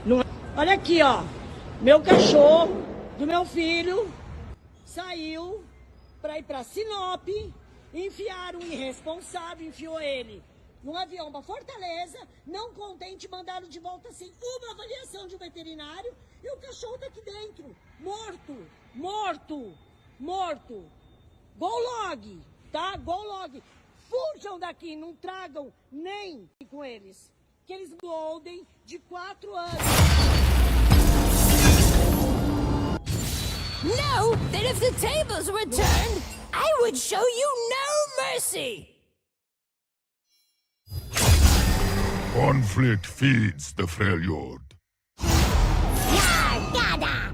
Não é? Olha aqui, ó. Meu cachorro do meu filho saiu para ir para Sinop, enfiaram um irresponsável, enfiou ele num avião para Fortaleza, não contente, mandaram de volta sem uma avaliação de um veterinário e o cachorro tá aqui dentro, morto, morto, morto. Gol log, tá? Gol log. Fujam daqui, não tragam nem com eles. Que eles golden de 4 anos. Know that if the tables were turned, I would show you no mercy! Conflict feeds the Freljord. Gada!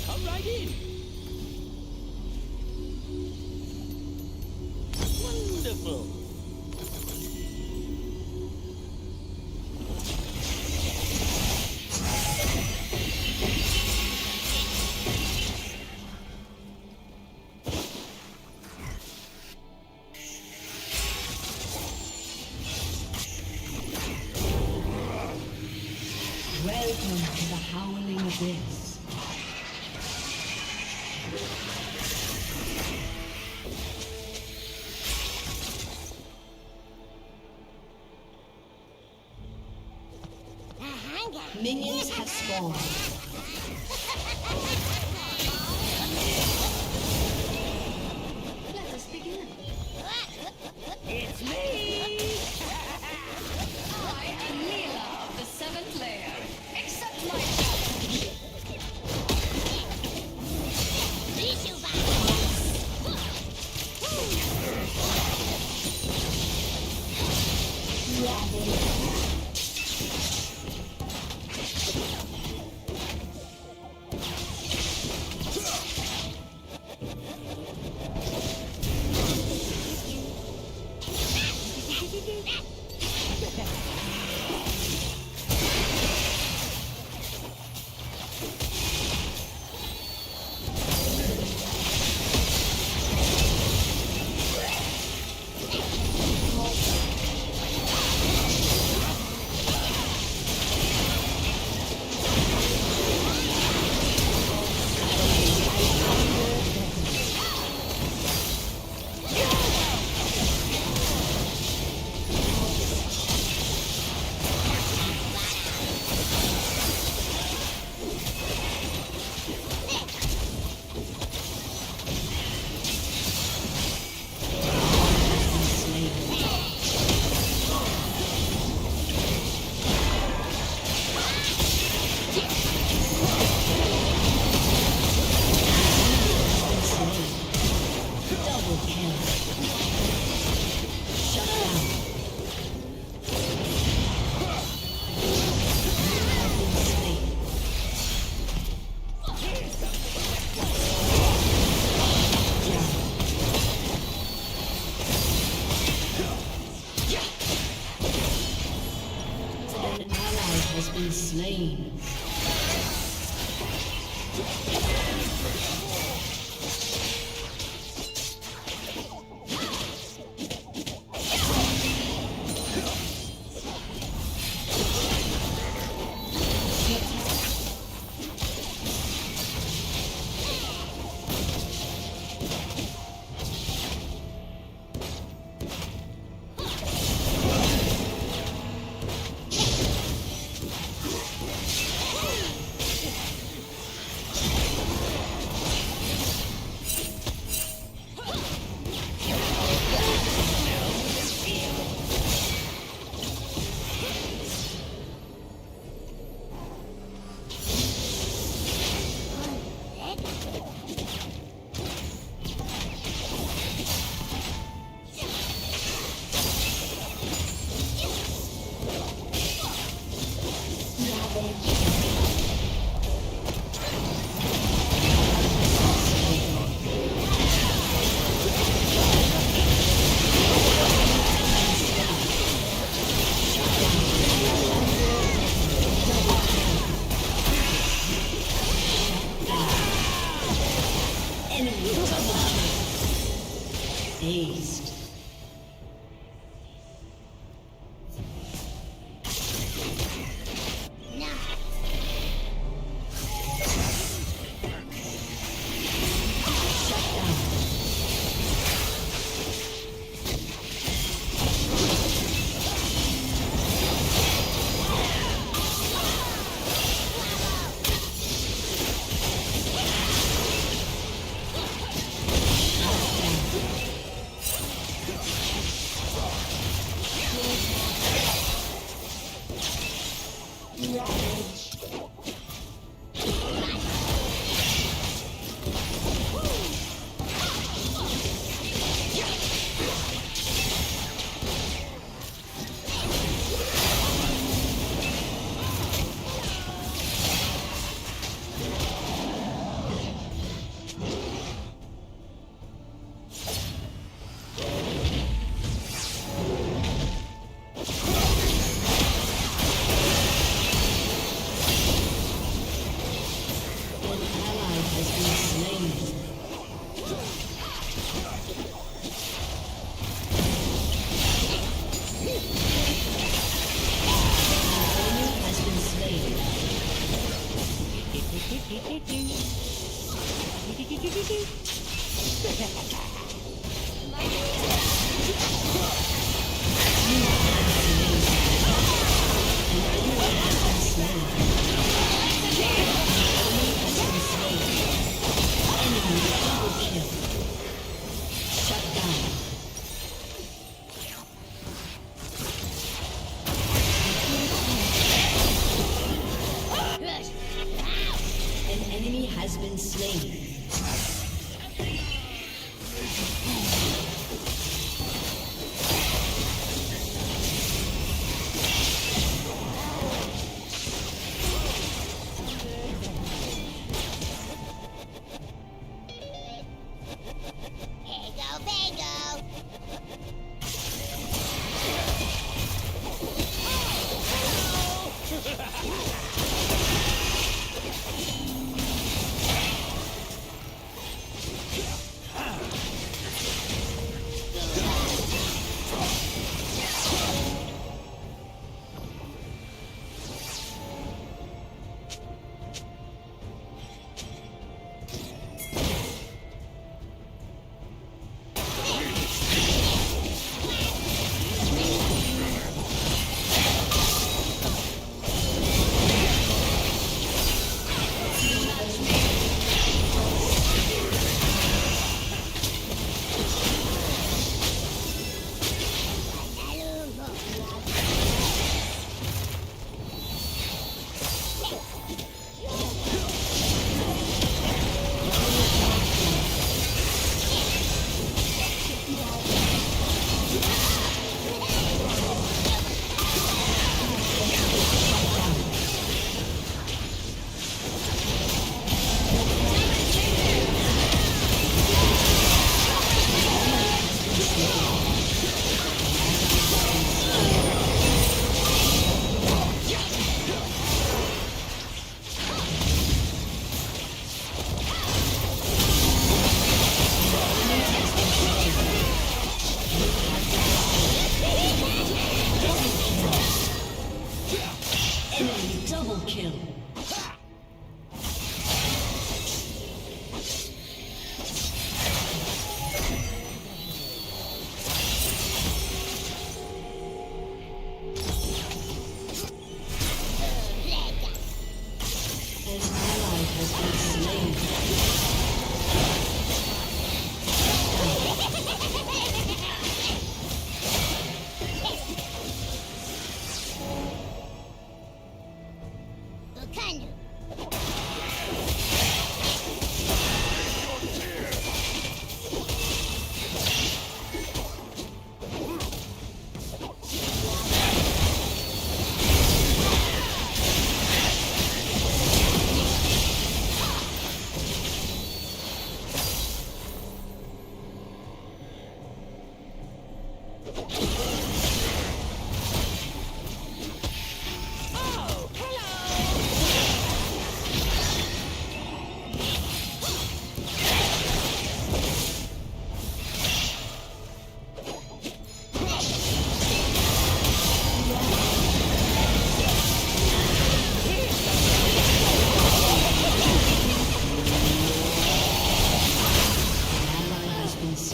Come right in. Wonderful. Welcome to the Howling Abyss. Minions have spawned. Let us begin. It's me! I am Mila of the Seventh Layer. Accept my challenge. Aced.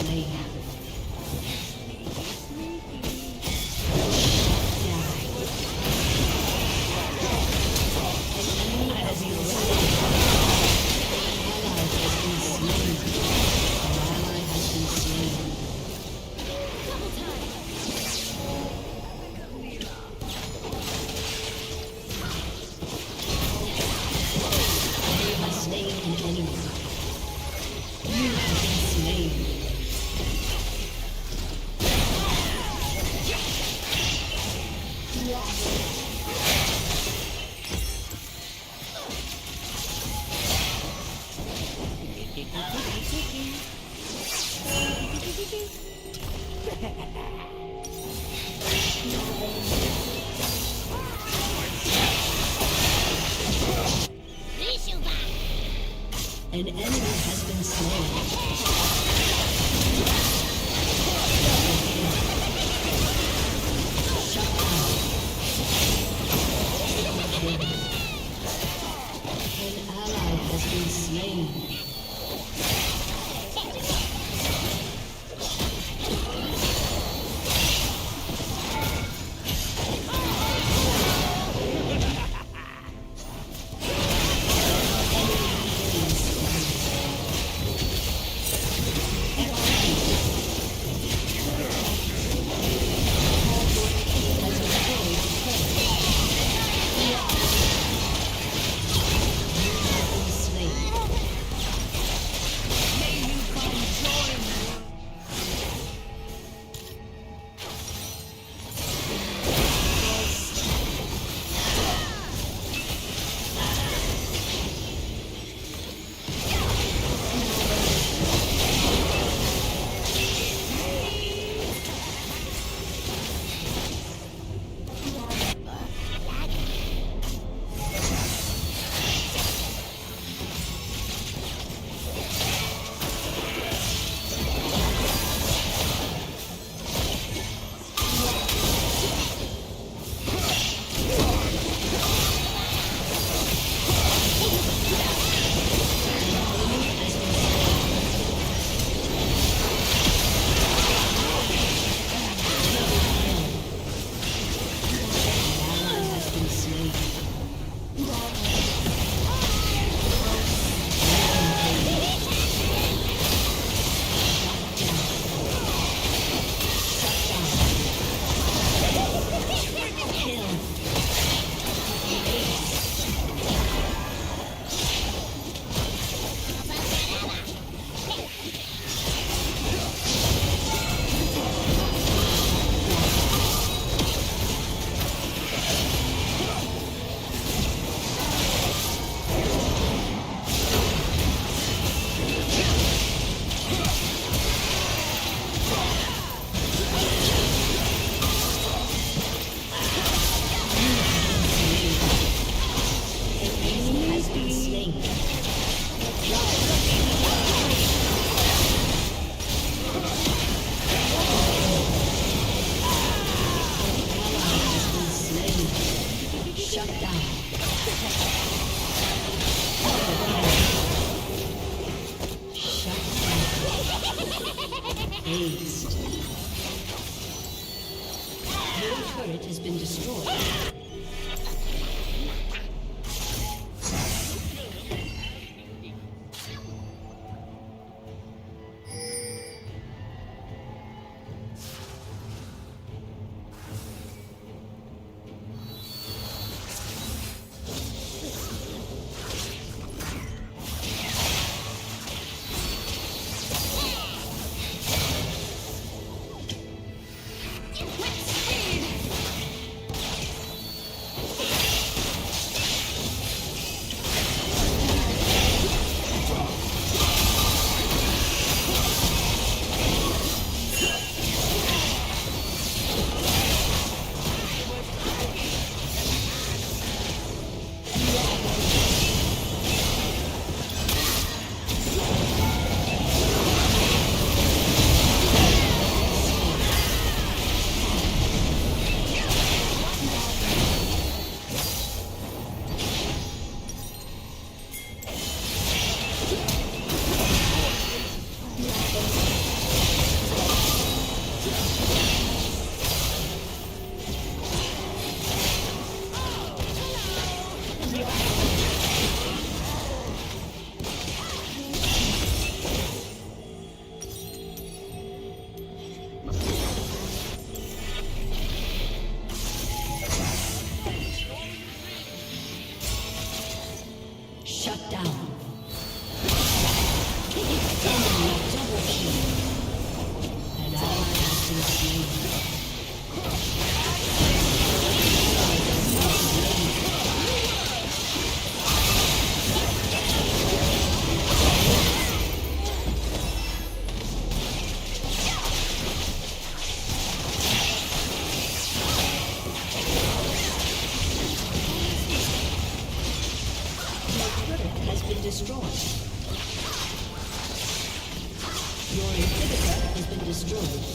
slain. An enemy has been slain. An ally has been slain. Aced. Your turret has been destroyed. destroyed.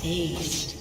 Aced.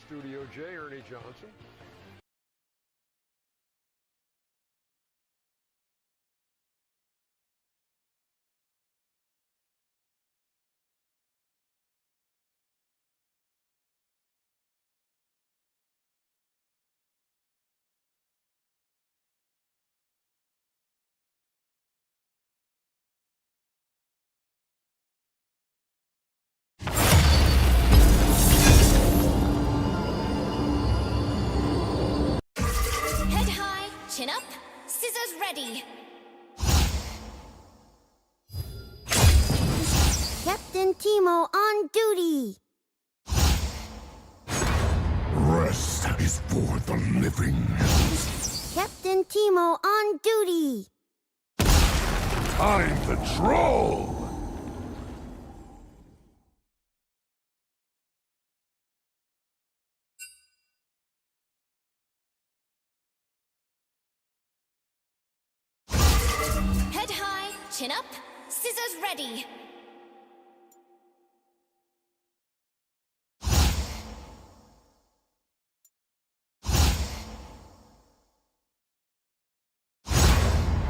Studio J, Ernie Johnson. Head high, chin up, scissors ready. Captain Timo on duty. Rest is for the living. Captain Timo on duty. Time to troll! Head high, chin up, scissors ready.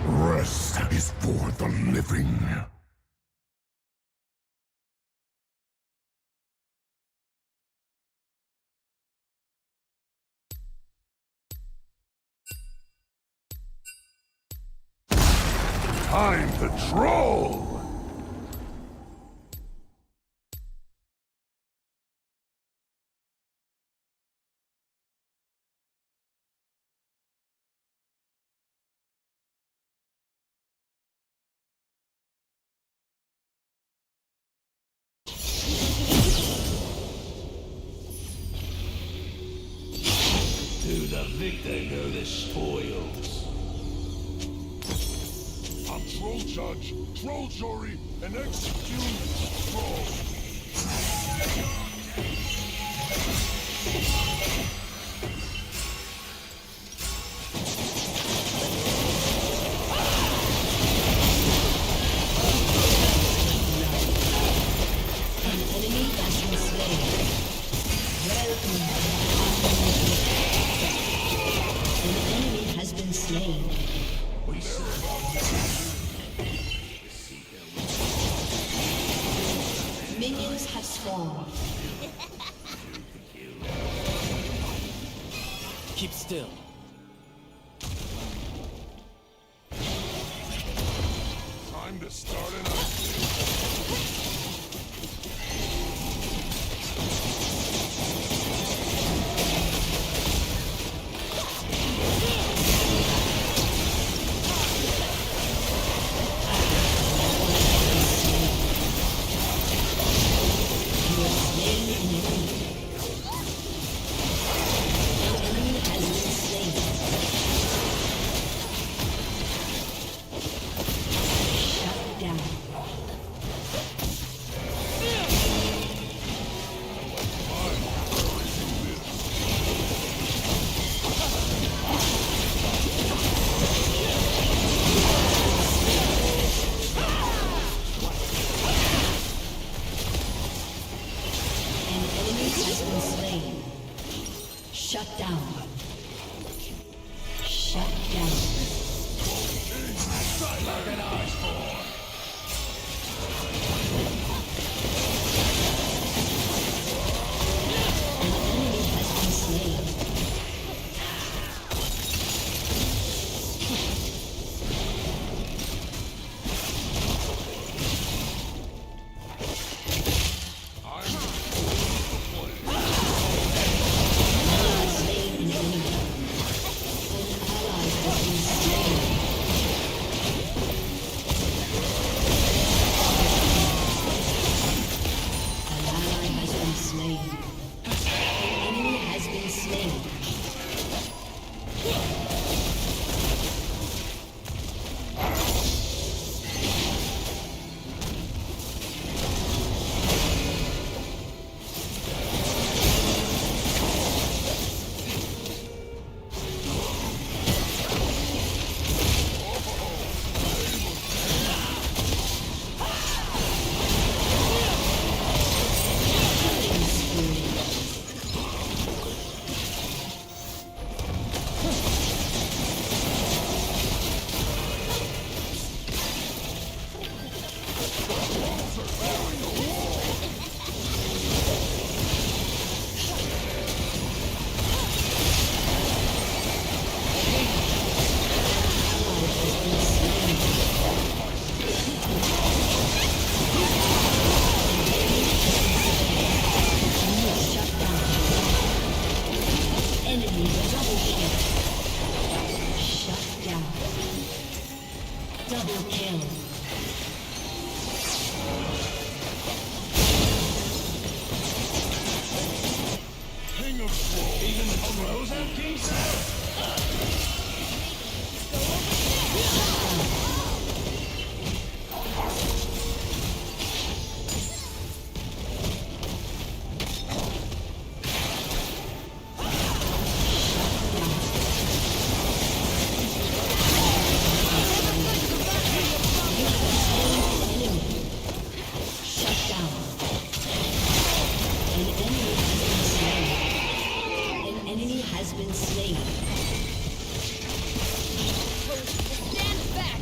Rest is for the living. Time to troll! To the victor go the spoils. I'm Troll Judge, Troll Jury, and execute Troll. An enemy has been slain. An enemy has been slain. Minions have spawned. Keep still. Time to start an up. An enemy has been slain. King Cell! Shut down. An enemy has been slain. Stand back!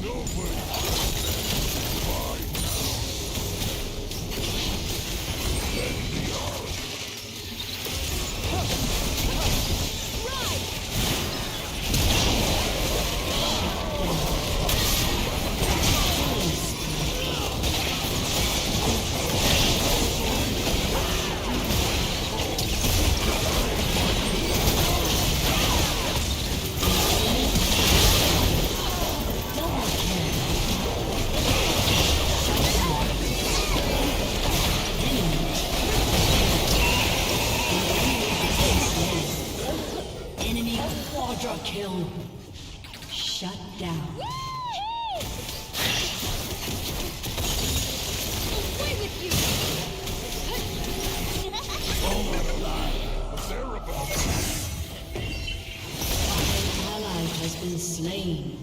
Enemy quadra kill. Shut down. Away with you! An ally has been slain.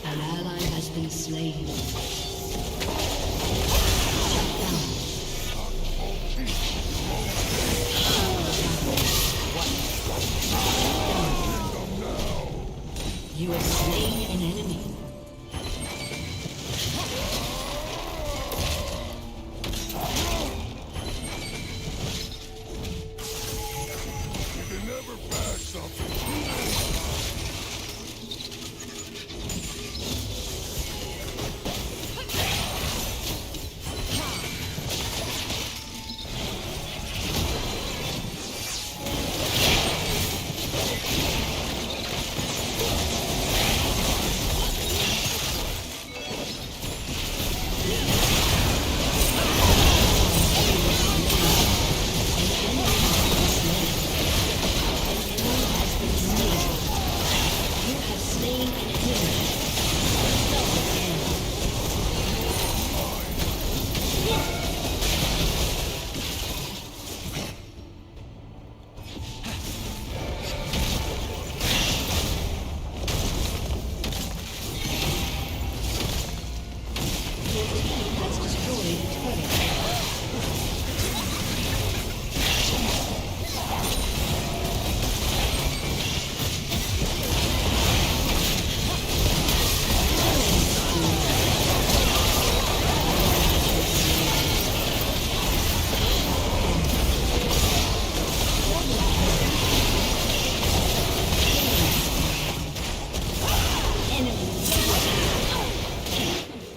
An ally has been slain. You have slain an enemy. You can never bash something. You have slain an enemy. Your team has destroyed a turret.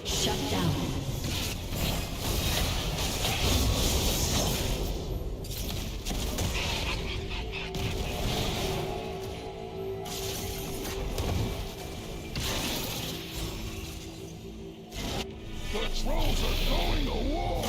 Shut down. The trolls are going to war!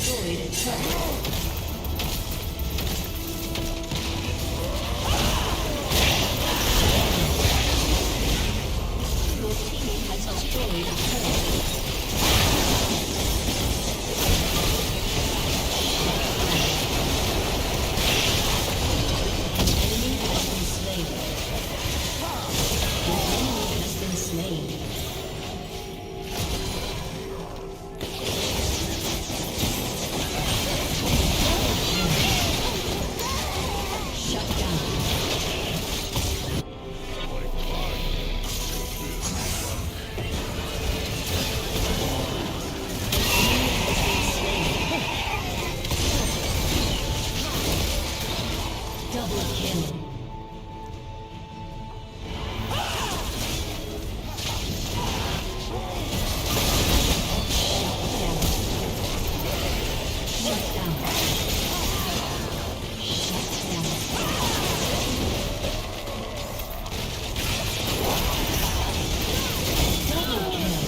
destroyed a turret. Your team has destroyed a turret. An enemy has been slain. An enemy has been slain. Shut down. Double kill. Shut down. Shut down. Double kill.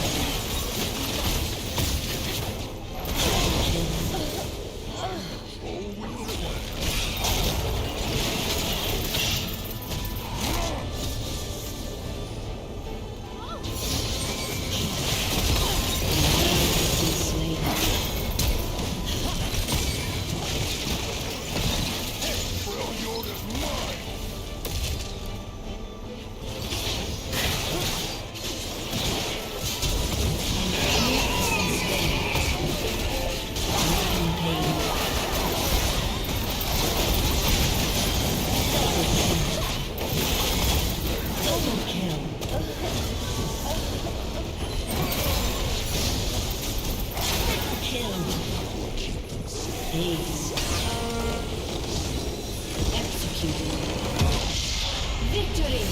Double kill. Kill. Ace. Executed. Victory.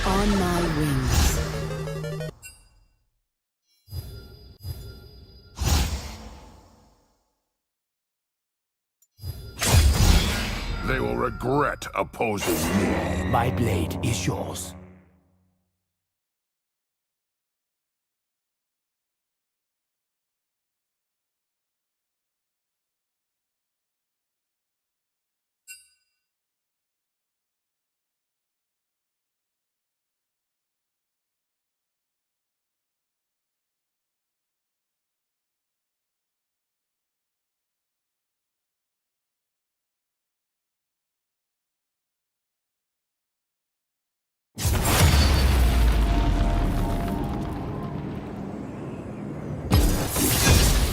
On my wings. They will regret opposing me. My blade is yours.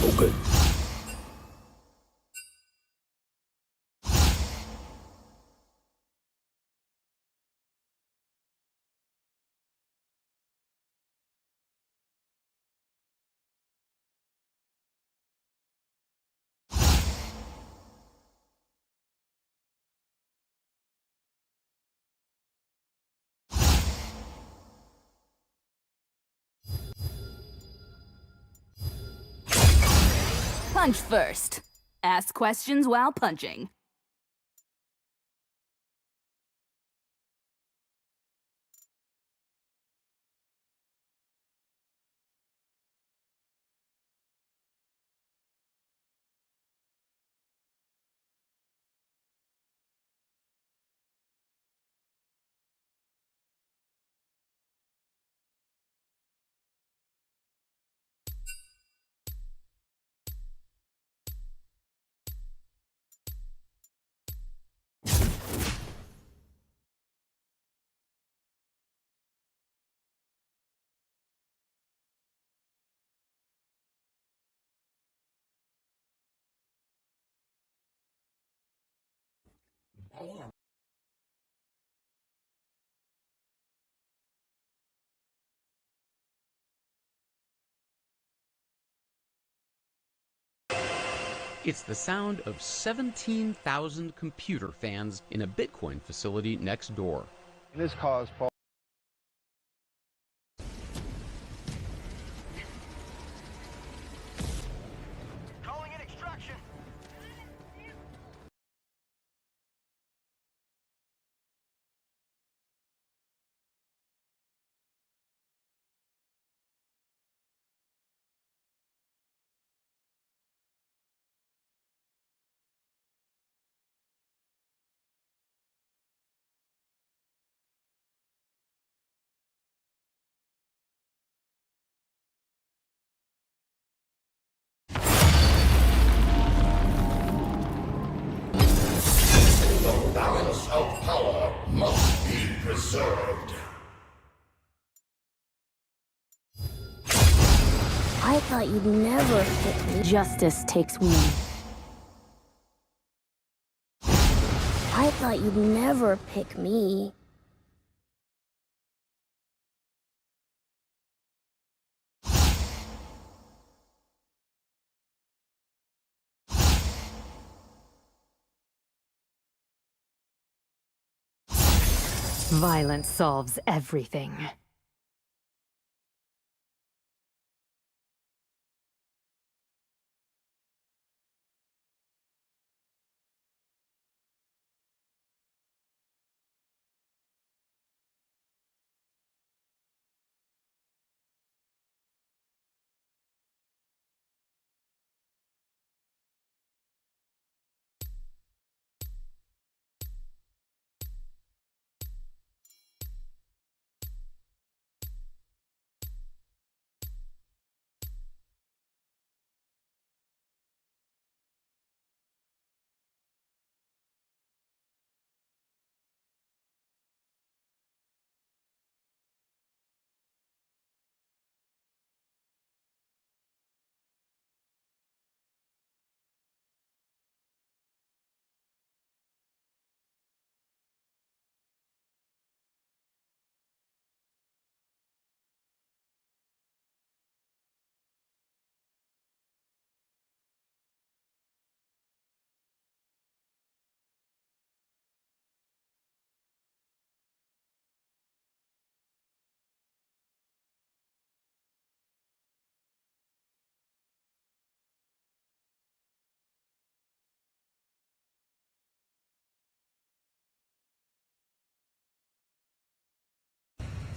Okay. Punch first. Ask questions while punching. It's the sound of 17,000 computer fans in a Bitcoin facility next door. This caused Paul. Calling in extraction. The balance of power must be preserved. I thought you'd never pick me. Justice takes wing. I thought you'd never pick me. Violence solves everything.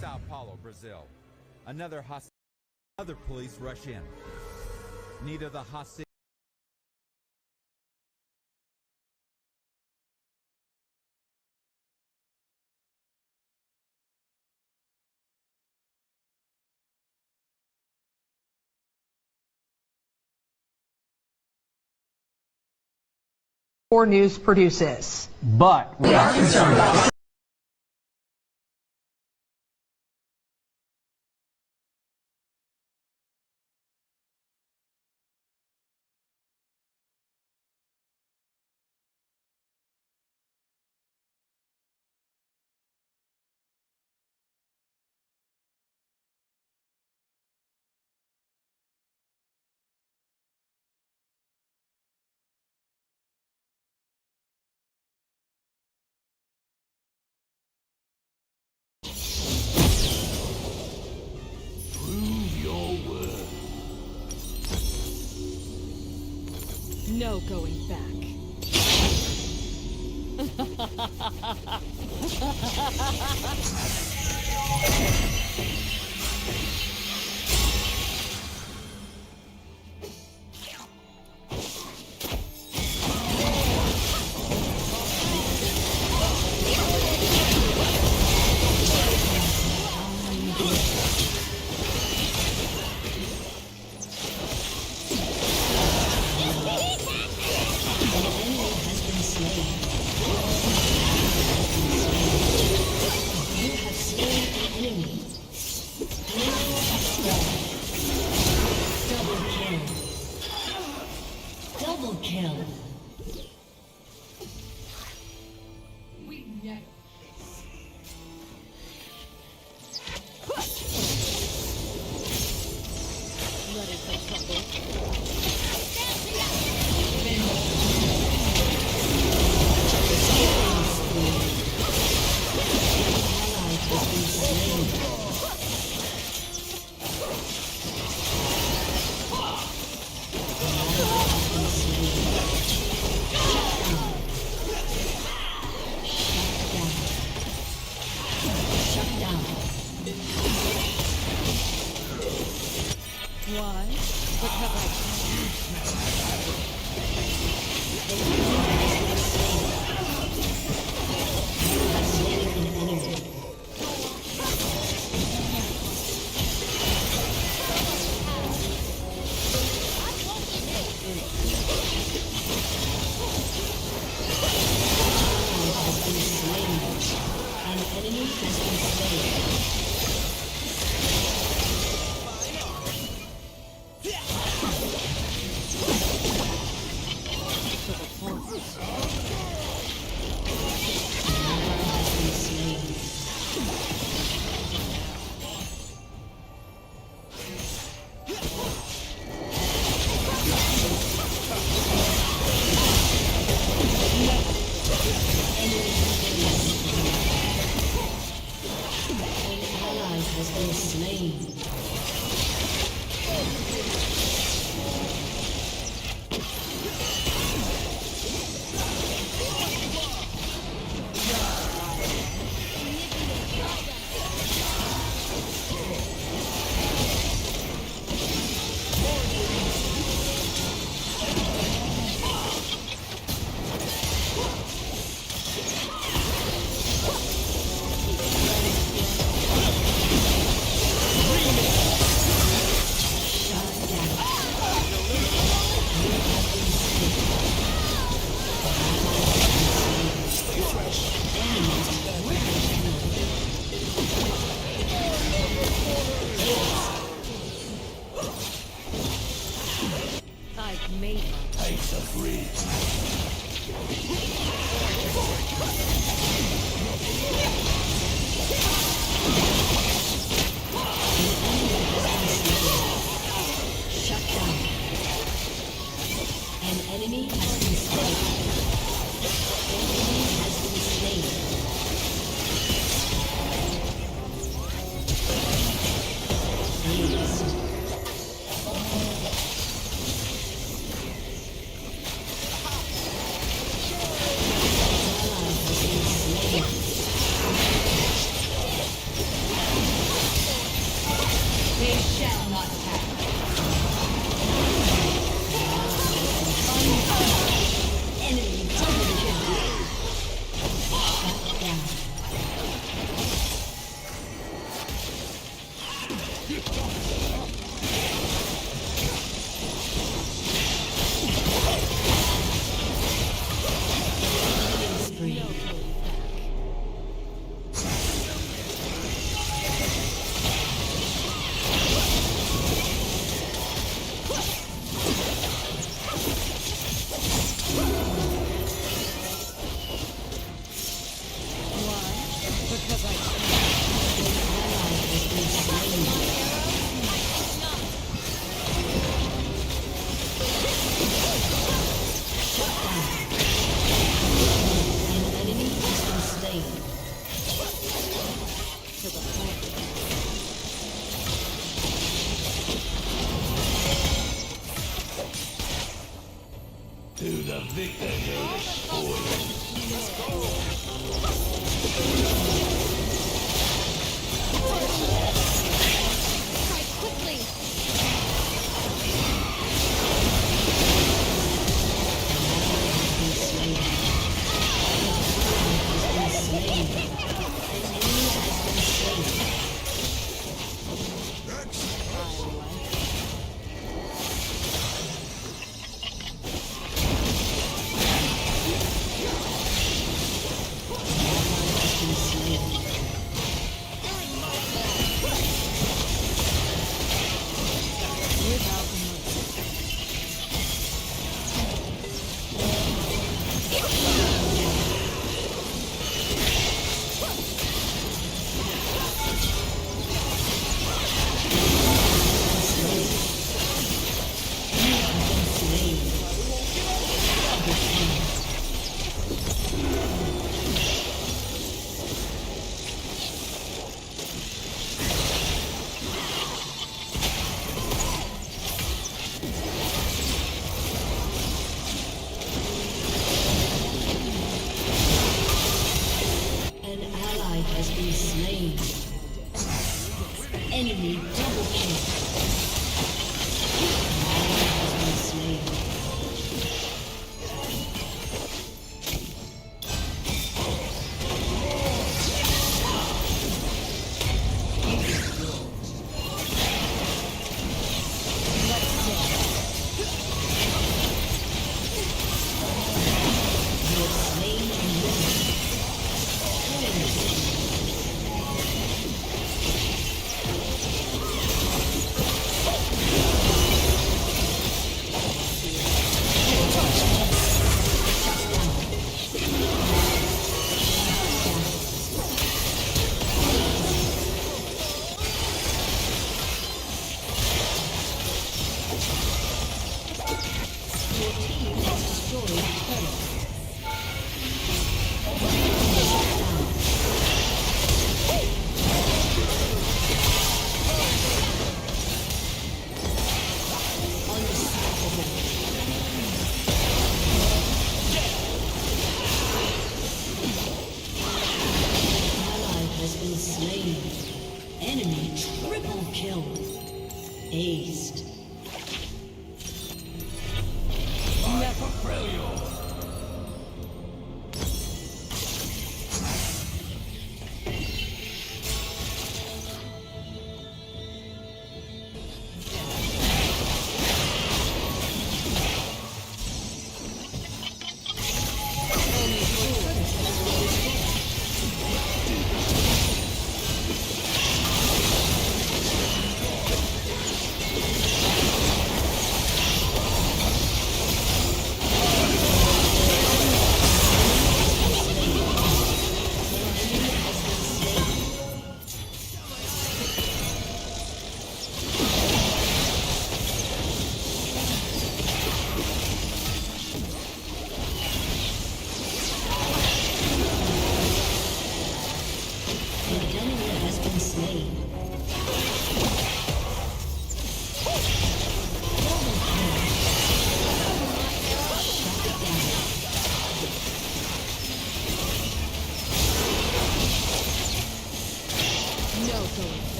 Sao Paulo, Brazil. Other police rush in. Neither the hostage. News produces. But we are concerned about No going back. To the victor go the spoils. Enemy double kill.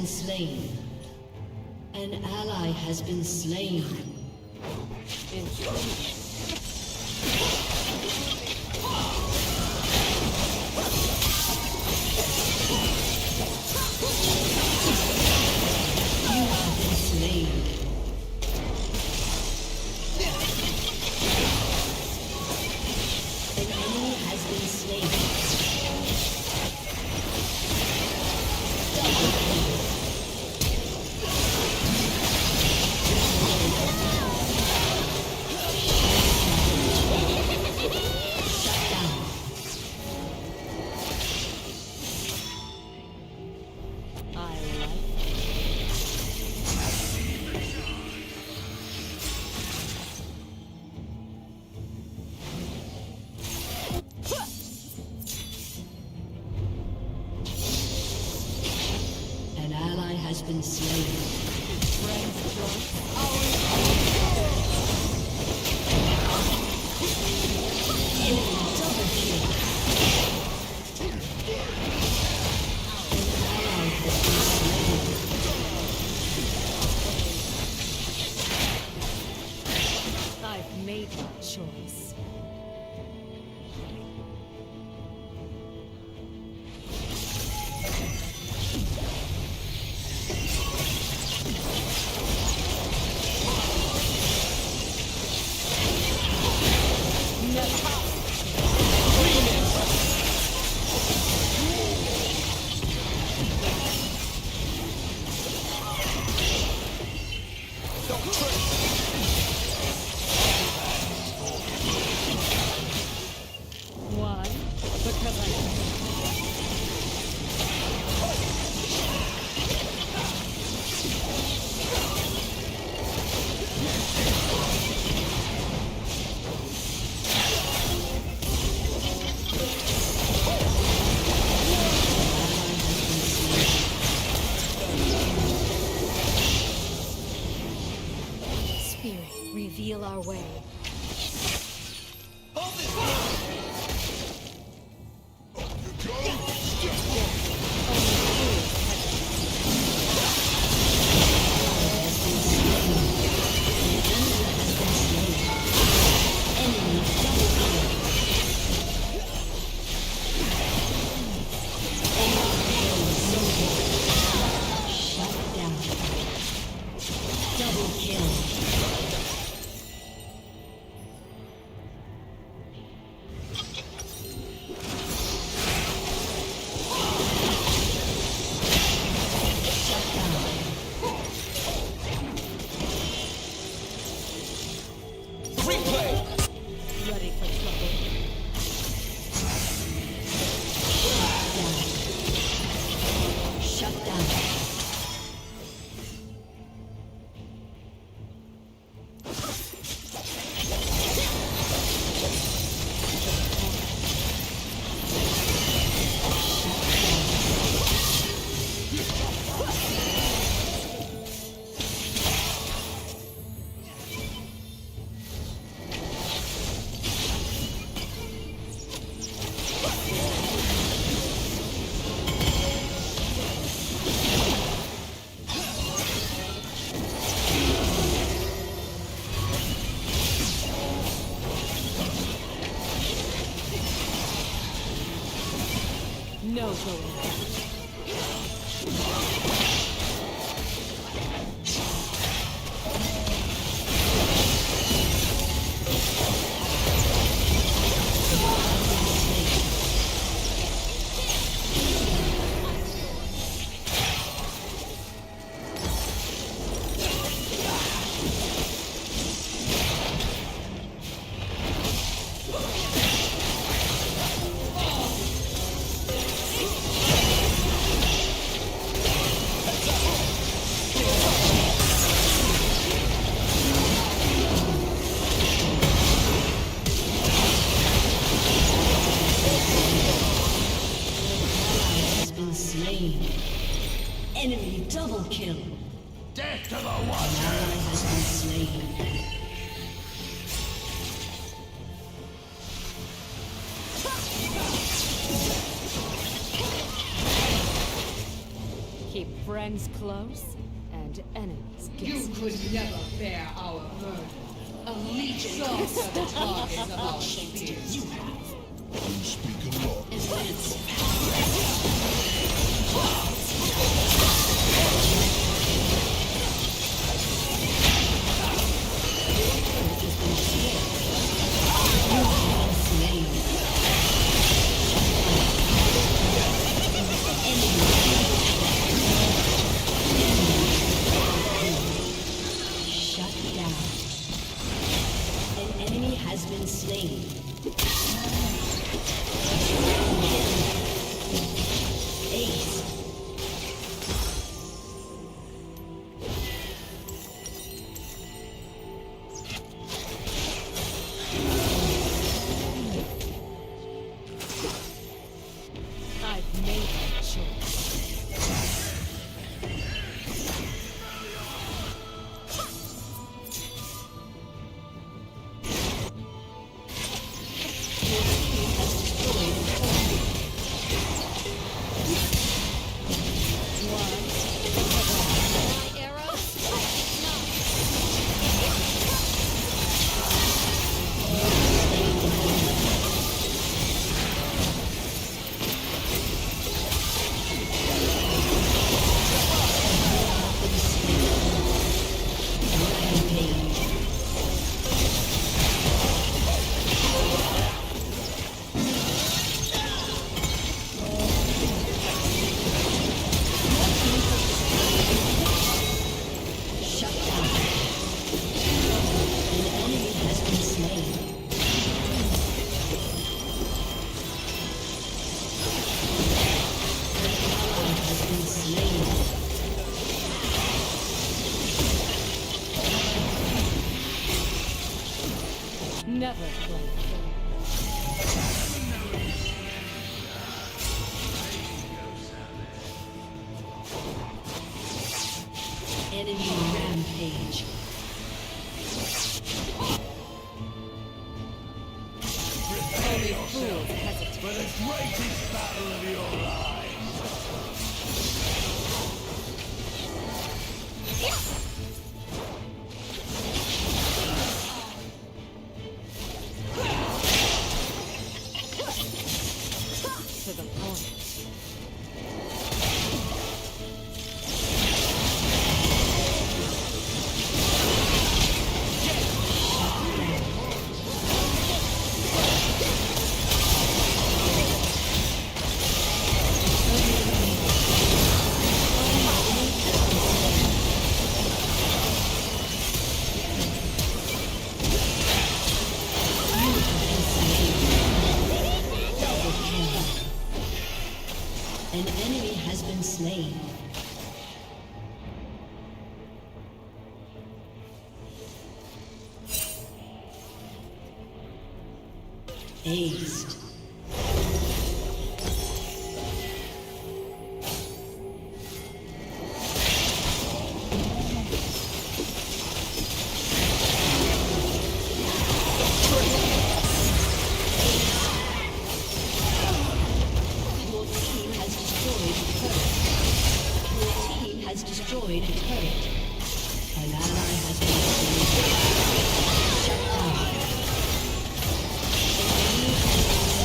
been slain. An ally has been slain. You have been slain. An enemy has been slain. An ally has been slain. Double kill. An ally has been slain. I've made my choice. Why? Because I Spirit, reveal our way. Shut down. Double kill. Ready for trouble. Shut down. No going back. Enemy double kill. Death to the An Watcher! ally has been slain. Keep Friends close and enemies You guessing. could never bear our burden. A legion of the targets of our spears. You speak a lot. Shut down. An enemy has been slain. Ace. I've made my choice. My arrows? Shut down. An enemy has been slain. An ally has been slain. Never play fair. Enemy rampage. Only fools hesitate. For the greatest battle of your lives. To the point. An enemy has been slain. Aced. Your team has destroyed a turret. Your team has destroyed a turret. An ally has been slain. Shut down. An enemy has been slain.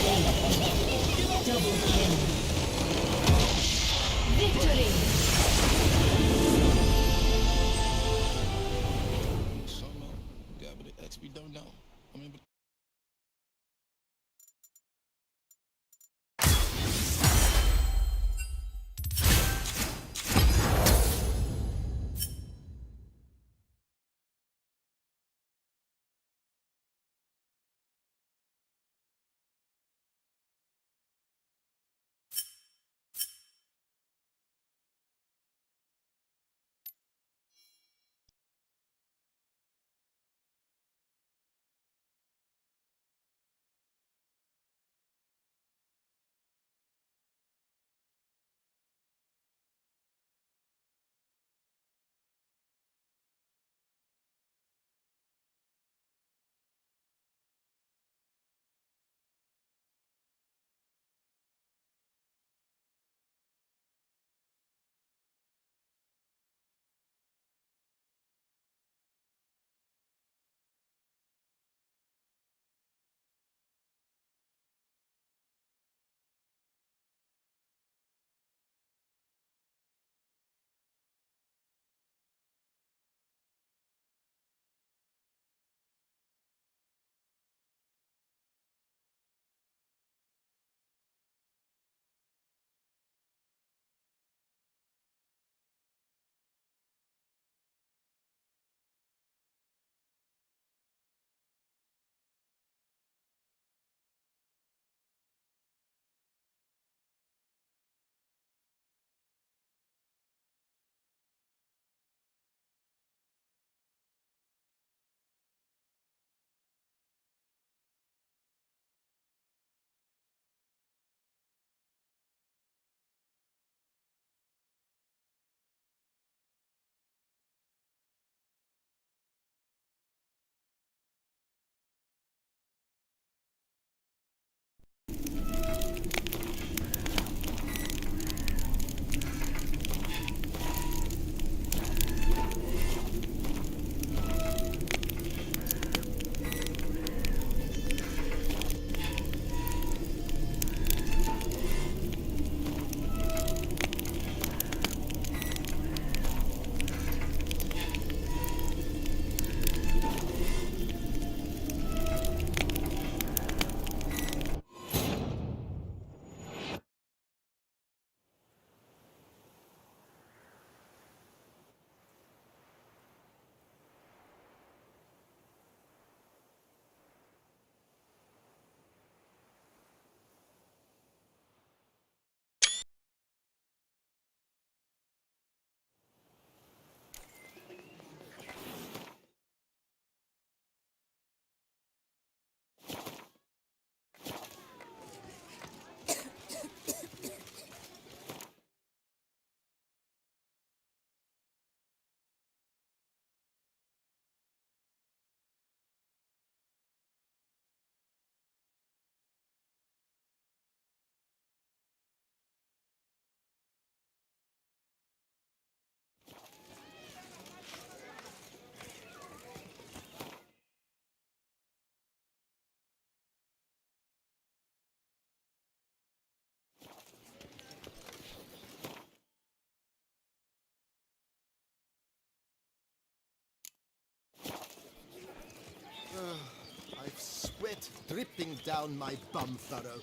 dripping down my bum furrow.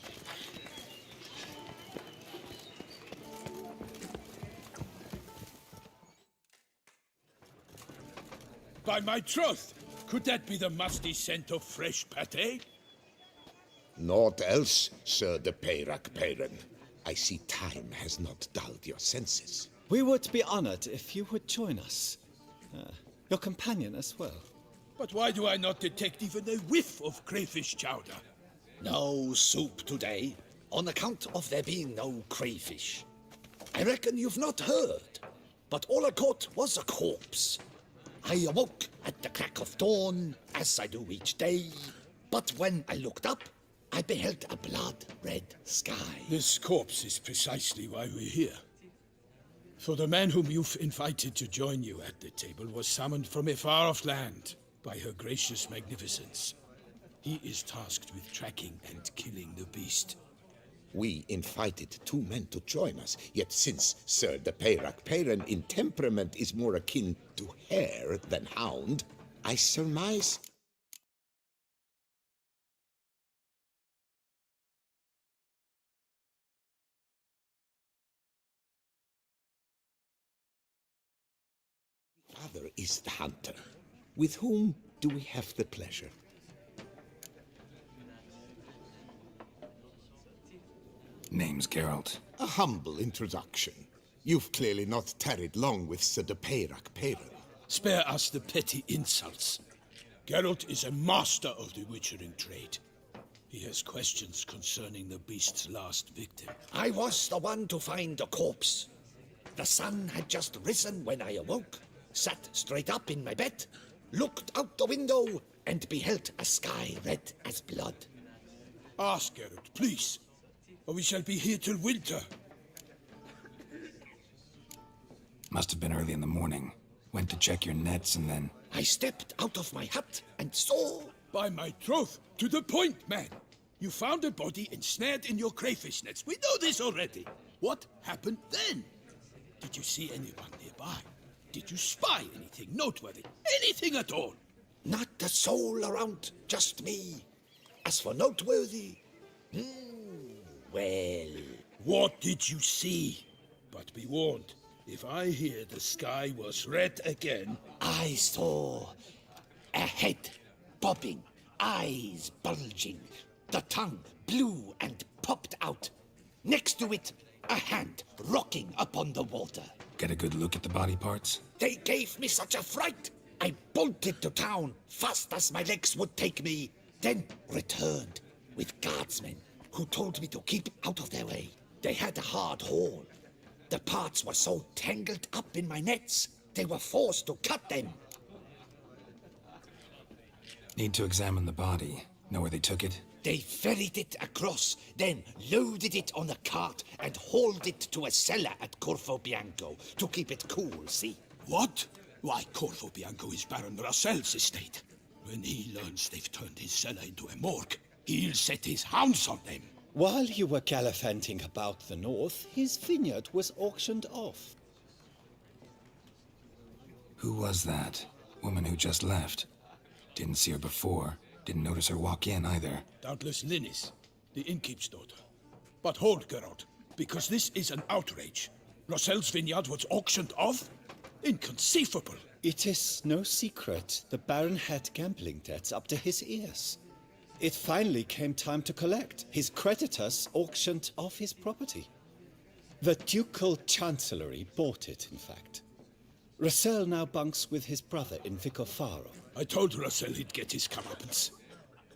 By my troth, could that be the musty scent of fresh pâté? Naught else, Sir de Peyrac Peyran. I see time has not dulled your senses. We would be honored if you would join us. Your companion as well. But why do I not detect even a whiff of crayfish chowder? No soup today, on account of there being no crayfish. I reckon you've not heard, but all I caught was a corpse. I awoke at the crack of dawn, as I do each day, but when I looked up, I beheld a blood-red sky. This corpse is precisely why we're here. For the man whom you've invited to join you at the table was summoned from a far-off land by her gracious magnificence. He is tasked with tracking and killing the beast. We invited two men to join us, yet since Sir de Peyrac Peyran in temperament is more akin to hare than hound, I surmise... The other is the hunter. With whom do we have the pleasure? Name's Geralt. A humble introduction. You've clearly not tarried long with Sir de Peyrac Peyran. Spare us the petty insults. Geralt is a master of the witchering trade. He has questions concerning the beast's last victim. I was the one to find the corpse. The sun had just risen when I awoke, sat straight up in my bed, looked out the window, and beheld a sky red as blood. Ask Geralt, please, or we shall be here till winter. Must have been early in the morning. Went to check your nets and then... I stepped out of my hut and saw... By my troth, to the point, man. You found a body ensnared in your crayfish nets. We know this already. What happened then? Did you see anyone nearby? Did you spy anything noteworthy? Anything at all? Not a soul around, just me. As for noteworthy... well... What did you see? But be warned, if I hear the sky was red again... I saw a head bobbing, eyes bulging, the tongue blue and popped out. Next to it, a hand rocking upon the water. Get a good look at the body parts? They gave me such a fright. I bolted to town fast as my legs would take me, then returned with guardsmen who told me to keep out of their way. They had a hard haul. The parts were so tangled up in my nets, they were forced to cut them. Need to examine the body. Know where they took it? They ferried it across, then loaded it on a cart and hauled it to a cellar at Corvo Bianco to keep it cool, see? What? Why, Corvo Bianco is Baron Russell's estate. When he learns they've turned his cellar into a morgue, he'll set his hounds on them. While you were gallivanting about the north, his vineyard was auctioned off. Who was that? Woman who just left. Didn't see her before. Didn't notice her walk in either. Doubtless Linnis, the innkeep's daughter. But hold, Geralt, because this is an outrage. Russell's vineyard was auctioned off? Inconceivable. It is no secret the Baron had gambling debts up to his ears. It finally came time to collect. His creditors auctioned off his property. The Ducal Chancellery bought it, in fact. Russell now bunks with his brother in Vicofaro. I told Russell he'd get his comeuppance.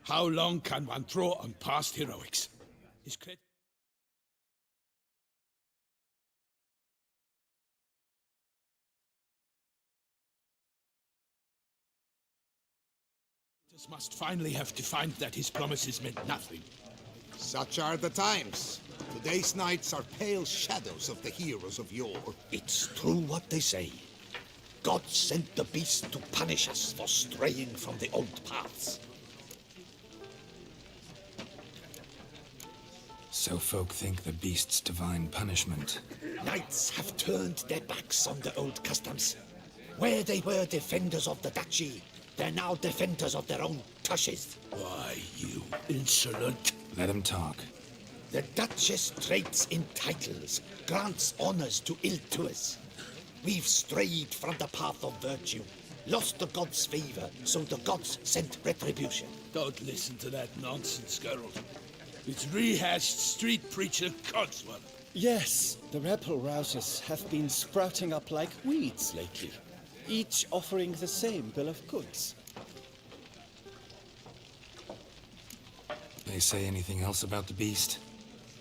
How long can one throw on past heroics? His creditors must finally have defined that his promises meant nothing. Such are the times. Today's knights are pale shadows of the heroes of yore. It's true what they say. God sent the beast to punish us for straying from the old paths. So folk think the beast's divine punishment. Knights have turned their backs on the old customs. Where they were defenders of the duchy, they're now defenders of their own Duchess. Why, you insolent. Let him talk. The Duchess trades in titles, grants honors to ill-doers. We've strayed from the path of virtue, lost the gods' favor, so the gods sent retribution. Don't listen to that nonsense, Geralt. It's rehashed street preacher codswallop. Yes, the rebel routers have been sprouting up like weeds lately, each offering the same bill of goods. They say anything else about the beast?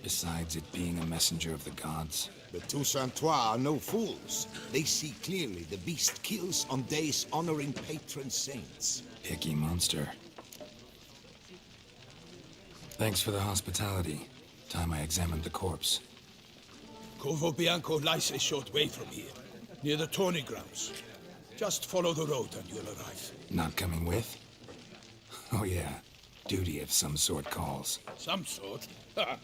Besides it being a messenger of the gods? The Toussaintois are no fools. They see clearly the beast kills on days honoring patron saints. Picky monster. Thanks for the hospitality. Time I examined the corpse. Corvo Bianco lies a short way from here, near the tourney grounds. Just follow the road and you'll arrive. Not coming with? Oh yeah, duty of some sort calls. Some sort? Ha!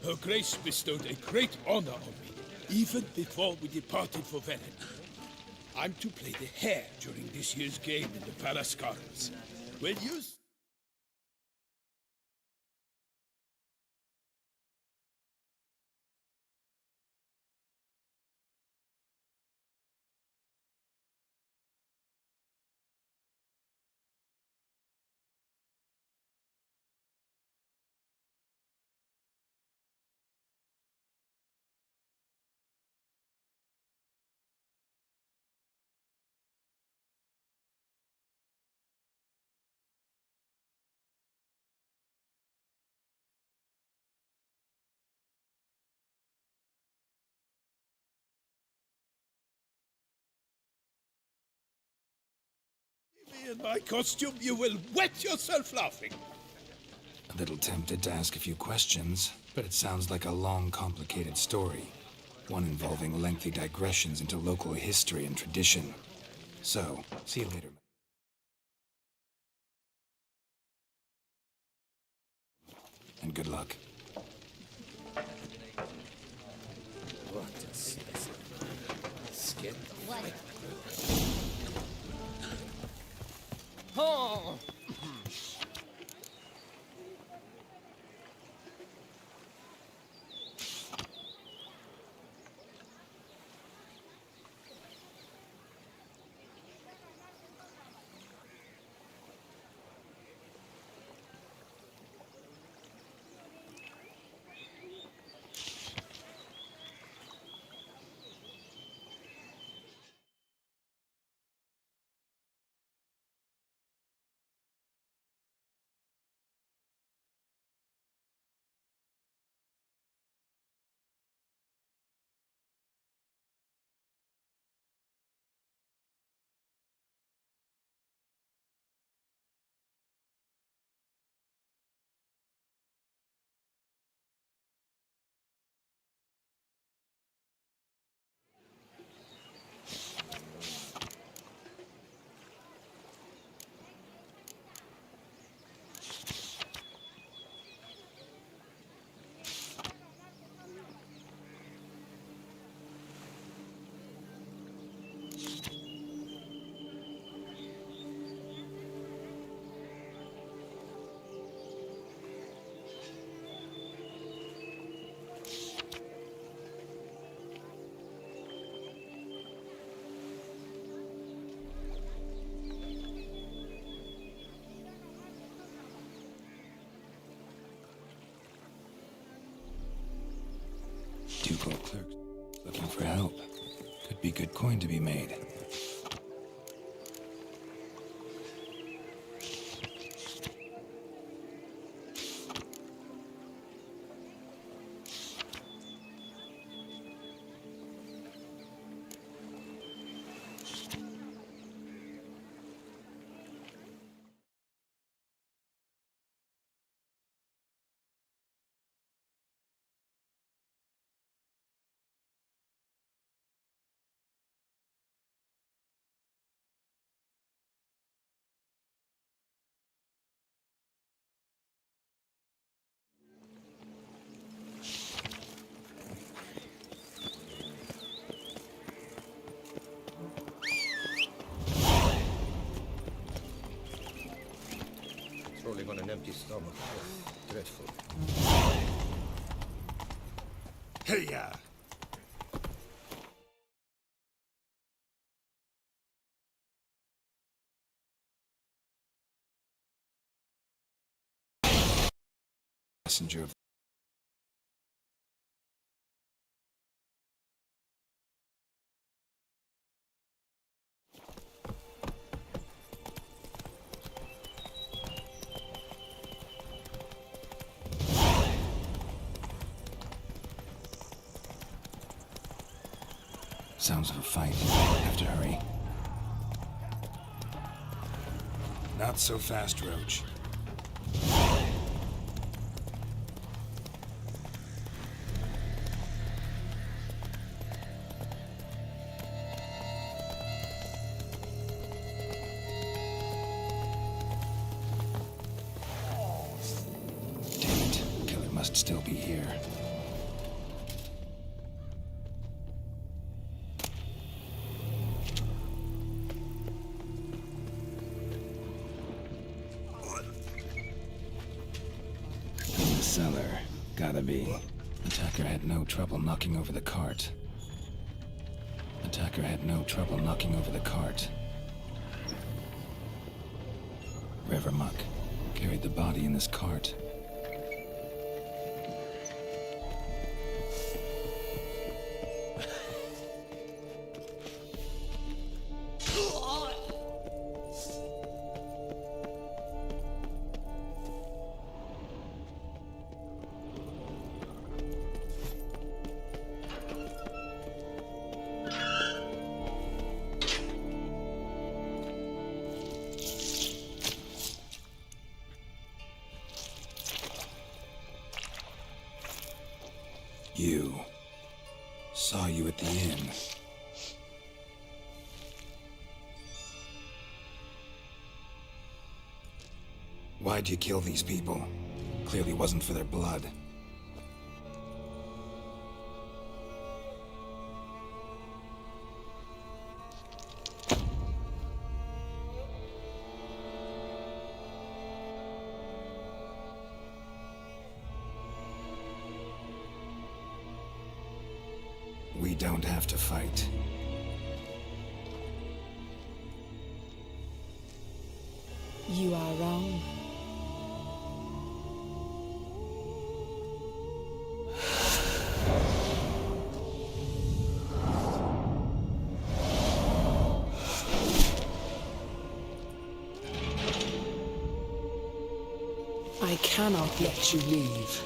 Her Grace bestowed a great honor on me, even before we departed for Velen. I'm to play the hare during this year's game in the Palace Gardens. Will you... In my costume, you will wet yourself laughing. A little tempted to ask a few questions, but it sounds like a long, complicated story. One involving lengthy digressions into local history and tradition. So, see you later. And good luck. What a skin. What? Oh! Ducal clerk looking for help. Could be good coin to be made. empty stomach. Dreadful. Hey-ya! Messenger of sounds of a fight. Have to hurry. Not so fast, Roach. Damn it. Killer must still be here. Cellar. Gotta be. Attacker had no trouble knocking over the cart. Attacker had no trouble knocking over the cart. River Muck carried the body in this cart. You. Saw you at the inn. Why'd you kill these people? Clearly wasn't for their blood. We don't have to fight. You are wrong. I cannot let you leave.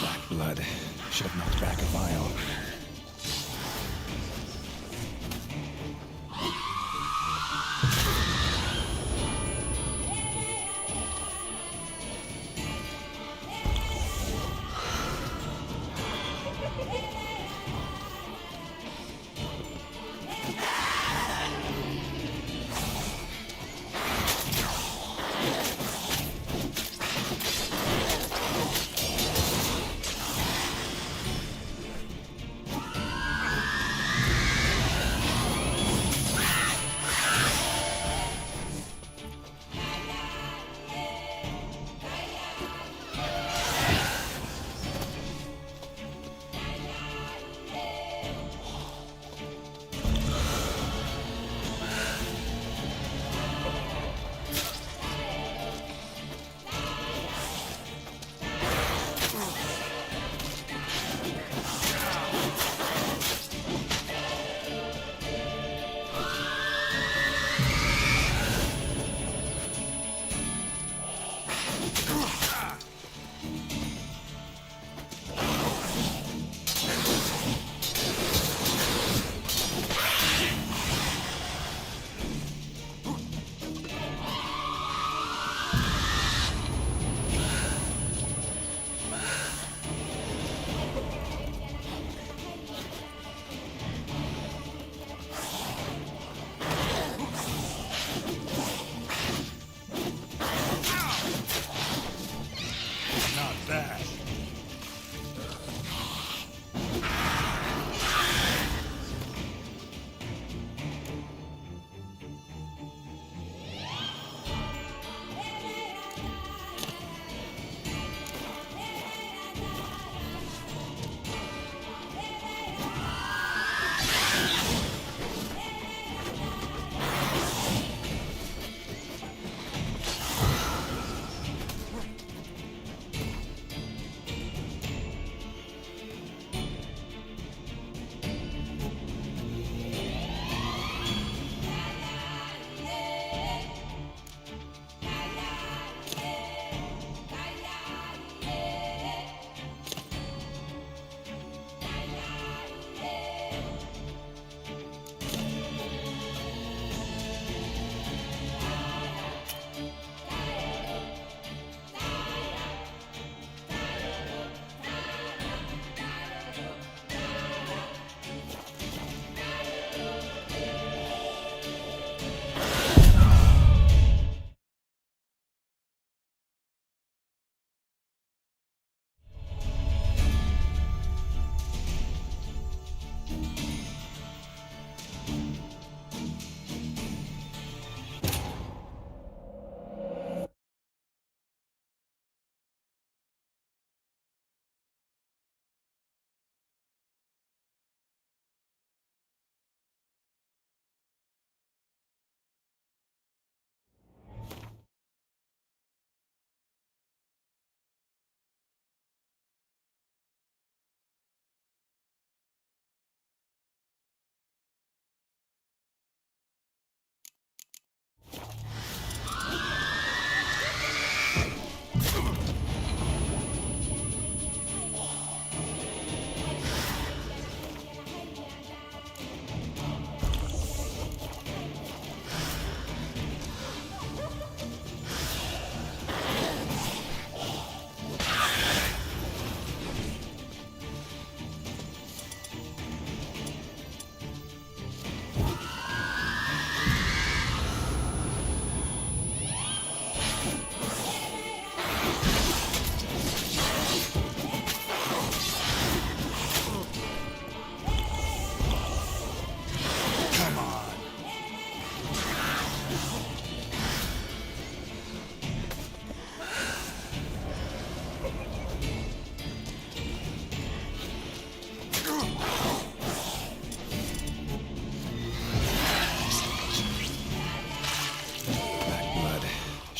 Black blood. Should have knocked back a vial.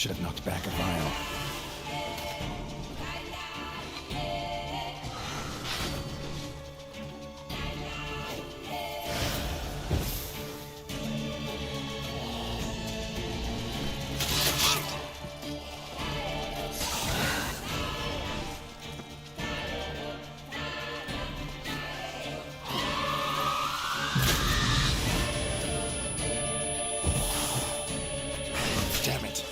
Should have knocked back a vial. Damn it.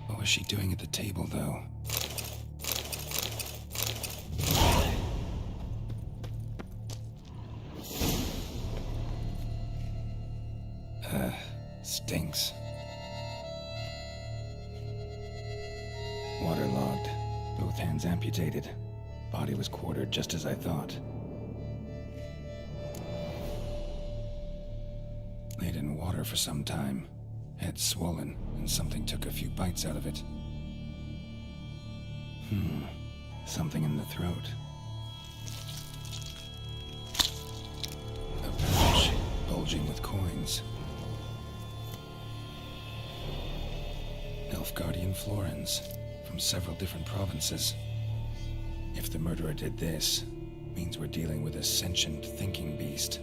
What was she doing at the table, though? Stinks. Waterlogged. Both hands amputated. Body was quartered just as I thought. Laid in water for some time. Head swollen, and something took a few bites out of it. Something in the throat. A pouch, bulging with coins. Nilfgaardian florins, from several different provinces. If the murderer did this, means we're dealing with a sentient thinking beast.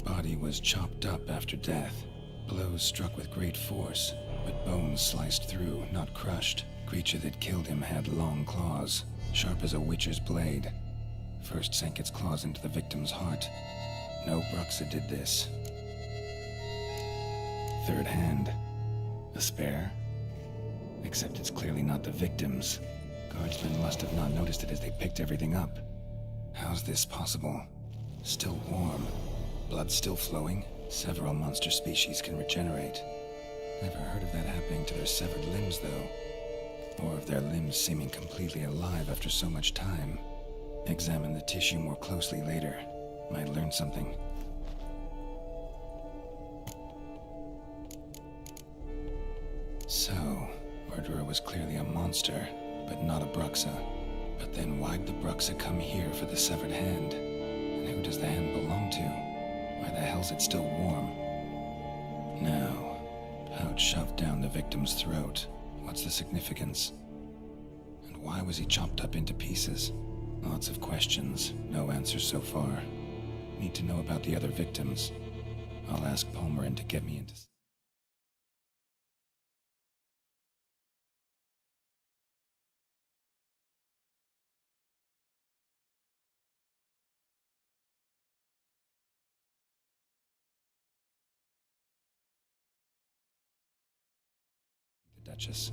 Body was chopped up after death. Blows struck with great force, but bones sliced through, not crushed. Creature that killed him had long claws, sharp as a witcher's blade. First sank its claws into the victim's heart. No Bruxa did this. Third hand. A spare? Except it's clearly not the victim's. Guardsmen must have not noticed it as they picked everything up. How's this possible? Still warm. Blood still flowing? Several monster species can regenerate. Never heard of that happening to their severed limbs, though. Or of their limbs seeming completely alive after so much time. Examine the tissue more closely later. Might learn something. So, murderer was clearly a monster, but not a Bruxa. But then why'd the Bruxa come here for the severed hand? And who does the hand belong to? Why the hell's it still warm? Now, pouch shoved down the victim's throat. What's the significance? And why was he chopped up into pieces? Lots of questions, no answers so far. Need to know about the other victims. I'll ask Palmerin to get me into... Duchess.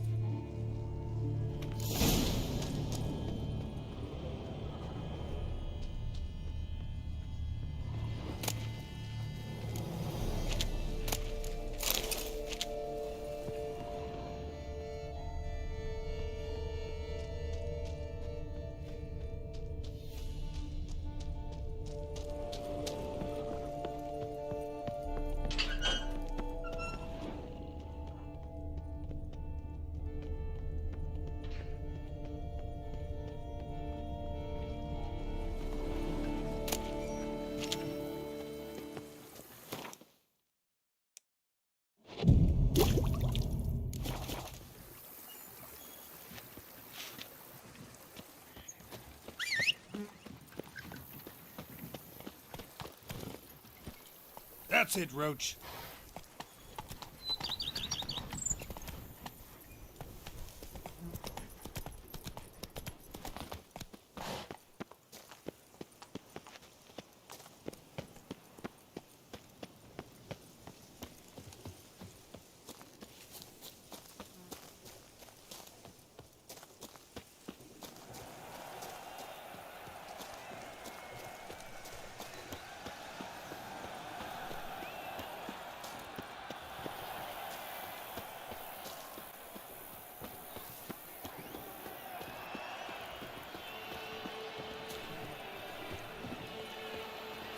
That's it, Roach.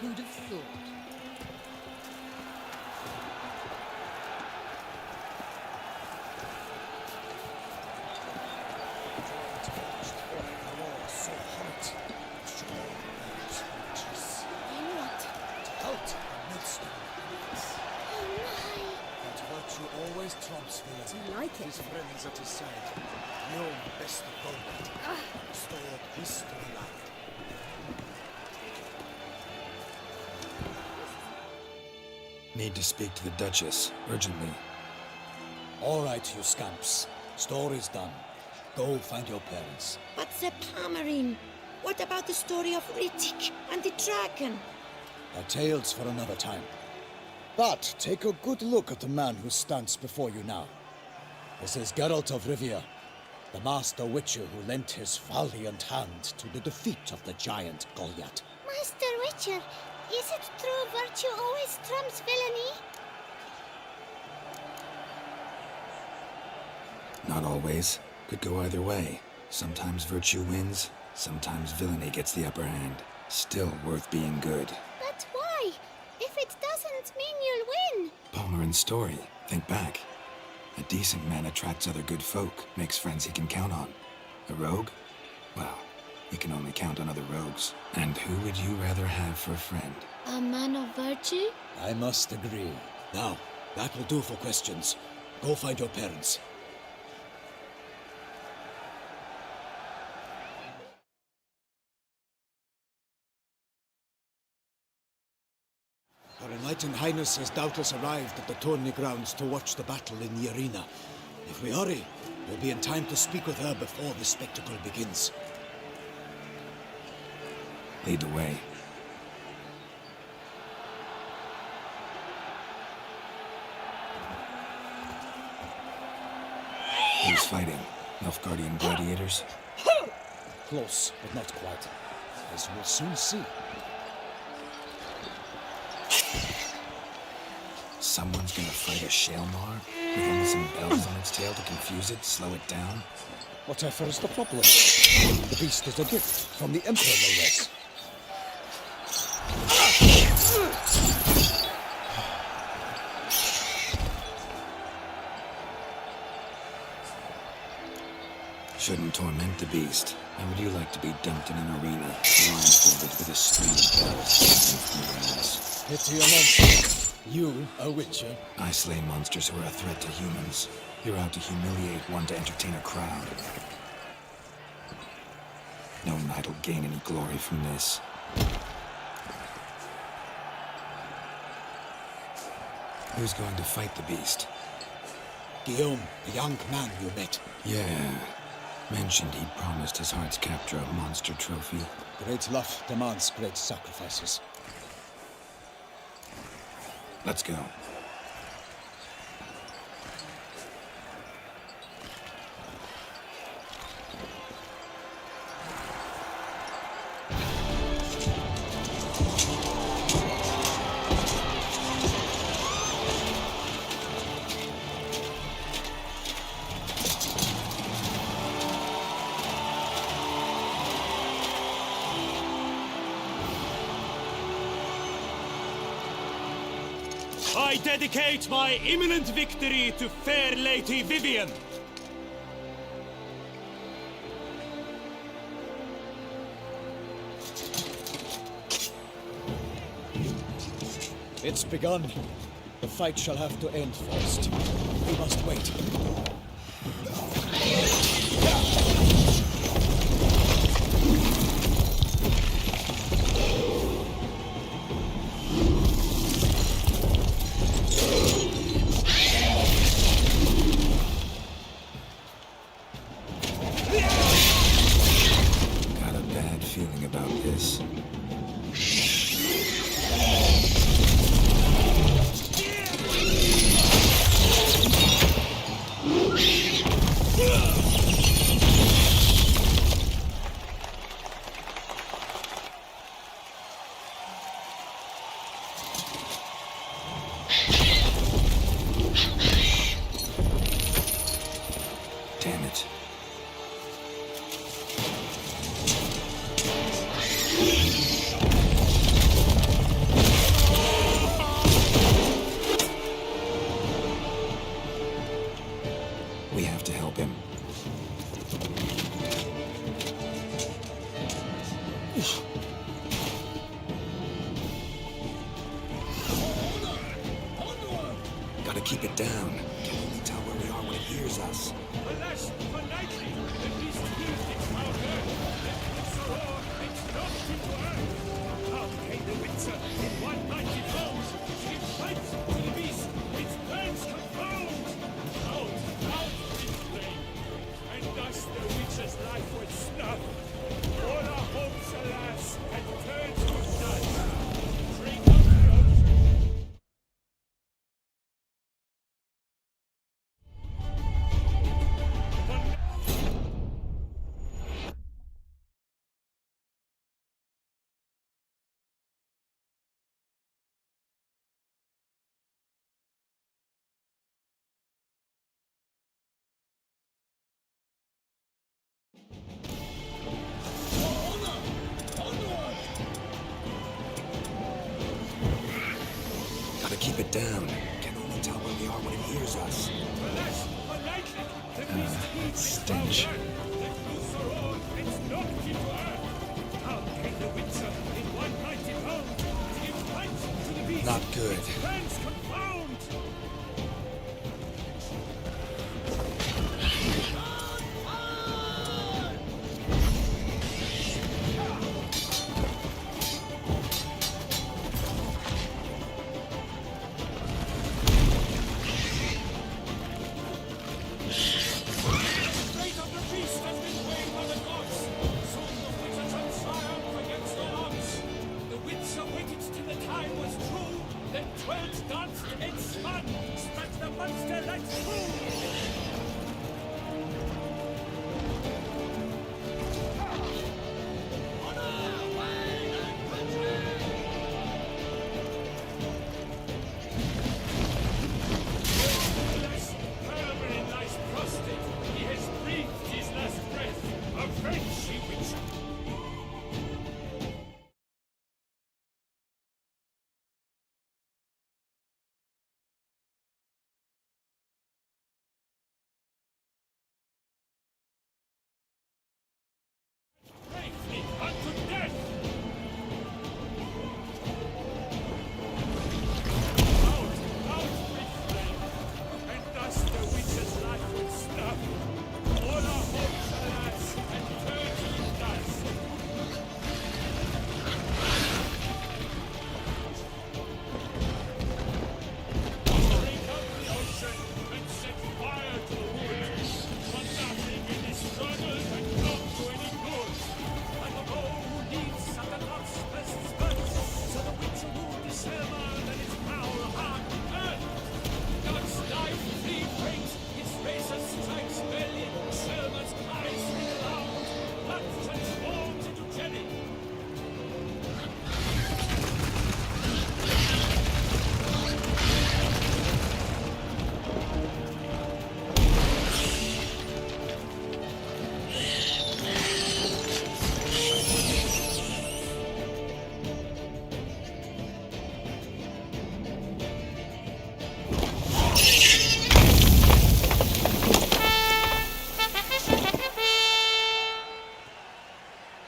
Who'd have thought? Always trumps me. Do you like it? His friends at his side. No best of combat. Restored history life. Need to speak to the Duchess, urgently. All right, you scamps. Story's done. Go find your parents. But the Palmerine, what about the story of Rittik and the dragon? Our tales for another time. But take a good look at the man who stands before you now. This is Geralt of Rivia, the master witcher who lent his valiant hand to the defeat of the giant Goliath. Master Witcher, is it true virtue always trumps villainy? Not always. Could go either way. Sometimes virtue wins, sometimes villainy gets the upper hand. Still worth being good. But why? If it doesn't mean you'll win. Palmerin's story. Think back. A decent man attracts other good folk, makes friends he can count on. A rogue? Well, he can only count on other rogues. And who would you rather have for a friend? A man of virtue? I must agree. Now, that will do for questions. Go find your parents. Her Enlightened Highness has doubtless arrived at the tourney grounds to watch the battle in the arena. If we hurry, we'll be in time to speak with her before the spectacle begins. Lead the way. Who's fighting? Nilfgaardian gladiators? Close, but not quite. As we'll soon see. Someone's gonna fight a Shaelmar? With only some bells on its tail to confuse it, slow it down? Whatever is the problem? The beast is a gift from the Emperor, no less. Shouldn't torment the beast. How would you like to be dumped in an arena, blindfolded with a string of bells hanging from your ass? Pity a monster. You, a witcher? I slay monsters who are a threat to humans. You're out to humiliate one to entertain a crowd. No knight will gain any glory from this. Who's going to fight the beast? Guillaume, the young man you met. Yeah. Mentioned he'd promised his heart's capture a monster trophy. Great love demands great sacrifices. Let's go. I dedicate my imminent victory to fair Lady Vivienne. It's begun. The fight shall have to end first. We must wait. Damn it. We have to help him. Gotta keep it down. Can only tell where we are when it hears us. Alas, for nightly, the beast used its power, and its roar, its knocked into earth. Out came the Witcher in one mighty blow. It fights to the beast, its burns confound. Out it flame, and thus the Witcher's life was snuffed. All our hopes, alas, had turned to dust. Drink up the ocean. Gotta keep it down. Can only tell where we are when it hears us. Alas, for nightly, the beast used its Stench. power, its roar, its knocked into earth. Out came the Witcher in one mighty bound. It fights to the beast. Not good. Its burns confound.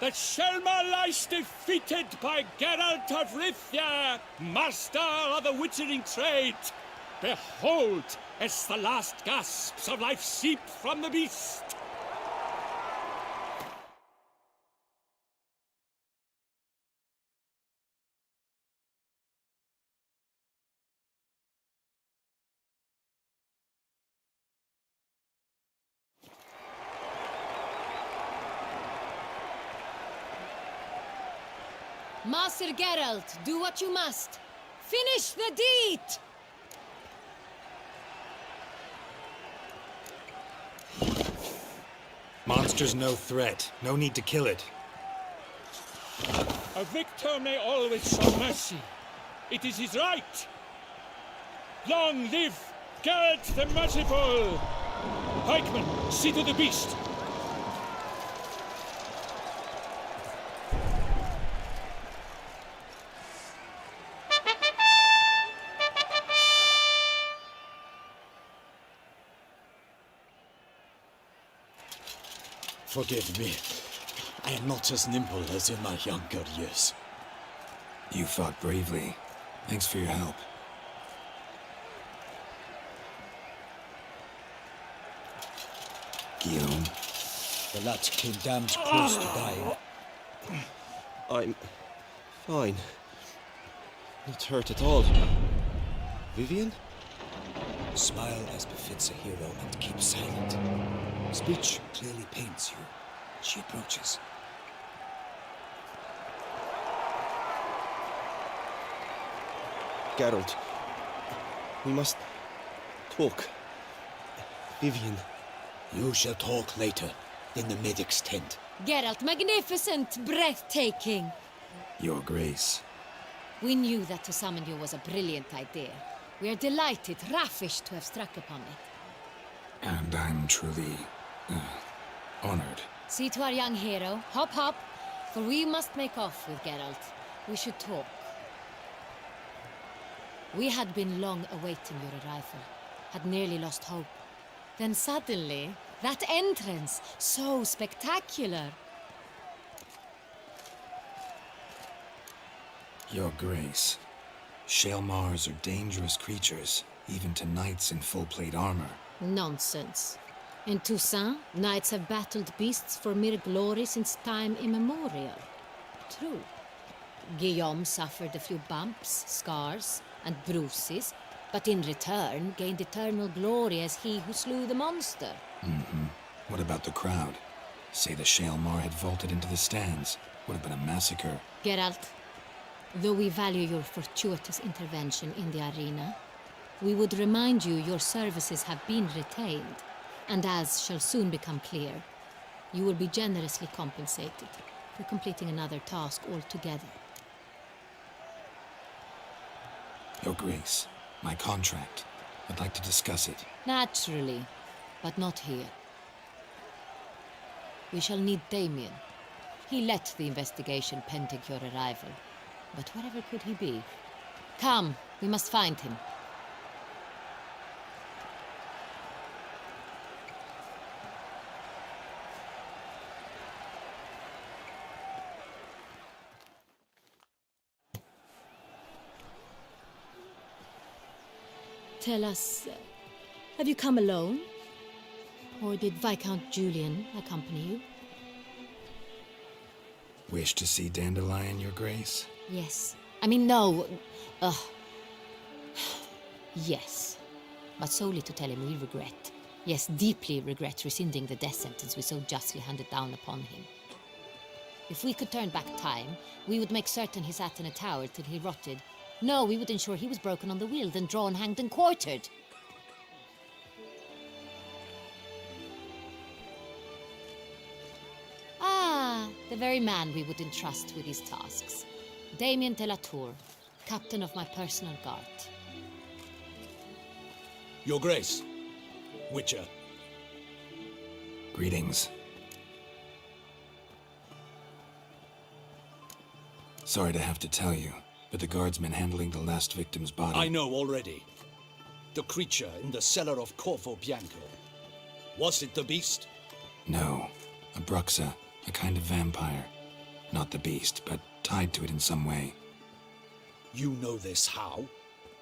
That Selma lies defeated by Geralt of Rivia, master of the witchering trade. Behold, as the last gasps of life seep from the beast. Master Geralt, do what you must. Finish the deed! Monster's no threat. No need to kill it. A victor may always show mercy. It is his right. Long live Geralt the Merciful! Pikemen, See to the beast! Forgive me. I am not as nimble as in my younger years. You fought bravely. Thanks for your help. Guillaume? The lad came damned close to dying. I'm fine. Not hurt at all. Vivian? Smile as befits a hero and keep silent. Speech clearly pains you. She approaches. Geralt. We must talk. Vivian. You shall talk later, in the medic's tent. Geralt, magnificent, breathtaking. Your Grace. We knew that to summon you was a brilliant idea. We are delighted, ravished to have struck upon it. And I'm truly honored. See to our young hero. Hop, hop. For we must make off with Geralt. We should talk. We had been long awaiting your arrival. Had nearly lost hope. Then suddenly, that entrance, so spectacular. Your Grace. Shaelmars are dangerous creatures, even to knights in full plate armor. Nonsense. In Toussaint, knights have battled beasts for mere glory since time immemorial. True. Guillaume suffered a few bumps, scars, and bruises, but in return gained eternal glory as he who slew the monster. Mm-hmm. What about the crowd? Say the Shaelmar had vaulted into the stands. Would have been a massacre. Geralt, though we value your fortuitous intervention in the arena, we would remind you your services have been retained, and as shall soon become clear, you will be generously compensated for completing another task altogether. Your Grace, my contract. I'd like to discuss it. Naturally, but not here. We shall need Damien. He led the investigation pending your arrival. But wherever could he be? Come, we must find him. Tell us, have you come alone? Or did Viscount Julian accompany you? Wish to see Dandelion, Your Grace? Yes. I mean, no. Yes. But solely to tell him we regret. Yes, deeply regret rescinding the death sentence we so justly handed down upon him. If we could turn back time, we would make certain he sat in a tower till he rotted. No, we would ensure he was broken on the wheel, then drawn, hanged, and quartered. Ah, the very man we would entrust with these tasks. Damien de la Tour, captain of my personal guard. Your Grace, Witcher. Greetings. Sorry to have to tell you, but the guardsman handling the last victim's body... I know already. The creature in the cellar of Corvo Bianco. Was it the beast? No. A Bruxa, a kind of vampire. Not the beast, but tied to it in some way. You know this how?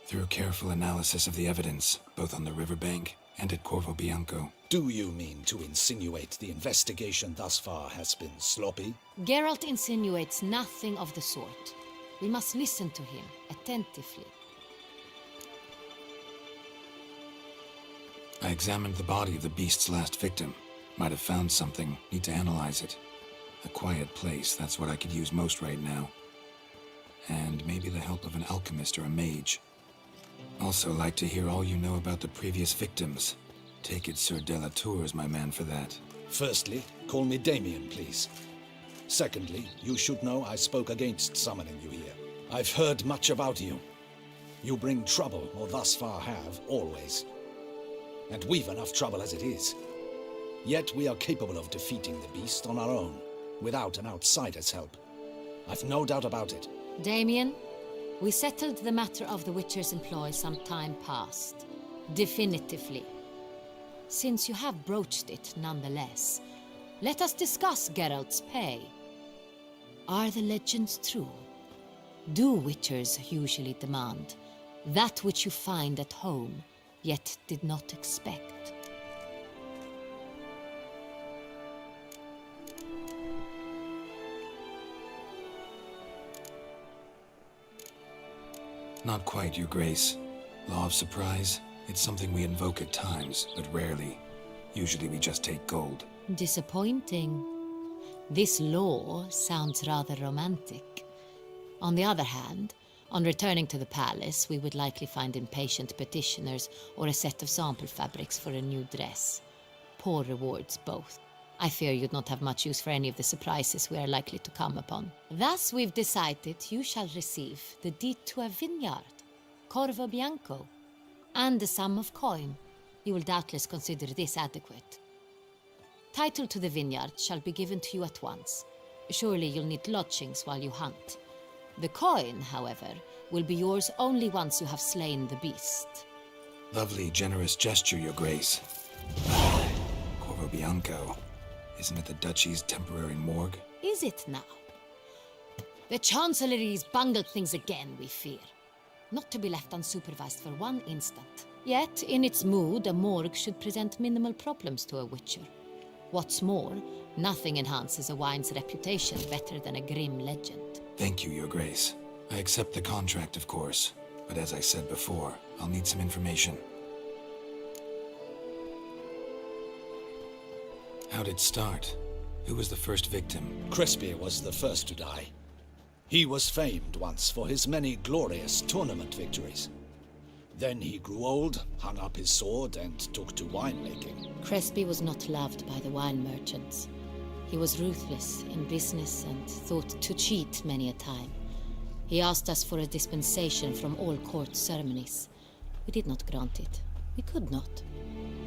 Through careful analysis of the evidence, both on the riverbank and at Corvo Bianco. Do you mean to insinuate the investigation thus far has been sloppy? Geralt insinuates nothing of the sort. We must listen to him attentively. I examined the body of the beast's last victim. Might have found something. Need to analyze it. A quiet place, that's what I could use most right now. And maybe the help of an alchemist or a mage. Also like to hear all you know about the previous victims. Take it Sir de la Tour is my man for that. Firstly, call me Damien, please. Secondly, you should know I spoke against summoning you here. I've heard much about you. You bring trouble, or thus far have, always. And we've enough trouble as it is. Yet we are capable of defeating the beast on our own, without an outsider's help. I've no doubt about it. Damien, we settled the matter of the Witcher's employ some time past. Definitively. Since you have broached it nonetheless, let us discuss Geralt's pay. Are the legends true? Do Witchers usually demand that which you find at home, yet did not expect? Not quite, Your Grace. Law of surprise, it's something we invoke at times, but rarely. Usually we just take gold. Disappointing. This law sounds rather romantic. On the other hand, on returning to the palace, we would likely find impatient petitioners or a set of sample fabrics for a new dress. Poor rewards, both. I fear you'd not have much use for any of the surprises we are likely to come upon. Thus, we've decided you shall receive the deed to a vineyard, Corvo Bianco, and the sum of coin. You will doubtless consider this adequate. Title to the vineyard shall be given to you at once. Surely you'll need lodgings while you hunt. The coin, however, will be yours only once you have slain the beast. Lovely, generous gesture, Your Grace. Corvo Bianco. Isn't it the Duchy's temporary morgue? Is it now? The Chancellery's bungled things again, we fear. Not to be left unsupervised for one instant. Yet, in its mood, a morgue should present minimal problems to a Witcher. What's more, nothing enhances a wine's reputation better than a grim legend. Thank you, Your Grace. I accept the contract, of course. But as I said before, I'll need some information. How'd it start? Who was the first victim? Crespi was the first to die. He was famed once for his many glorious tournament victories. Then he grew old, hung up his sword, and took to winemaking. Crespi was not loved by the wine merchants. He was ruthless in business and thought to cheat many a time. He asked us for a dispensation from all court ceremonies. We did not grant it. We could not.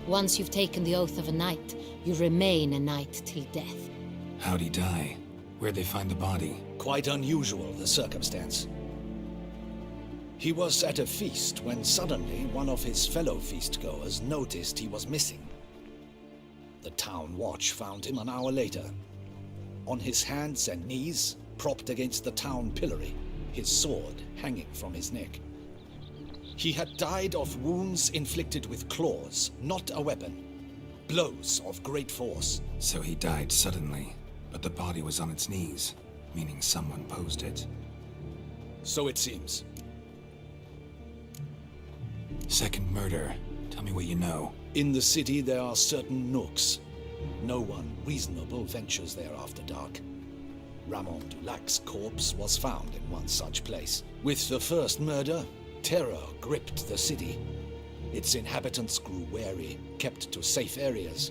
Once you've taken the oath of a knight, you remain a knight till death. How'd he die? Where'd they find the body? Quite unusual, the circumstance. He was at a feast when suddenly one of his fellow feastgoers noticed he was missing. The town watch found him an hour later. On his hands and knees, propped against the town pillory, his sword hanging from his neck. He had died of wounds inflicted with claws, not a weapon. Blows of great force. So he died suddenly, but the body was on its knees, meaning someone posed it. So it seems. Second murder. Tell me what you know. In the city there are certain nooks. No one reasonable ventures there after dark. Ramon Dulac's corpse was found in one such place. With the first murder, terror gripped the city. Its inhabitants grew wary, kept to safe areas.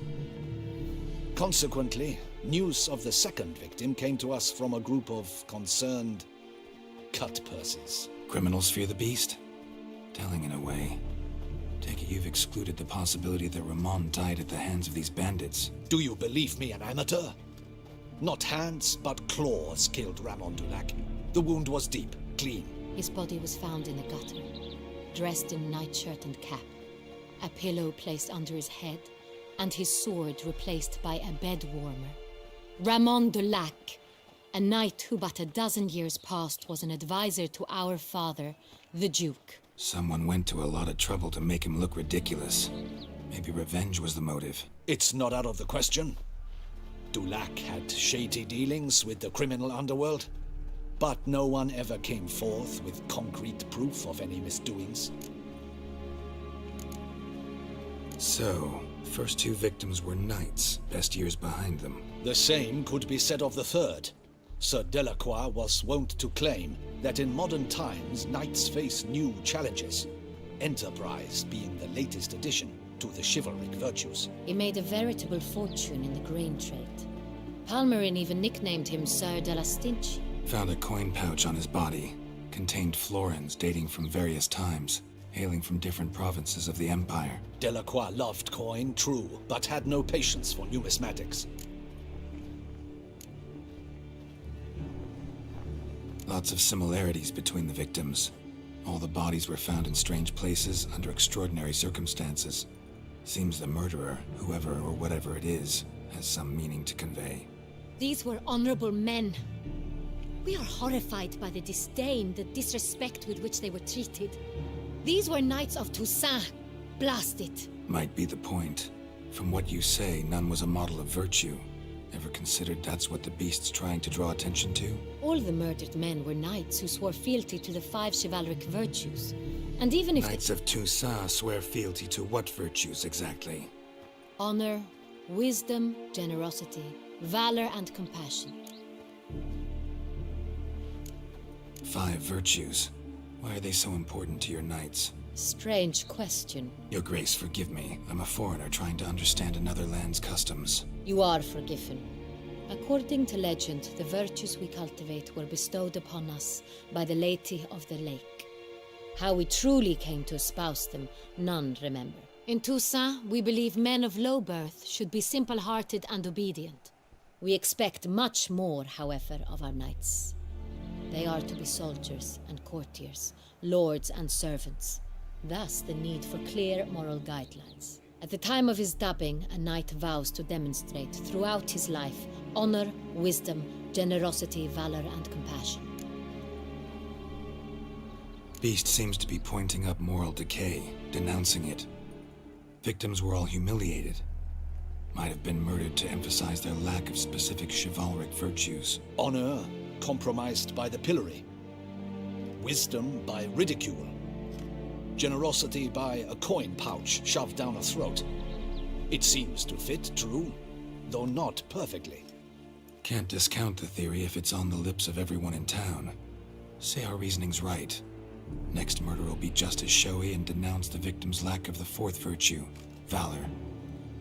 Consequently, news of the second victim came to us from a group of concerned cut-purses. Criminals fear the beast? Telling in a way. Take it you've excluded the possibility that Ramon died at the hands of these bandits. Do you believe me an amateur? Not hands, but claws killed Ramon Dulac. The wound was deep, clean. His body was found in a gutter, dressed in nightshirt and cap, a pillow placed under his head, and his sword replaced by a bed warmer. Ramon Dulac, a knight who but a dozen years past was an advisor to our father, the Duke. Someone went to a lot of trouble to make him look ridiculous. Maybe revenge was the motive. It's not out of the question. Dulac had shady dealings with the criminal underworld, but no one ever came forth with concrete proof of any misdoings. So, first two victims were knights, best years behind them. The same could be said of the third. Sir Delacroix was wont to claim that in modern times knights face new challenges, enterprise being the latest addition to the chivalric virtues. He made a veritable fortune in the grain trade. Palmerin even nicknamed him Sir de la Stinchi. Found a coin pouch on his body. Contained florins dating from various times. hailing from different provinces of the Empire. Delacroix loved coin, true, but had no patience for numismatics. Lots of similarities between the victims. All the bodies were found in strange places under extraordinary circumstances. Seems the murderer, whoever or whatever it is, has some meaning to convey. These were honorable men. We are horrified by the disdain, the disrespect with which they were treated. These were Knights of Toussaint. Blast it. Might be the point. From what you say, none was a model of virtue. Ever considered that's what the beast's trying to draw attention to? All the murdered men were knights who swore fealty to the 5 chivalric virtues. And even if Knights of Toussaint swear fealty to what virtues exactly? honor, wisdom, generosity, valor, and compassion. 5 virtues. Why are they so important to your knights? Strange question. Your Grace, forgive me. I'm a foreigner trying to understand another land's customs. You are forgiven. According to legend, the virtues we cultivate were bestowed upon us by the Lady of the Lake. How we truly came to espouse them, none remember. In Toussaint, we believe men of low birth should be simple-hearted and obedient. We expect much more, however, of our knights. They are to be soldiers and courtiers, lords and servants. Thus, the need for clear moral guidelines. At the time of his dubbing, a knight vows to demonstrate throughout his life honor, wisdom, generosity, valor, and compassion. Beast seems to be pointing up moral decay, denouncing it. Victims were all humiliated. Might have been murdered to emphasize their lack of specific chivalric virtues. Honor compromised by the pillory. Wisdom by ridicule. Generosity by a coin pouch shoved down a throat. It seems to fit, true, though not perfectly. Can't discount the theory if it's on the lips of everyone in town. Say our reasoning's right. Next murder will be just as showy and denounce the victim's lack of the 4th virtue, valor.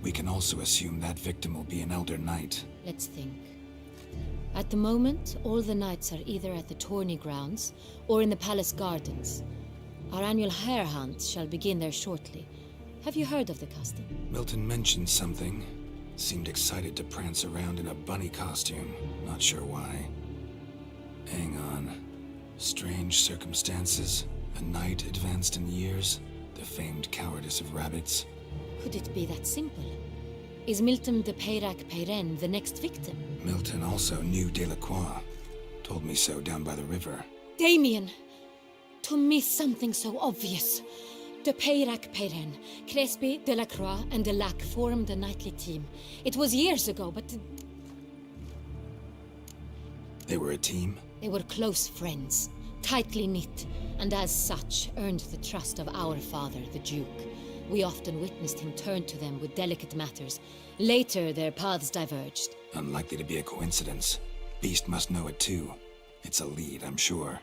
We can also assume that victim will be an elder knight. Let's think. At the moment, all the knights are either at the tourney grounds or in the palace gardens. Our annual hare hunt shall begin there shortly. Have you heard of the custom? Milton mentioned something. Seemed excited to prance around in a bunny costume. Not sure why. Hang on. Strange circumstances. A knight advanced in years. The famed cowardice of rabbits. Could it be that simple? Is Milton de Peyrac-Peyren the next victim? Milton also knew Delacroix. Told me so down by the river. Damien! To miss something so obvious. De Peyrac-Peyren, Crespi, Delacroix, and Delac formed a knightly team. It was years ago, but... They were a team? They were close friends, tightly knit, and as such earned the trust of our father, the Duke. We often witnessed him turn to them with delicate matters. Later, their paths diverged. Unlikely to be a coincidence. Beast must know it too. It's a lead, I'm sure.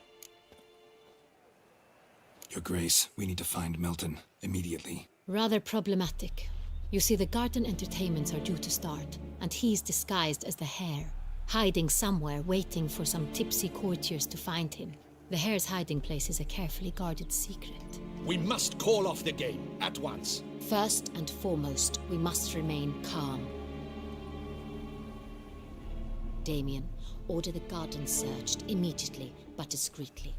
Your Grace, we need to find Milton, immediately. Rather problematic. You see, the garden entertainments are due to start, and he's disguised as the hare, hiding somewhere, waiting for some tipsy courtiers to find him. The hare's hiding place is a carefully guarded secret. We must call off the game, at once. First and foremost, we must remain calm. Damien, order the garden searched immediately, but discreetly.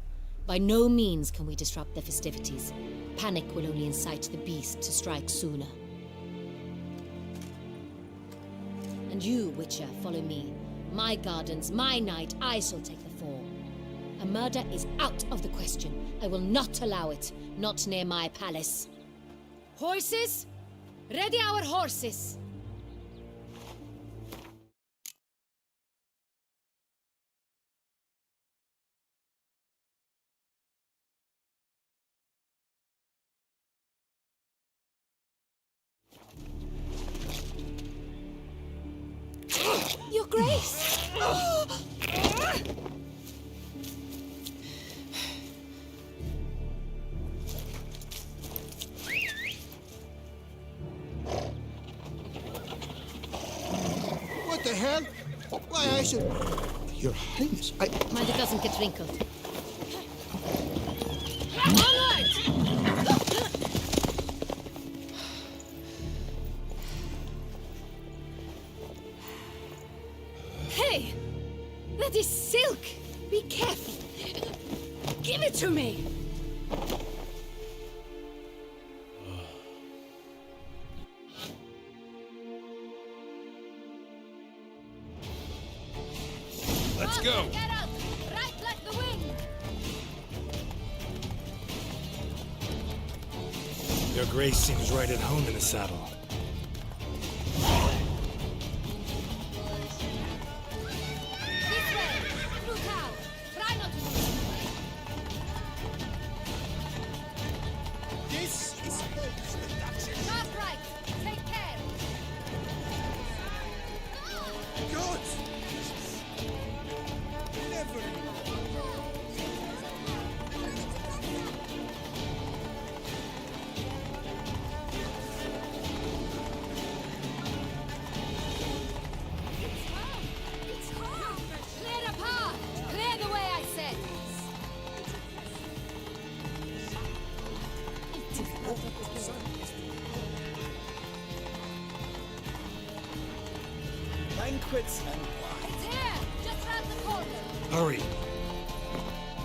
By no means can we disrupt the festivities. Panic will only incite the beast to strike sooner. And you, Witcher, follow me. My gardens, my night, I shall take the fall. A murder is out of the question. I will not allow it. Not near my palace. Horses? Ready our horses! Your Grace! What the hell? Why, I should... Your Highness, Mind it doesn't get wrinkled. Onward! Bloody silk! Be careful! Give it to me! Let's go! Get out! Right like the wind! Your Grace seems right at home in the saddle. This way! Through town! Try not to lose. This is Holmes. Sharp right! Take care! God! Never. It's hard! Clear the path! Clear the way, I said! Banquets and wine. It's here! Just round the corner! Hurry!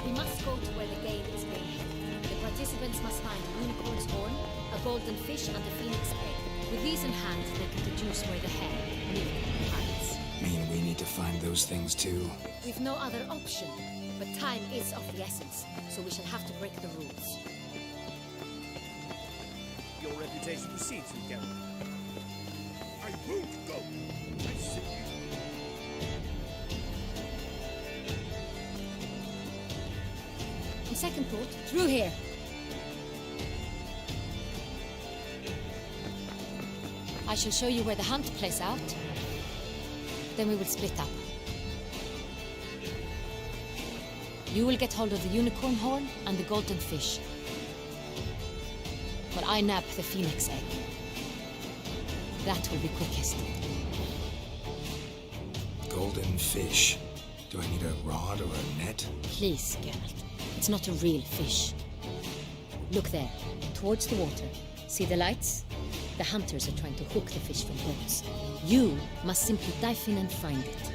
We must go to where the game is being held. The participants must find a unicorn's horn, a golden fish, and a phoenix egg. With these in hand, they can deduce where the hare, milk, hides. Mean we need to find those things too? We've no other option, but time is of the essence, so we shall have to break the rules. Your reputation precedes you, Geralt. I won't go. I see you. On second thought, through here. I shall show you where the hunt plays out. Then we will split up. You will get hold of the unicorn horn and the golden fish. While I nab the phoenix egg. That will be quickest. Golden fish. Do I need a rod or a net? Please, Geralt. It's not a real fish. Look there, towards the water. See the lights? The hunters are trying to hook the fish from boats. You must simply dive in and find it.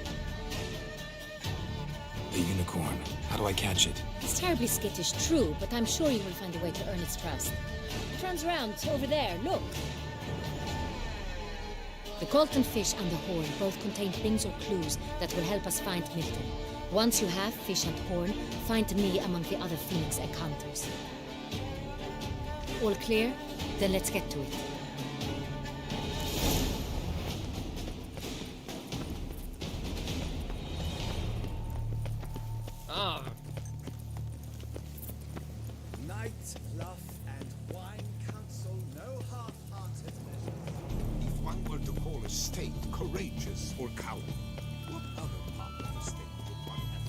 The unicorn. How do I catch it? It's terribly skittish, true, but I'm sure you will find a way to earn its trust. It runs round, over there, look. The golden fish and the horn both contain things or clues that will help us find Milton. Once you have fish and horn, find me among the other phoenix egg hunters. All clear? Then let's get to it. Night, bluff, and wine counsel no half-hearted measure. If one were to call a state courageous or cowardly, what other part of the state would one have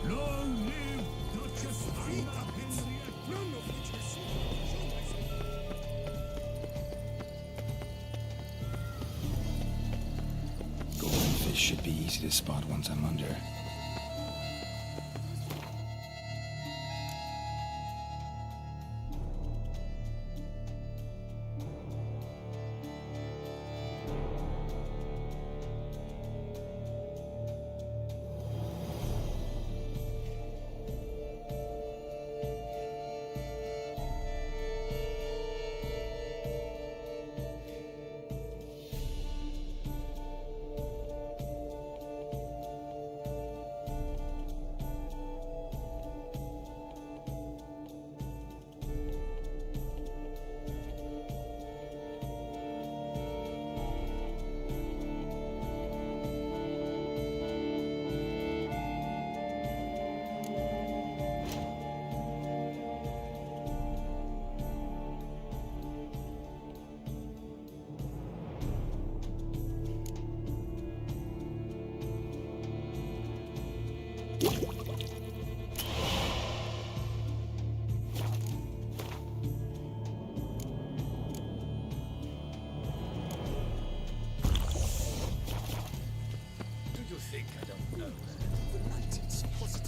in mind? Long live Duchess Anna Henrietta! None of which is Golden fish should be easy to spot once I'm under.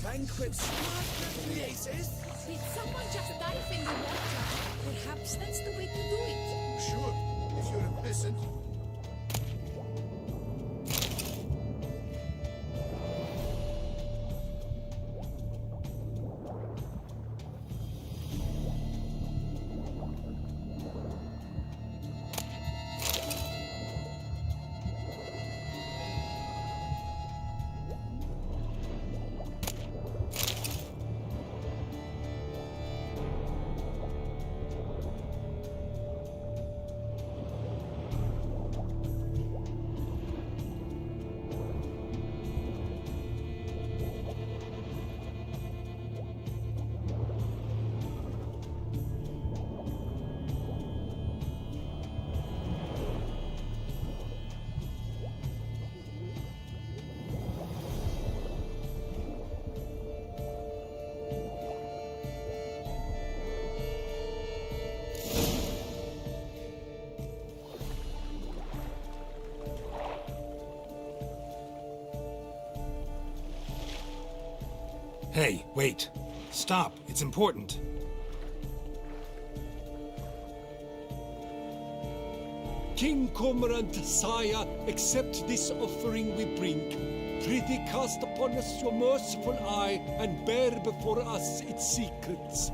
Banquets, places. Did someone just dive in the water? Perhaps that's the way to do it. Sure, if you're a peasant. Hey, wait. Stop. It's important. King Cormorant, sire, accept this offering we bring. Prithee cast upon us your merciful eye, and bear before us its secrets.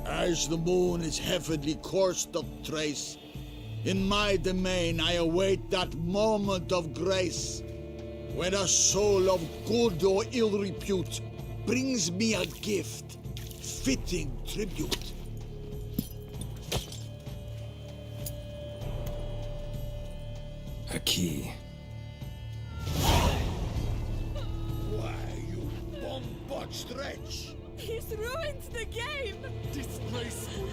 As the moon is heavenly coursed of trace, in my domain I await that moment of grace, when a soul of good or ill repute brings me a gift, fitting tribute. A key. Why, you bomb-botched wretch! He's ruined the game! Disgraceful!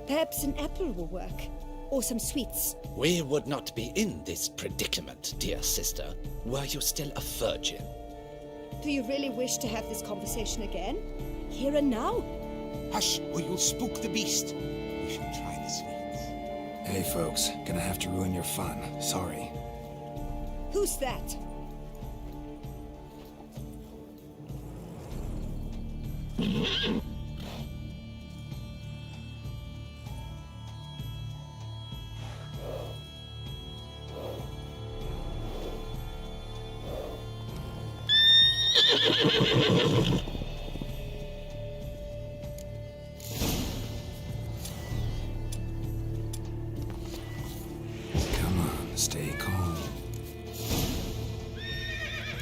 Perhaps an apple will work. Or some sweets. We would not be in this predicament, dear sister, were you still a virgin. Do you really wish to have this conversation again? Here and now? Hush, or you'll spook the beast. We should try the sweets. Hey, folks. Gonna have to ruin your fun. Sorry. Who's that? Come on, stay calm.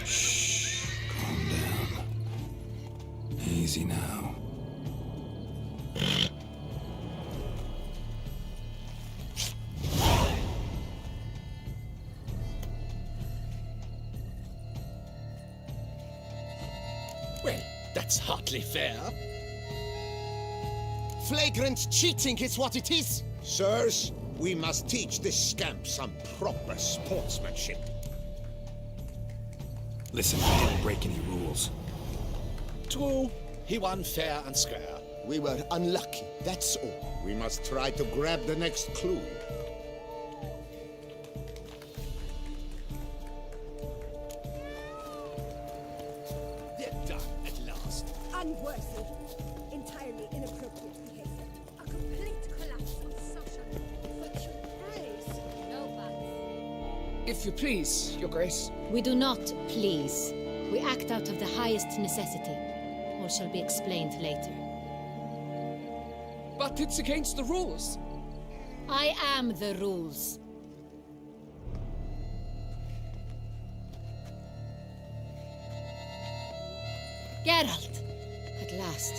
Shh, calm down. Easy now. Well, that's hardly fair. Flagrant cheating is what it is. Sirs, we must teach this scamp some proper sportsmanship. Listen, I didn't break any rules. True, he won fair and square. We were unlucky, that's all. We must try to grab the next clue. They're done at last. Unworthy. Entirely inappropriate behavior. A complete collapse of social. But your praise. No buts. If you please, Your Grace. We do not please. We act out of the highest necessity. All shall be explained later. But it's against the rules. I am the rules. Geralt! At last.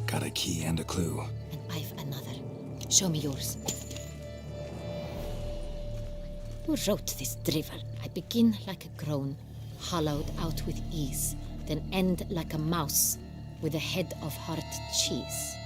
Got a key and a clue. And I've another. Show me yours. Who wrote this drivel? I begin like a groan, hollowed out with ease, then end like a mouse with a head of hard cheese.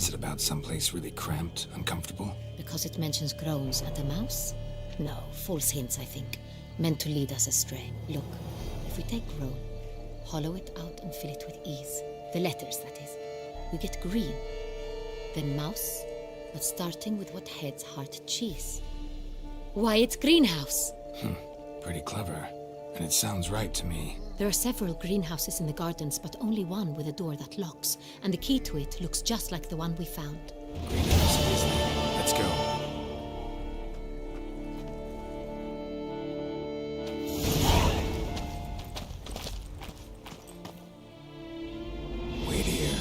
Is it about someplace really cramped, uncomfortable? Because it mentions crows and a mouse? No, false hints, I think. Meant to lead us astray. Look, if we take crow, hollow it out and fill it with ease. The letters, that is. We get green. Then mouse, but starting with what heads heart cheese. Why, it's greenhouse! Pretty clever. And it sounds right to me. There are several greenhouses in the gardens, but only one with a door that locks, and the key to it looks just like the one we found. Greenhouse it is then. Let's go. Wait here.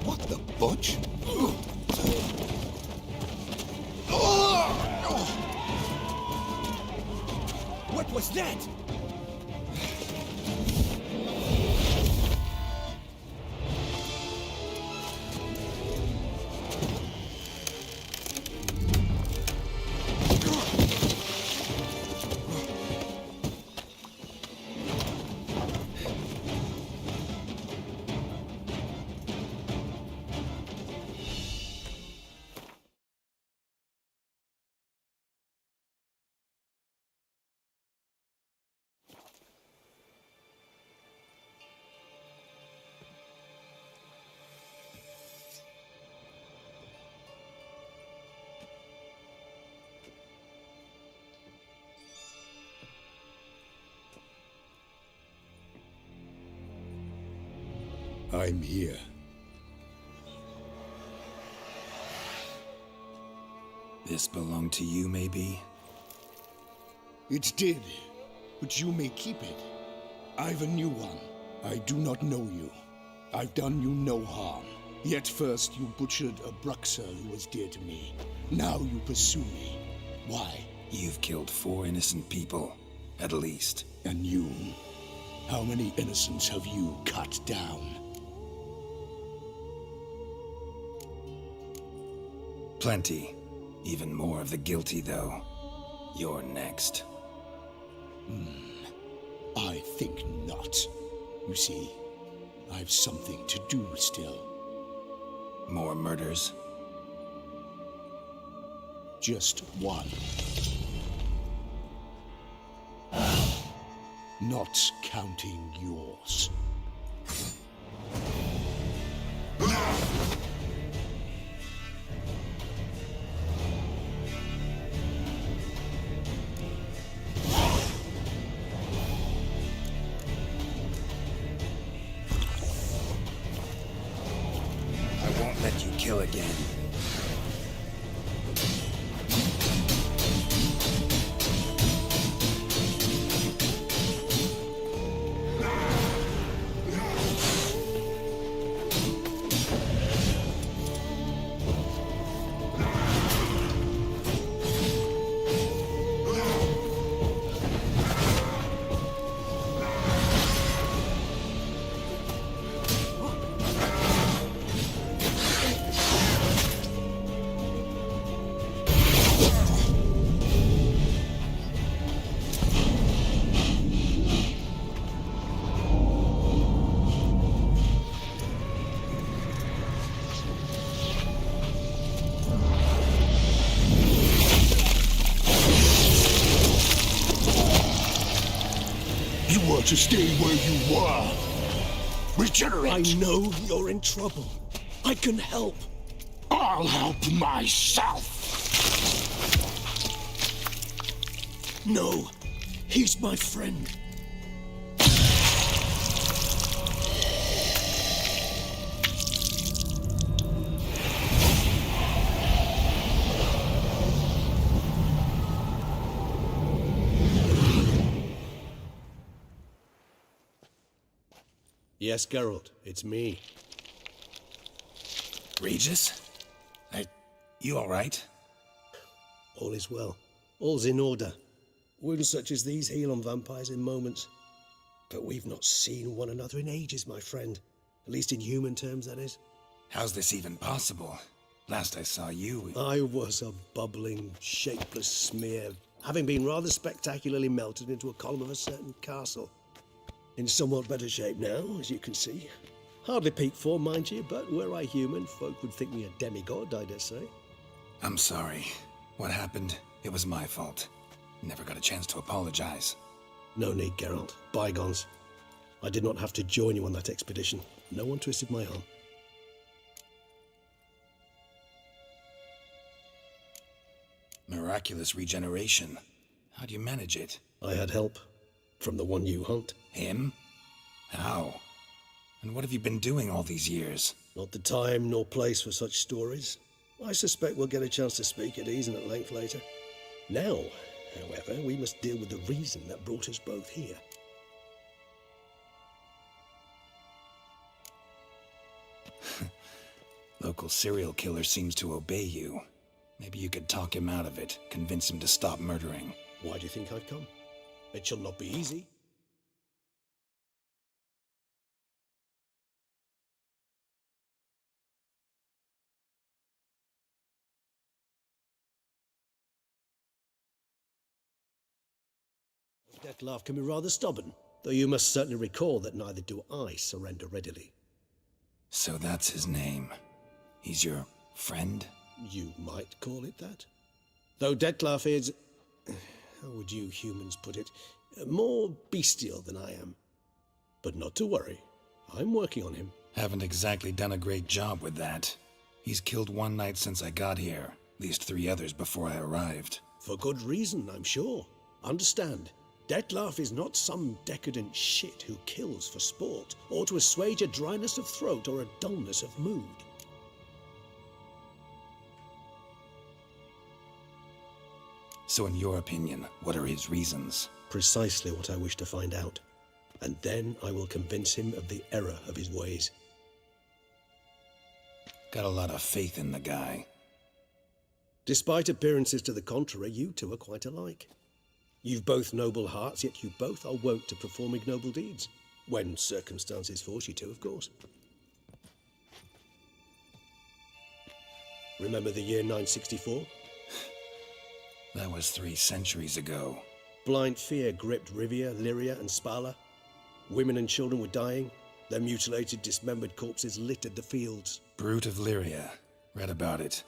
What the butch? What was that? I'm here. This belonged to you, maybe? It did, but you may keep it. I've a new one. I do not know you. I've done you no harm. Yet first you butchered a Bruxer who was dear to me. Now you pursue me. Why? You've killed 4 innocent people, at least. And you? How many innocents have you cut down? Plenty. Even more of the guilty, though. You're next. I think not. You see, I've something to do still. More murders? Just one. Not counting yours. I won't let you kill again. To stay where you were. Regenerate! I know you're in trouble. I can help. I'll help myself! No, he's my friend. Yes, Geralt, it's me. Regis? You all right? All is well. All's in order. Wounds such as these heal on vampires in moments. But we've not seen one another in ages, my friend. At least in human terms, that is. How's this even possible? Last I saw you... I was a bubbling, shapeless smear, having been rather spectacularly melted into a column of a certain castle. In somewhat better shape now, as you can see. Hardly peak form, mind you, but were I human, folk would think me a demigod, I dare say. I'm sorry. What happened? It was my fault. Never got a chance to apologize. No need, Geralt. Bygones. I did not have to join you on that expedition. No one twisted my arm. Miraculous regeneration. How do you manage it? I had help. From the one you hunt. Him? How? And what have you been doing all these years? Not the time nor place for such stories. I suspect we'll get a chance to speak at ease and at length later. Now, however, we must deal with the reason that brought us both here. Local serial killer seems to obey you. Maybe you could talk him out of it, convince him to stop murdering. Why do you think I've come? It shall not be easy. Dettlaff can be rather stubborn, though you must certainly recall that neither do I surrender readily. So that's his name. He's your friend? You might call it that. Though Dettlaff is, how would you humans put it, more bestial than I am. But not to worry, I'm working on him. Haven't exactly done a great job with that. He's killed one knight since I got here, at least 3 others before I arrived. For good reason, I'm sure. Understand, Dettlaff is not some decadent shit who kills for sport, or to assuage a dryness of throat or a dullness of mood. So in your opinion, what are his reasons? Precisely what I wish to find out. And then I will convince him of the error of his ways. Got a lot of faith in the guy. Despite appearances to the contrary, you two are quite alike. You've both noble hearts, yet you both are wont to perform ignoble deeds. When circumstances force you to, of course. Remember the year 964? That was 3 centuries ago. Blind fear gripped Rivia, Lyria, and Spala. Women and children were dying. Their mutilated, dismembered corpses littered the fields. Brute of Lyria. Read about it.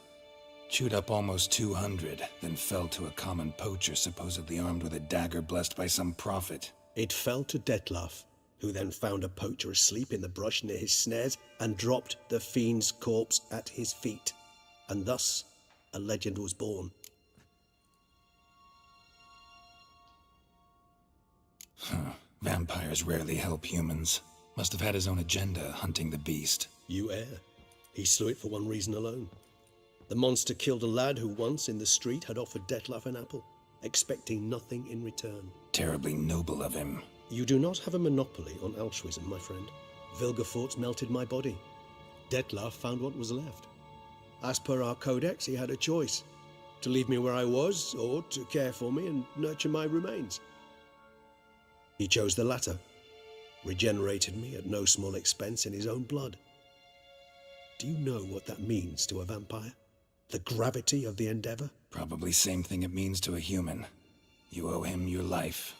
Chewed up almost 200, then fell to a common poacher supposedly armed with a dagger blessed by some prophet. It fell to Dettlaff, who then found a poacher asleep in the brush near his snares and dropped the fiend's corpse at his feet. And thus, a legend was born. Vampires rarely help humans. Must have had his own agenda, hunting the beast. You err. He slew it for one reason alone. The monster killed a lad who once, in the street, had offered Dettlaff an apple, expecting nothing in return. Terribly noble of him. You do not have a monopoly on altruism, my friend. Vilgefortz melted my body. Dettlaff found what was left. As per our codex, he had a choice. To leave me where I was, or to care for me and nurture my remains. He chose the latter. Regenerated me at no small expense in his own blood. Do you know what that means to a vampire? The gravity of the endeavor? Probably same thing it means to a human. You owe him your life.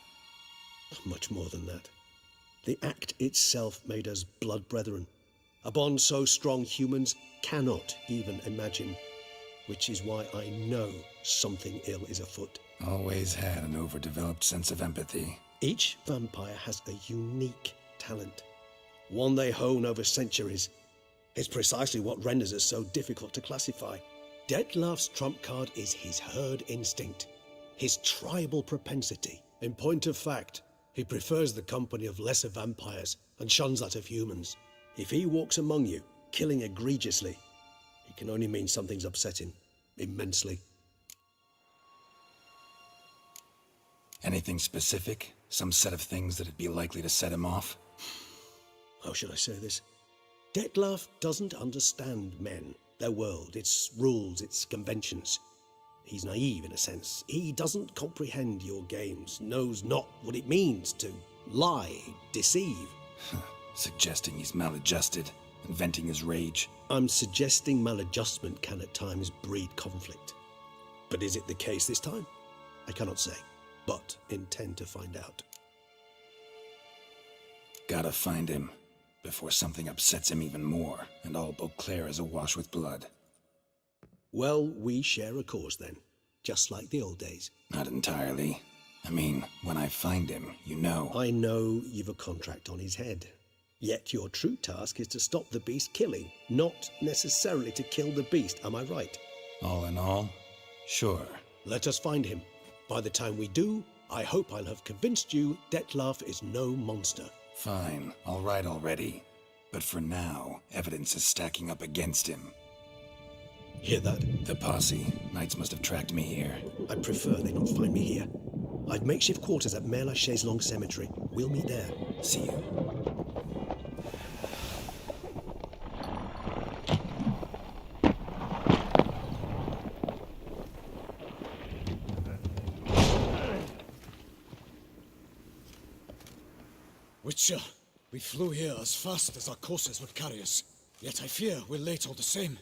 Much more than that. The act itself made us blood brethren. A bond so strong humans cannot even imagine. Which is why I know something ill is afoot. Always had an overdeveloped sense of empathy. Each vampire has a unique talent. One they hone over centuries. It's precisely what renders us so difficult to classify. Dettlaff's trump card is his herd instinct, his tribal propensity. In point of fact, he prefers the company of lesser vampires and shuns that of humans. If he walks among you, killing egregiously, it can only mean something's upset him, immensely. Anything specific? Some set of things that'd be likely to set him off? how should I say this? Dettlaff doesn't understand men, their world, its rules, its conventions. He's naive in a sense. He doesn't comprehend your games, knows not what it means to lie, deceive. Suggesting he's maladjusted and venting his rage. I'm suggesting maladjustment can at times breed conflict. But is it the case this time? I cannot say, but intend to find out. Gotta find him before something upsets him even more and all Beauclair is awash with blood. Well, we share a cause then, just like the old days. Not entirely. I mean, when I find him, you know. I know you've a contract on his head. Yet your true task is to stop the beast killing, not necessarily to kill the beast, am I right? All in all, sure. Let us find him. By the time we do, I hope I'll have convinced you Dettlaff is no monster. Fine, all right already. But for now, evidence is stacking up against him. Hear that? The posse. Knights must have tracked me here. I'd prefer they not find me here. I've makeshift quarters at Mère Lachaise Long Cemetery. We'll meet there. See you. Witcher, we flew here as fast as our courses would carry us. Yet I fear we're late all the same.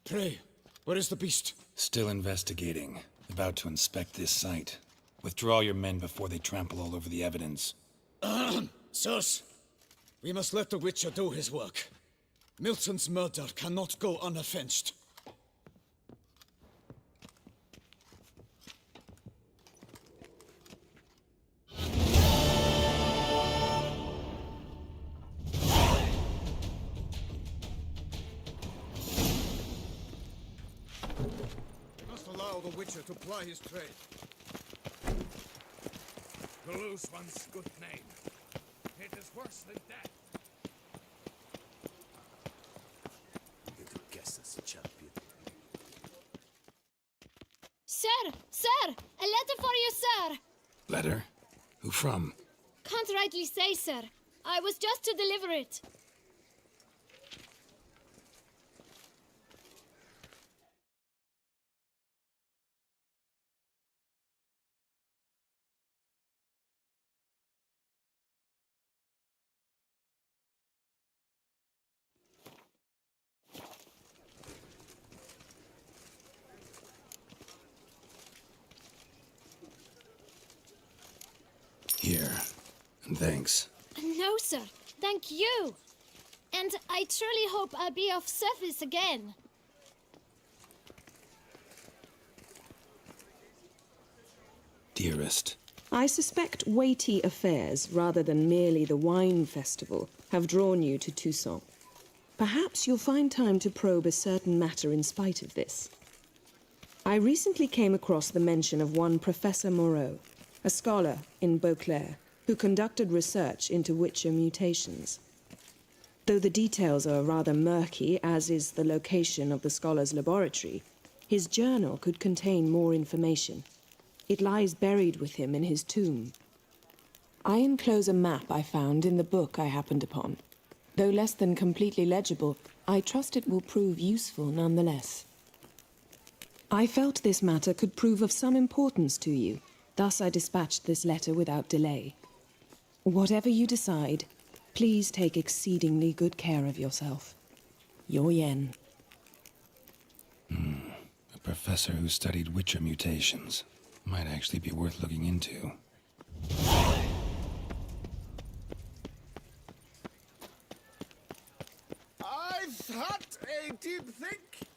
Pray, where is the beast? Still investigating. About to inspect this site. Withdraw your men before they trample all over the evidence. Sirs, we must let the Witcher do his work. Milton's murder cannot go unavenged. The Witcher to ply his trade. To lose one's good name. It is worse than death. Little guess as a champion. Sir! Sir! A letter for you, sir! Letter? Who from? Can't rightly say, sir. I was just to deliver it. Here. And thanks. No, sir. Thank you. And I truly hope I'll be of service again. Dearest. I suspect weighty affairs, rather than merely the wine festival, have drawn you to Toussaint. Perhaps you'll find time to probe a certain matter in spite of this. I recently came across the mention of one Professor Moreau, a scholar in Beauclair, who conducted research into Witcher mutations. Though the details are rather murky, as is the location of the scholar's laboratory, his journal could contain more information. It lies buried with him in his tomb. I enclose a map I found in the book I happened upon. Though less than completely legible, I trust it will prove useful nonetheless. I felt this matter could prove of some importance to you. Thus I dispatched this letter without delay. Whatever you decide, please take exceedingly good care of yourself. Your Yen. A professor who studied Witcher mutations. Might actually be worth looking into. I've had a deep think.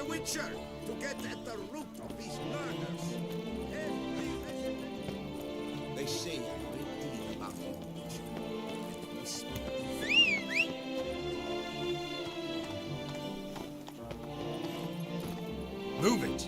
the Witcher to get at the root of these murders. They say a great deal about you. Move it!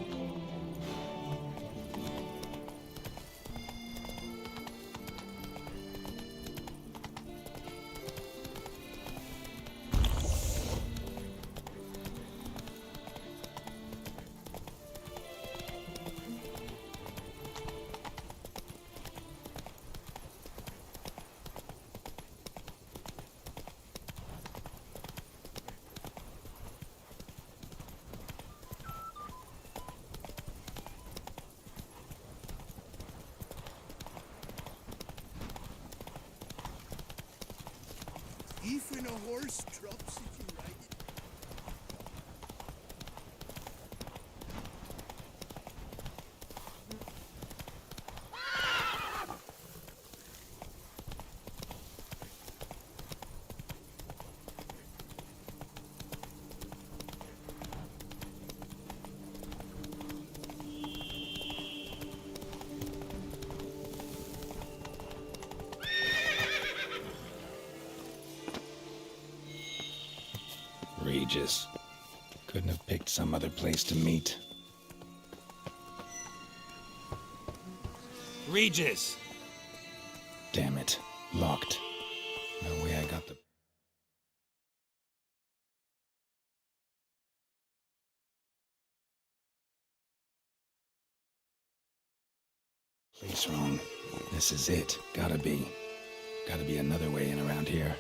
Even a horse drops if you ride it. Regis. Couldn't have picked some other place to meet. Regis! Damn it. Locked. No way I got the... place wrong. This is it. Gotta be. Gotta be another way in around here.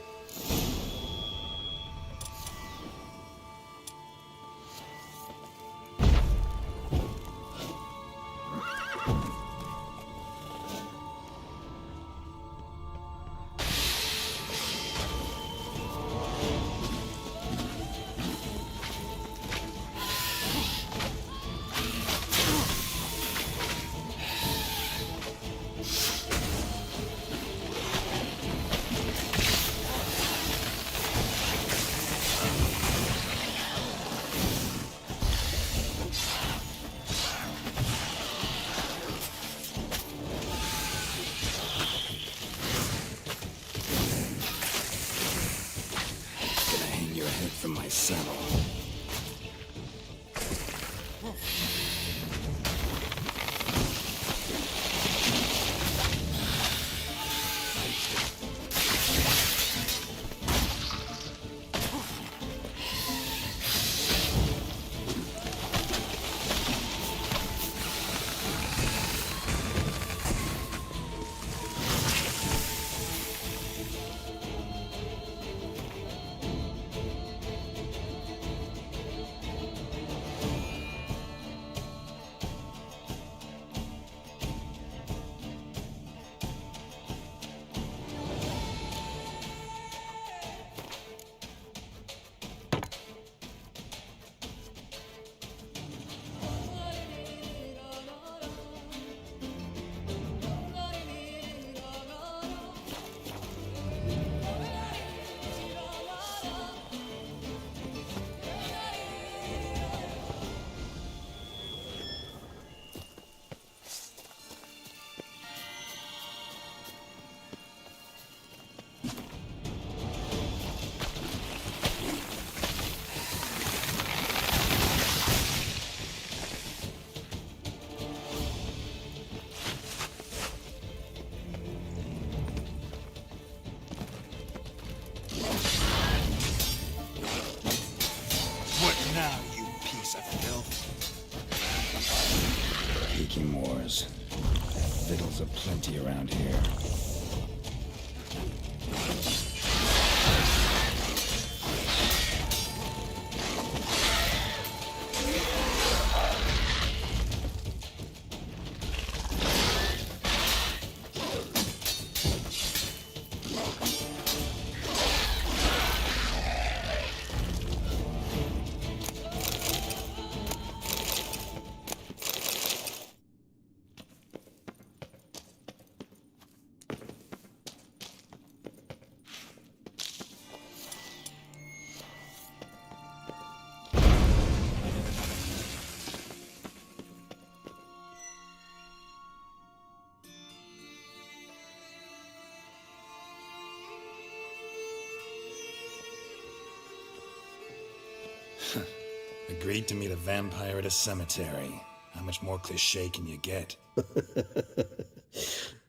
From my saddle. Now, you piece of filth. Peking wars. Victuals aplenty around here. Agreed to meet a vampire at a cemetery. How much more cliché can you get?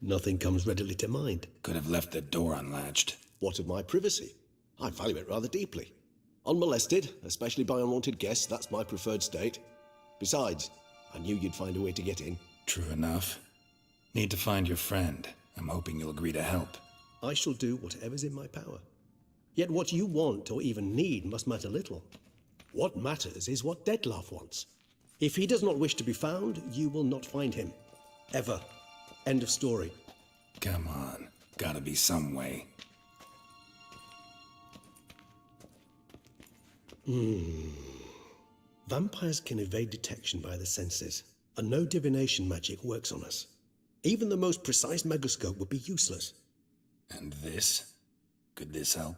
Nothing comes readily to mind. Could have left the door unlatched. What of my privacy? I value it rather deeply. Unmolested, especially by unwanted guests, that's my preferred state. Besides, I knew you'd find a way to get in. True enough. Need to find your friend. I'm hoping you'll agree to help. I shall do whatever's in my power. Yet what you want or even need must matter little. What matters is what Dettlaff wants. If he does not wish to be found, you will not find him. Ever. End of story. Come on. Gotta be some way. Vampires can evade detection by the senses, and no divination magic works on us. Even the most precise megascope would be useless. And this? Could this help?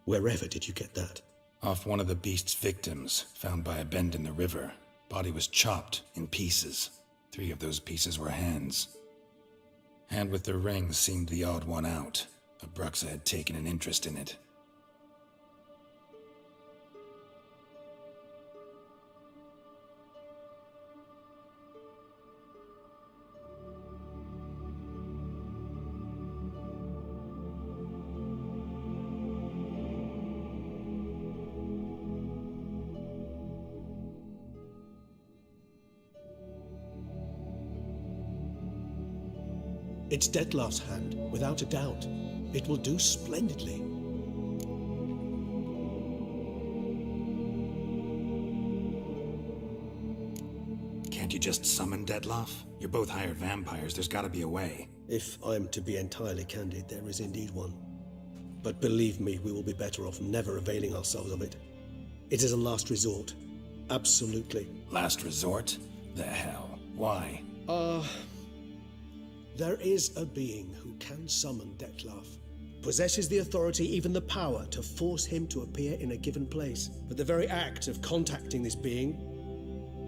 Wherever did you get that? Off one of the beast's victims, found by a bend in the river. Body was chopped in pieces. 3 of those pieces were hands. Hand with the ring seemed the odd one out. Abruxa had taken an interest in it. It's Dettlaff's hand, without a doubt. It will do splendidly. Can't you just summon Dettlaff? You're both hired vampires, there's gotta be a way. If I'm to be entirely candid, there is indeed one. But believe me, we will be better off never availing ourselves of it. It is a last resort. Absolutely. Last resort? The hell? Why? There is a being who can summon Dettlaff. Possesses the authority, even the power, to force him to appear in a given place. But the very act of contacting this being,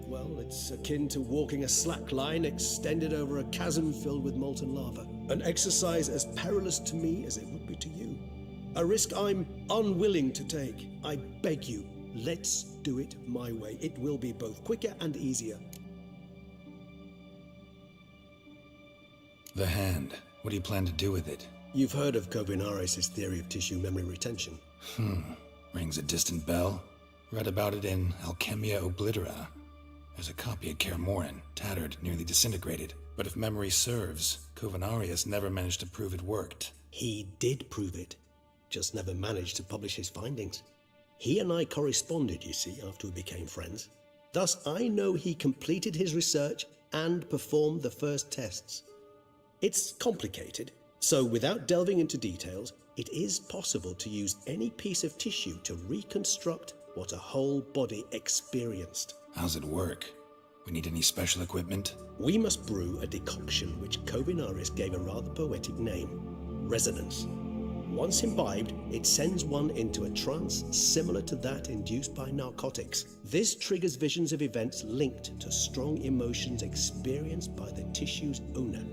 well, it's akin to walking a slack line extended over a chasm filled with molten lava. An exercise as perilous to me as it would be to you. A risk I'm unwilling to take. I beg you, let's do it my way. It will be both quicker and easier. The hand. What do you plan to do with it? You've heard of Kovinaris' theory of tissue memory retention. Rings a distant bell. Read about it in Alchemia Oblitera. There's a copy at Kaer Morhen, tattered, nearly disintegrated. But if memory serves, Kovinaris never managed to prove it worked. He did prove it, just never managed to publish his findings. He and I corresponded, you see, after we became friends. Thus, I know he completed his research and performed the first tests. It's complicated, so without delving into details, it is possible to use any piece of tissue to reconstruct what a whole body experienced. How's it work? We need any special equipment? We must brew a decoction which Kovinaris gave a rather poetic name, resonance. Once imbibed, it sends one into a trance similar to that induced by narcotics. This triggers visions of events linked to strong emotions experienced by the tissue's owner.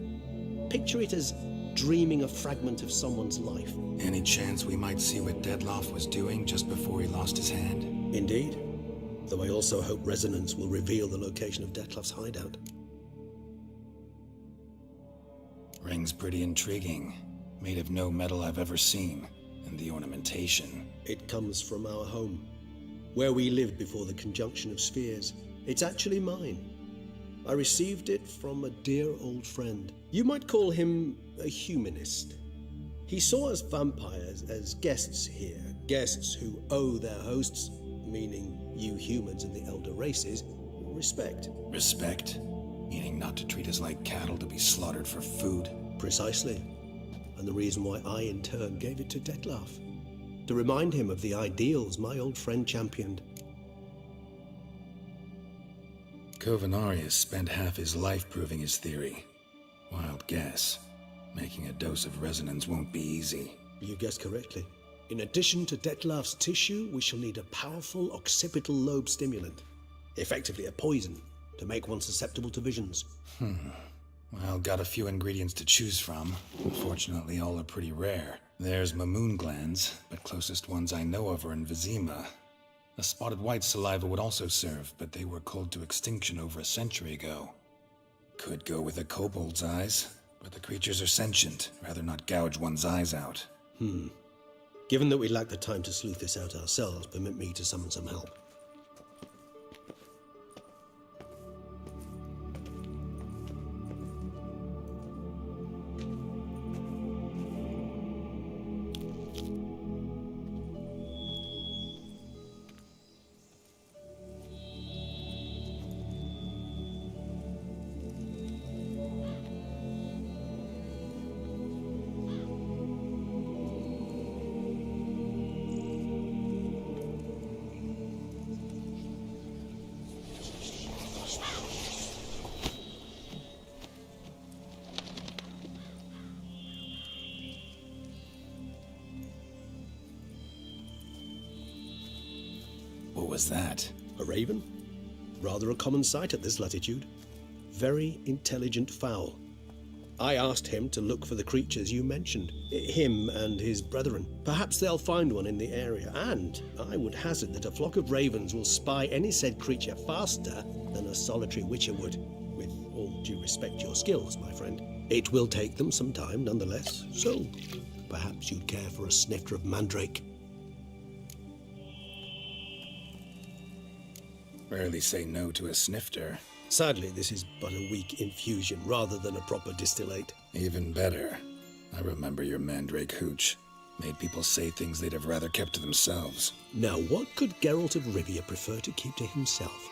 Picture it as dreaming a fragment of someone's life. Any chance we might see what Dettlaff was doing just before he lost his hand? Indeed. Though I also hope resonance will reveal the location of Dettlaff's hideout. Ring's pretty intriguing. Made of no metal I've ever seen. And the ornamentation. It comes from our home, where we lived before the conjunction of spheres. It's actually mine. I received it from a dear old friend. You might call him a humanist. He saw us vampires as guests here, guests who owe their hosts, meaning you humans and the elder races, respect. Respect? Meaning not to treat us like cattle to be slaughtered for food? Precisely. And the reason why I in turn gave it to Dettlaff. To remind him of the ideals my old friend championed. Kovinaris spent half his life proving his theory. Wild guess. Making a dose of resonance won't be easy. You guessed correctly. In addition to Dettlaff's tissue, we shall need a powerful occipital lobe stimulant. Effectively a poison, to make one susceptible to visions. Well, got a few ingredients to choose from. Unfortunately, all are pretty rare. There's Mamoon glands, but closest ones I know of are in Vizima. A spotted white saliva would also serve, but they were culled to extinction over a century ago. Could go with a kobold's eyes, but the creatures are sentient. Rather not gouge one's eyes out. Given that we lack the time to sleuth this out ourselves, permit me to summon some help. What was that? A raven? Rather a common sight at this latitude. Very intelligent fowl. I asked him to look for the creatures you mentioned. Him and his brethren. Perhaps they'll find one in the area, and I would hazard that a flock of ravens will spy any said creature faster than a solitary witcher would. With all due respect to your skills, my friend. It will take them some time, nonetheless, so perhaps you'd care for a snifter of mandrake. Rarely say no to a snifter. Sadly, this is but a weak infusion rather than a proper distillate. Even better. I remember your mandrake hooch. Made people say things they'd have rather kept to themselves. Now, what could Geralt of Rivia prefer to keep to himself?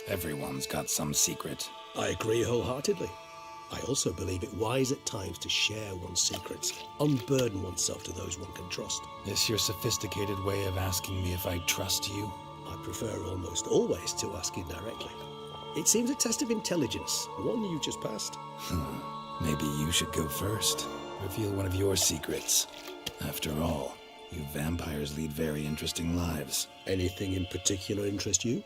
Everyone's got some secret. I agree wholeheartedly. I also believe it wise at times to share one's secrets, unburden oneself to those one can trust. This your sophisticated way of asking me if I trust you? I prefer almost always to ask indirectly. It seems a test of intelligence, one you just passed. Maybe you should go first. Reveal one of your secrets. After all, you vampires lead very interesting lives. Anything in particular interest you?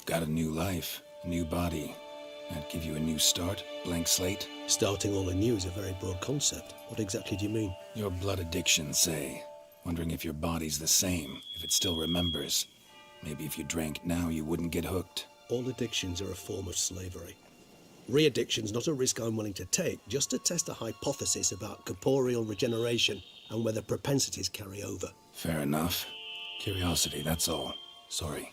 Got a new life, a new body. That give you a new start, blank slate? Starting all anew is a very broad concept. What exactly do you mean? Your blood addiction, say. Wondering if your body's the same, if it still remembers. Maybe if you drank now, you wouldn't get hooked. All addictions are a form of slavery. Re-addiction's not a risk I'm willing to take, just to test a hypothesis about corporeal regeneration and whether propensities carry over. Fair enough. Curiosity, that's all. Sorry.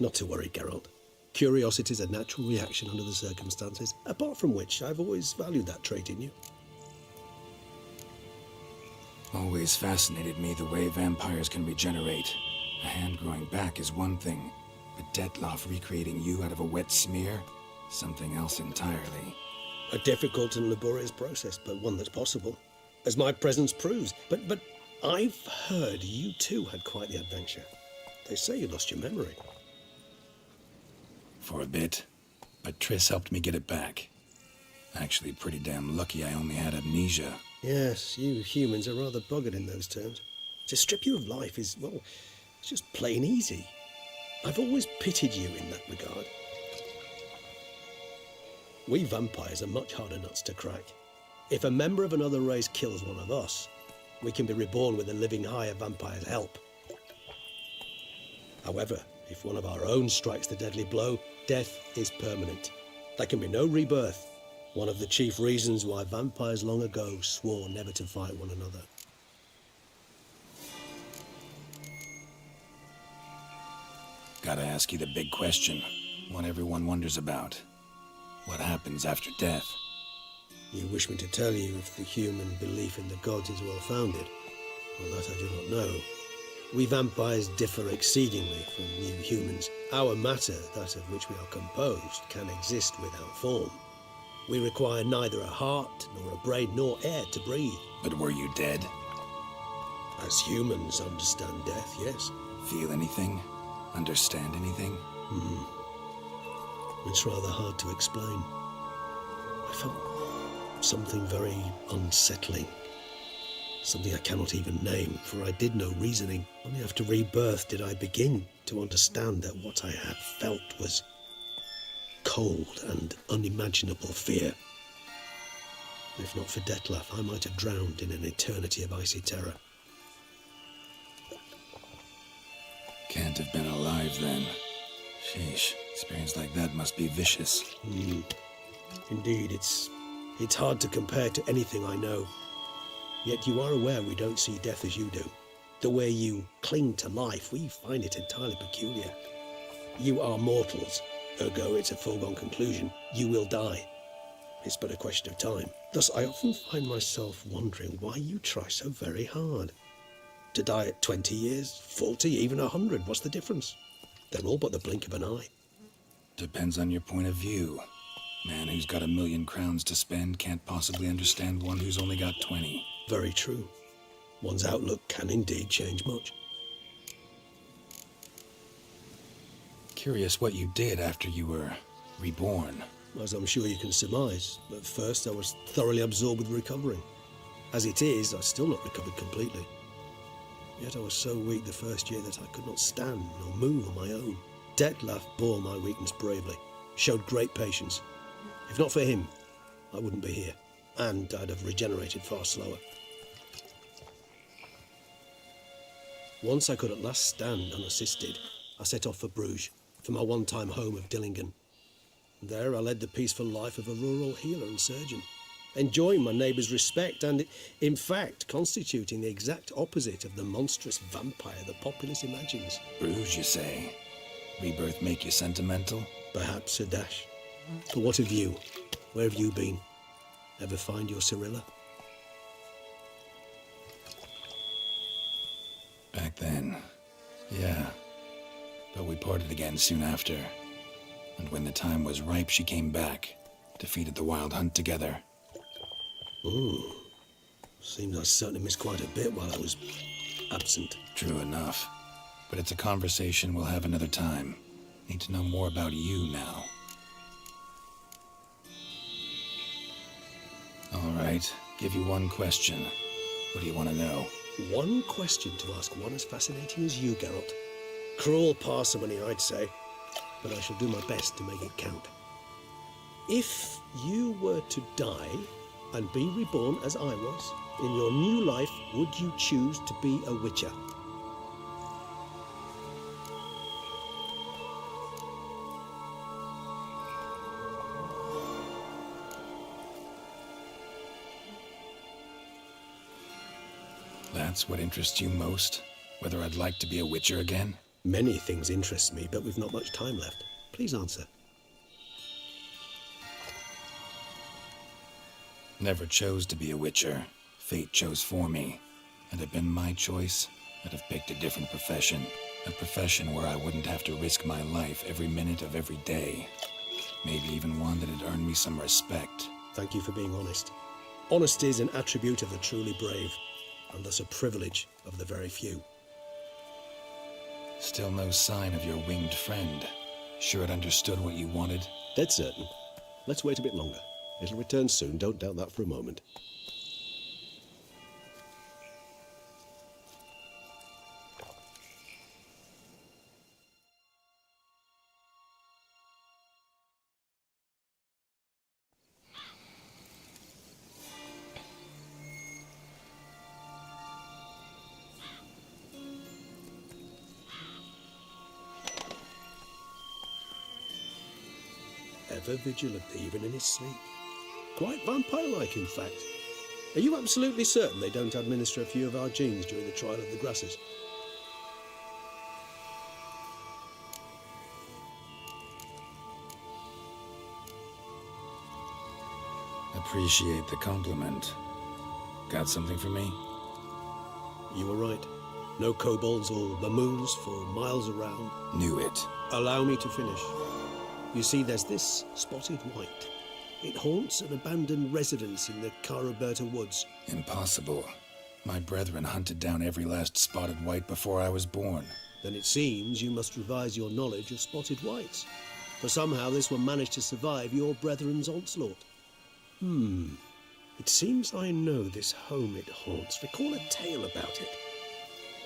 Not to worry, Geralt. Curiosity is a natural reaction under the circumstances, apart from which I've always valued that trait in you. Always fascinated me the way vampires can regenerate. A hand growing back is one thing, but Detloff recreating you out of a wet smear? Something else entirely. A difficult and laborious process, but one that's possible, as my presence proves. But I've heard you too had quite the adventure. They say you lost your memory. For a bit, but Triss helped me get it back. Actually, pretty damn lucky I only had amnesia. Yes, you humans are rather buggered in those terms. To strip you of life is, well, it's just plain easy. I've always pitied you in that regard. We vampires are much harder nuts to crack. If a member of another race kills one of us, we can be reborn with a living higher vampire's help. However, if one of our own strikes the deadly blow, death is permanent. There can be no rebirth. One of the chief reasons why vampires long ago swore never to fight one another. Gotta ask you the big question. One everyone wonders about. What happens after death? You wish me to tell you if the human belief in the gods is well founded? Well, that I do not know. We vampires differ exceedingly from you humans. Our matter, that of which we are composed, can exist without form. We require neither a heart, nor a brain, nor air to breathe. But were you dead? As humans understand death, yes. Feel anything? Understand anything? It's rather hard to explain. I felt something very unsettling. Something I cannot even name, for I did no reasoning. Only after rebirth did I begin to understand that what I had felt was cold and unimaginable fear. If not for Detlaff, I might have drowned in an eternity of icy terror. Can't have been alive then. Sheesh, experience like that must be vicious. Indeed, it's hard to compare to anything I know. Yet you are aware we don't see death as you do. The way you cling to life, we find it entirely peculiar. You are mortals, ergo it's a foregone conclusion. You will die. It's but a question of time. Thus, I often find myself wondering why you try so very hard. To die at 20 years, 40, even 100, what's the difference? They're all but the blink of an eye. Depends on your point of view. Man who's got 1,000,000 crowns to spend can't possibly understand one who's only got 20. Very true. One's outlook can indeed change much. Curious what you did after you were reborn. As I'm sure you can surmise, at first I was thoroughly absorbed with recovering. As it is, I've still not recovered completely. Yet I was so weak the first year that I could not stand nor move on my own. Detlaff bore my weakness bravely, showed great patience. If not for him, I wouldn't be here, and I'd have regenerated far slower. Once I could at last stand unassisted, I set off for Bruges, for my one-time home of Dillingen. There I led the peaceful life of a rural healer and surgeon, enjoying my neighbours' respect and, in fact, constituting the exact opposite of the monstrous vampire the populace imagines. Bruges, you say? Rebirth make you sentimental? Perhaps a dash. But what of you? Where have you been? Ever find your Cyrilla? Back then, yeah. But we parted again soon after. And when the time was ripe, she came back. Defeated the Wild Hunt together. Seems I certainly missed quite a bit while I was absent. True enough. But it's a conversation we'll have another time. Need to know more about you now. All right, give you one question. What do you want to know? One question to ask one as fascinating as you, Geralt. Cruel parsimony, I'd say, but I shall do my best to make it count. If you were to die and be reborn as I was, in your new life, would you choose to be a witcher? That's what interests you most? Whether I'd like to be a witcher again? Many things interest me, but we've not much time left. Please answer. Never chose to be a witcher. Fate chose for me. Had it been my choice, I'd have picked a different profession. A profession where I wouldn't have to risk my life every minute of every day. Maybe even one that had earned me some respect. Thank you for being honest. Honesty is an attribute of the truly brave, and thus a privilege of the very few. Still no sign of your winged friend. Sure it understood what you wanted? Dead certain. Let's wait a bit longer. It'll return soon, don't doubt that for a moment. Ever vigilant, even in his sleep. Quite vampire-like, in fact. Are you absolutely certain they don't administer a few of our genes during the trial of the grasses? Appreciate the compliment. Got something for me? You were right. No kobolds or mamoons for miles around. Knew it. Allow me to finish. You see, there's this spotted white. It haunts an abandoned residence in the Caraberta woods. Impossible. My brethren hunted down every last spotted white before I was born. Then it seems you must revise your knowledge of spotted whites. For somehow this one managed to survive your brethren's onslaught. It seems I know this home it haunts. Recall a tale about it.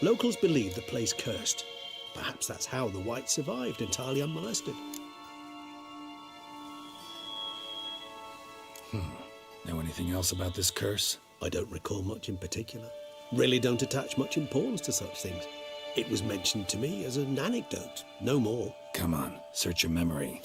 Locals believe the place cursed. Perhaps that's how the white survived entirely unmolested. Know anything else about this curse? I don't recall much in particular. Really don't attach much importance to such things. It was mentioned to me as an anecdote, no more. Come on, search your memory.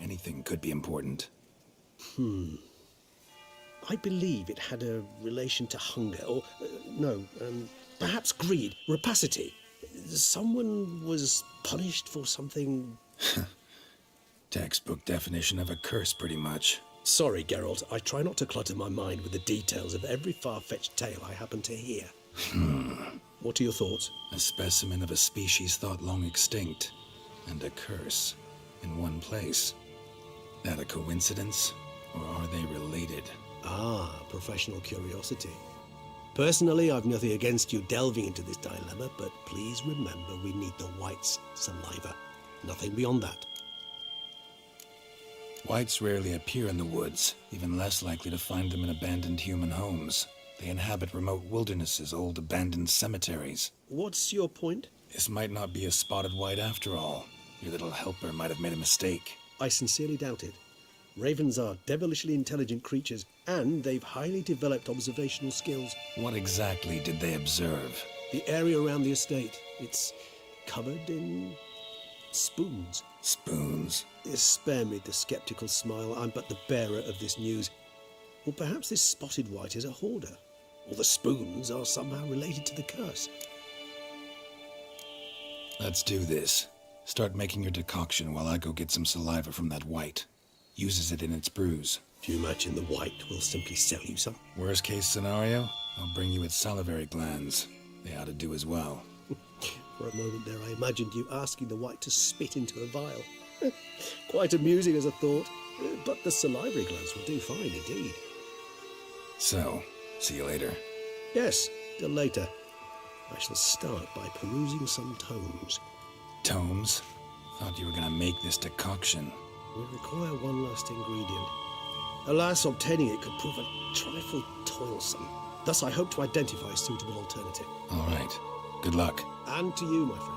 Anything could be important. I believe it had a relation to hunger, or, perhaps greed, rapacity. Someone was punished for something... Textbook definition of a curse, pretty much. Sorry, Geralt, I try not to clutter my mind with the details of every far-fetched tale I happen to hear. What are your thoughts? A specimen of a species thought long extinct, and a curse in one place. That a coincidence, or are they related? Ah, professional curiosity. Personally, I've nothing against you delving into this dilemma, but please remember we need the whites' saliva. Nothing beyond that. Whites rarely appear in the woods, even less likely to find them in abandoned human homes. They inhabit remote wildernesses, old abandoned cemeteries. What's your point? This might not be a spotted white after all. Your little helper might have made a mistake. I sincerely doubt it. Ravens are devilishly intelligent creatures, and they've highly developed observational skills. What exactly did they observe? The area around the estate. It's covered in spoons. Spoons? Spare me the skeptical smile. I'm but the bearer of this news. Or perhaps this spotted white is a hoarder. Or the spoons are somehow related to the curse. Let's do this. Start making your decoction while I go get some saliva from that white. Uses it in its brews. Do you imagine the white will simply sell you some? Worst case scenario, I'll bring you its salivary glands. They ought to do as well. For a moment there, I imagined you asking the white to spit into a vial. Quite amusing as a thought, but the salivary glands will do fine indeed. So, see you later. Yes, till later. I shall start by perusing some tomes. Tomes? Thought you were gonna make this decoction. We require one last ingredient. Alas, obtaining it could prove a trifle toilsome. Thus, I hope to identify a suitable alternative. All right. Good luck. And to you, my friend.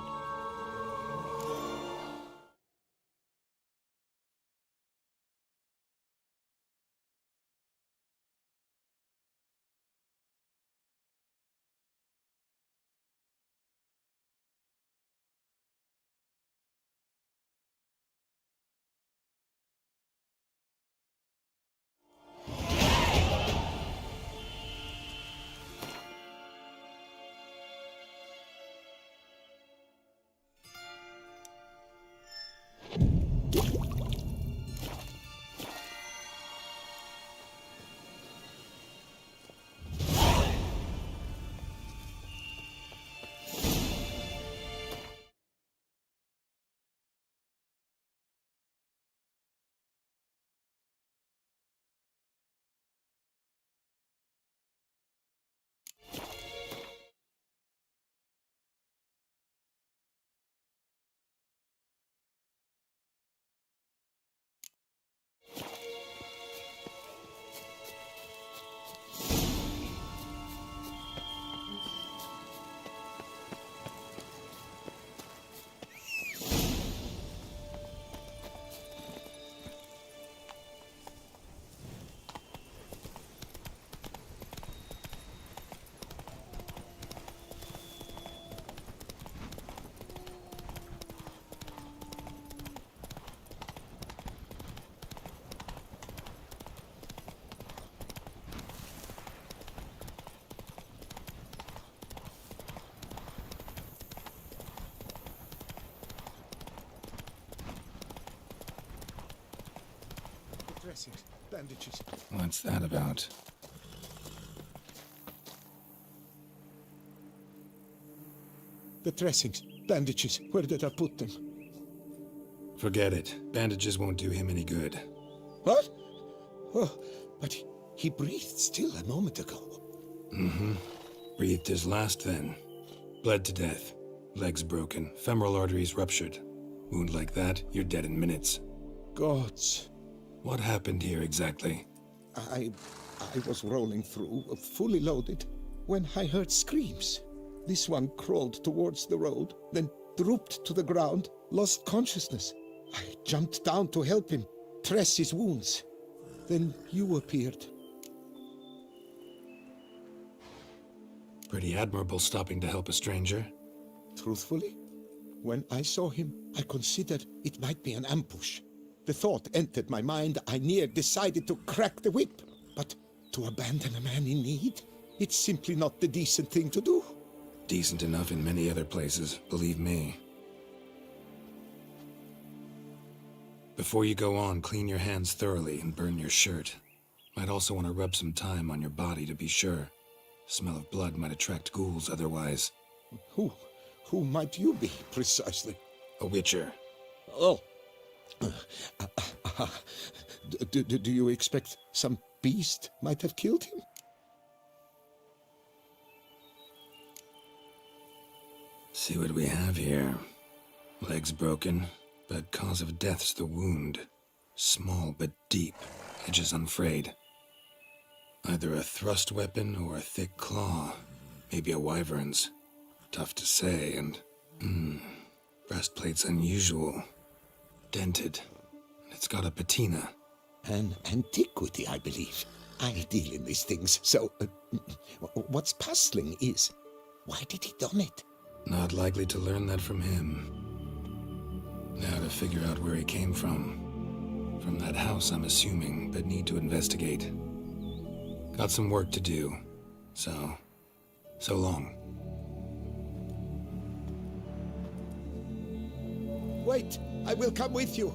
Dressings, bandages. What's that about? The dressings, bandages. Where did I put them? Forget it. Bandages won't do him any good. What? Oh, but he breathed still a moment ago. Mm-hmm. Breathed his last then. Bled to death. Legs broken. Femoral arteries ruptured. Wound like that, you're dead in minutes. Gods. What happened here exactly? I was rolling through, fully loaded, when I heard screams. This one crawled towards the road, then drooped to the ground, lost consciousness. I jumped down to help him, dress his wounds. Then you appeared. Pretty admirable stopping to help a stranger. Truthfully, when I saw him, I considered it might be an ambush. The thought entered my mind, I near decided to crack the whip. But to abandon a man in need? It's simply not the decent thing to do. Decent enough in many other places, believe me. Before you go on, clean your hands thoroughly and burn your shirt. Might also want to rub some thyme on your body to be sure. Smell of blood might attract ghouls otherwise. Who might you be, precisely? A witcher. Oh. Do you expect some beast might have killed him? See what we have here. Legs broken, but cause of death's the wound. Small but deep, edges unfrayed. Either a thrust weapon or a thick claw. Maybe a wyvern's. Tough to say, and... breastplate's unusual. Dented. It's got a patina. An antiquity, I believe. I deal in these things, so... what's puzzling is... why did he done it? Not likely to learn that from him. Now to figure out where he came from. From that house, I'm assuming, but need to investigate. Got some work to do. So long. Wait, I will come with you.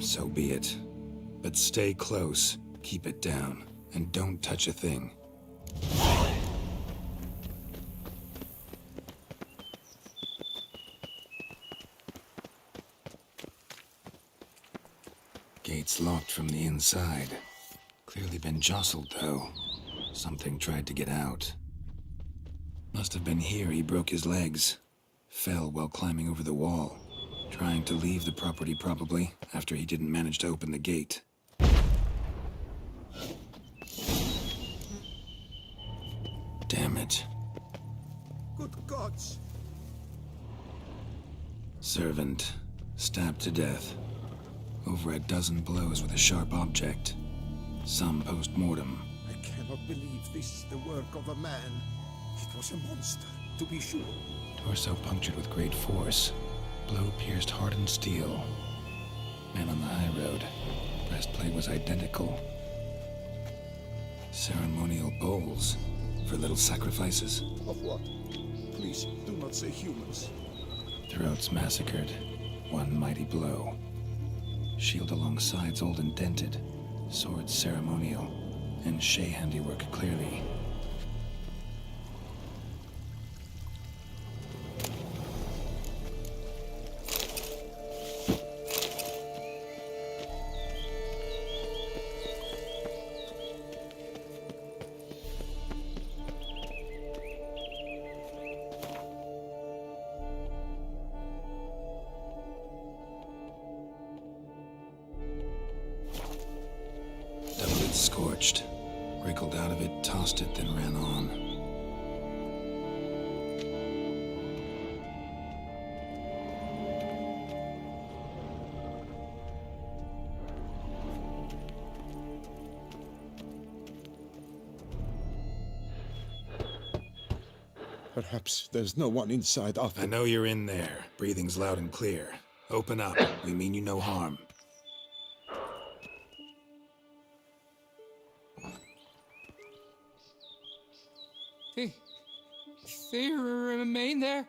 So be it. But stay close, keep it down, and don't touch a thing. Gate's locked from the inside. Clearly been jostled, though. Something tried to get out. Must have been here he broke his legs. Fell while climbing over the wall. Trying to leave the property, probably, after he didn't manage to open the gate. Damn it. Good gods! Servant, stabbed to death. Over a dozen blows with a sharp object. Some post-mortem. I cannot believe this is the work of a man. It was a monster, to be sure. Torso punctured with great force. Blow pierced hardened steel. Man on the high road. Breastplate was identical. Ceremonial bowls. For little sacrifices. Of what? Please, do not say humans. Throats massacred. One mighty blow. Shield along sides old and dented. Sword ceremonial. And Shay handiwork clearly. Scorched. Wriggled out of it, tossed it, then ran on. Perhaps there's no one inside after... I know you're in there. Breathing's loud and clear. Open up. We mean you no harm. They remain there?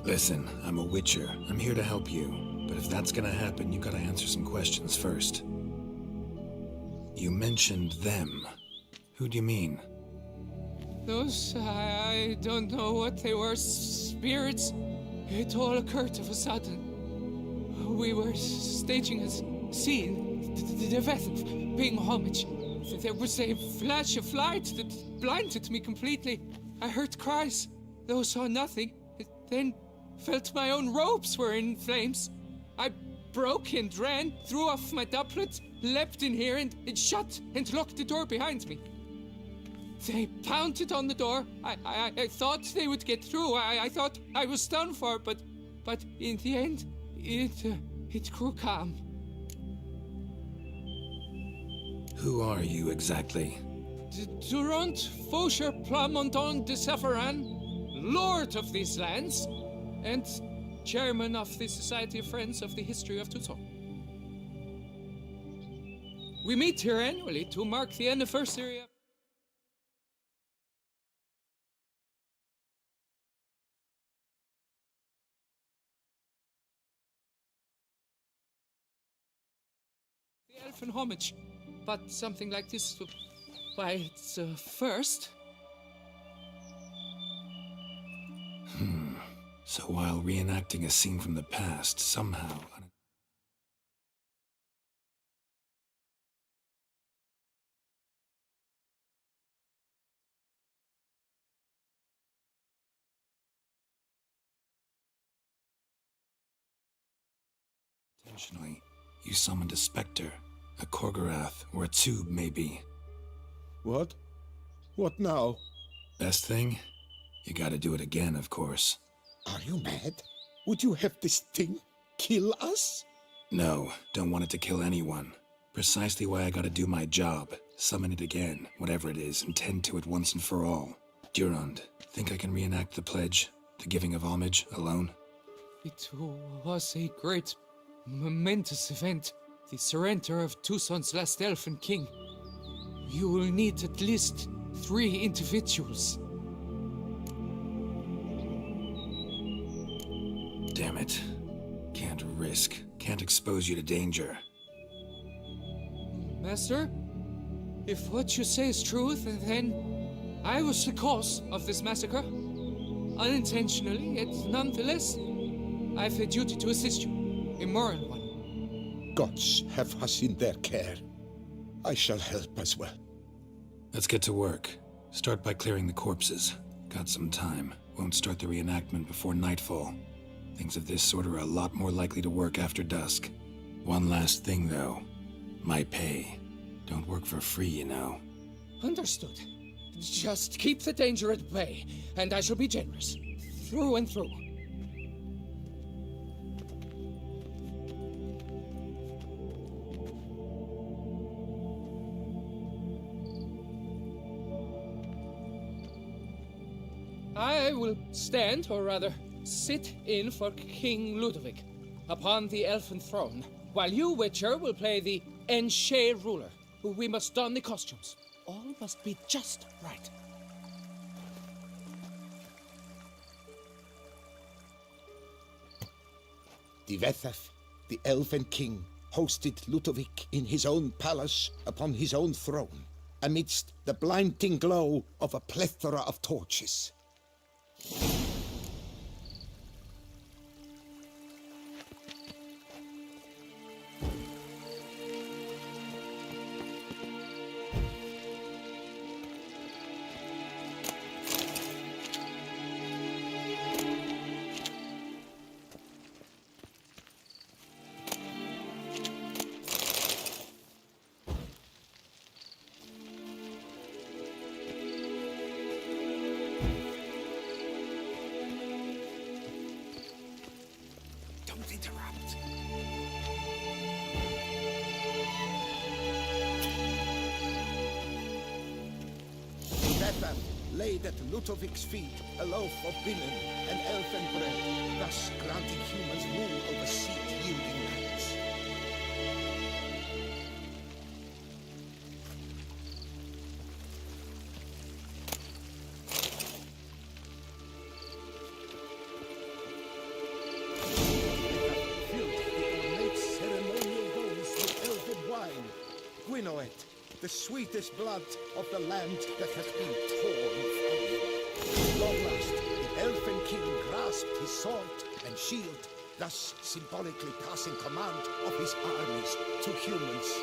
Listen, I'm a witcher. I'm here to help you. But if that's gonna happen, you gotta answer some questions first. You mentioned them. Who do you mean? Those, I don't know what they were. Spirits. It all occurred of a sudden. We were staging a scene, the event of paying homage. There was a flash of light that blinded me completely. I heard cries, though saw nothing. Then felt my own robes were in flames. I broke and ran, threw off my doublet, leapt in here and shut and locked the door behind me. They pounded on the door. I thought they would get through. I thought I was done for, but in the end, it grew calm. Who are you exactly? Durant Faucher Plamondon de Savaran, Lord of these lands, and Chairman of the Society of Friends of the History of Toussaint. We meet here annually to mark the anniversary of the elfin homage, but something like this, why, it's first. So while reenacting a scene from the past, somehow... Intentionally, you summoned a specter, a Korgorath, or a tube, maybe. What? What now? Best thing? You gotta do it again, of course. Are you mad? Would you have this thing kill us? No, don't want it to kill anyone. Precisely why I gotta do my job. Summon it again, whatever it is, and tend to it once and for all. Durand, think I can reenact the pledge? The giving of homage, alone? It was a great, momentous event. The surrender of Toussaint's last elfin king. You will need at least 3 individuals. Damn it. Can't risk. Can't expose you to danger. Master, if what you say is truth, then I was the cause of this massacre. Unintentionally, yet nonetheless, I have a duty to assist you, a moral one. Gods have us in their care. I shall help as well. Let's get to work. Start by clearing the corpses. Got some time. Won't start the reenactment before nightfall. Things of this sort are a lot more likely to work after dusk. One last thing, though. My pay. Don't work for free, you know. Understood. Just keep the danger at bay, and I shall be generous. Through and through. I will stand, or rather, sit in for King Ludovic upon the elfin throne, while you, Witcher, will play the Enche ruler, who we must don the costumes. All must be just right. Divethef, the elven king, hosted Ludovic in his own palace upon his own throne, amidst the blinding glow of a plethora of torches. Don't interrupt. Divethef laid at Ludovic's feet a loaf of binnen and elfin bread, thus granting humans rule over seed-yielding lands. Gwinoet, the sweetest blood of the land that has been torn from you. Long last, the elfin king grasped his sword and shield, thus symbolically passing command of his armies to humans.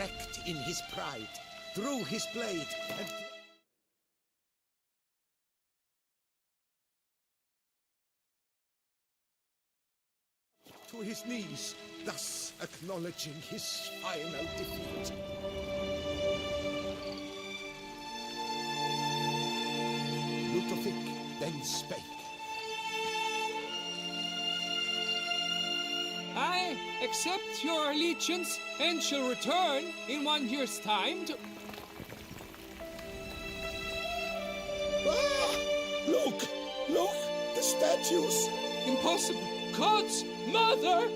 wrecked in his pride, drew his blade, and... to his knees, thus acknowledging his final defeat. Ludovic then spake. I accept your allegiance and shall return in 1 year's time to... Ah! Look! Look! The statues! Impossible! God's mother!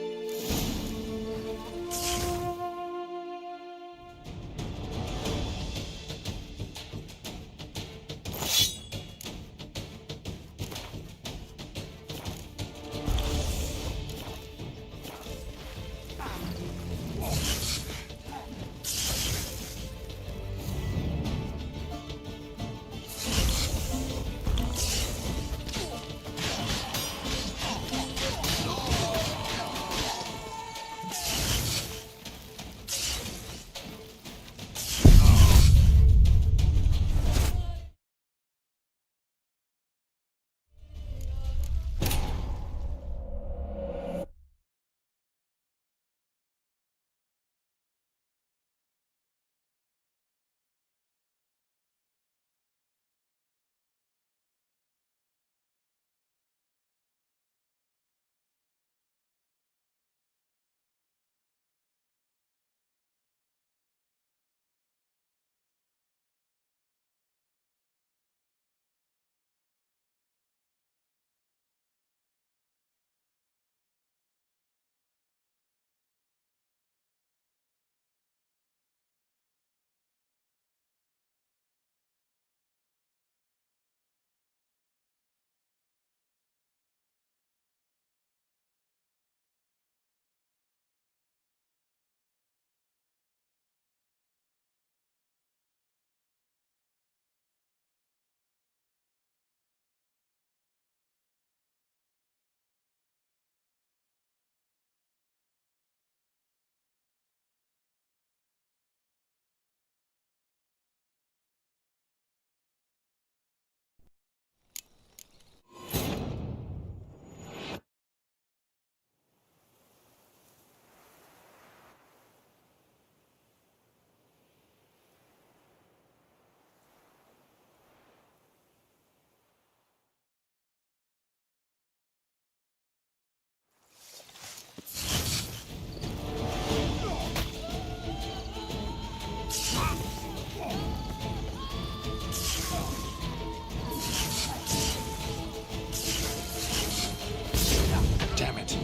Damn it.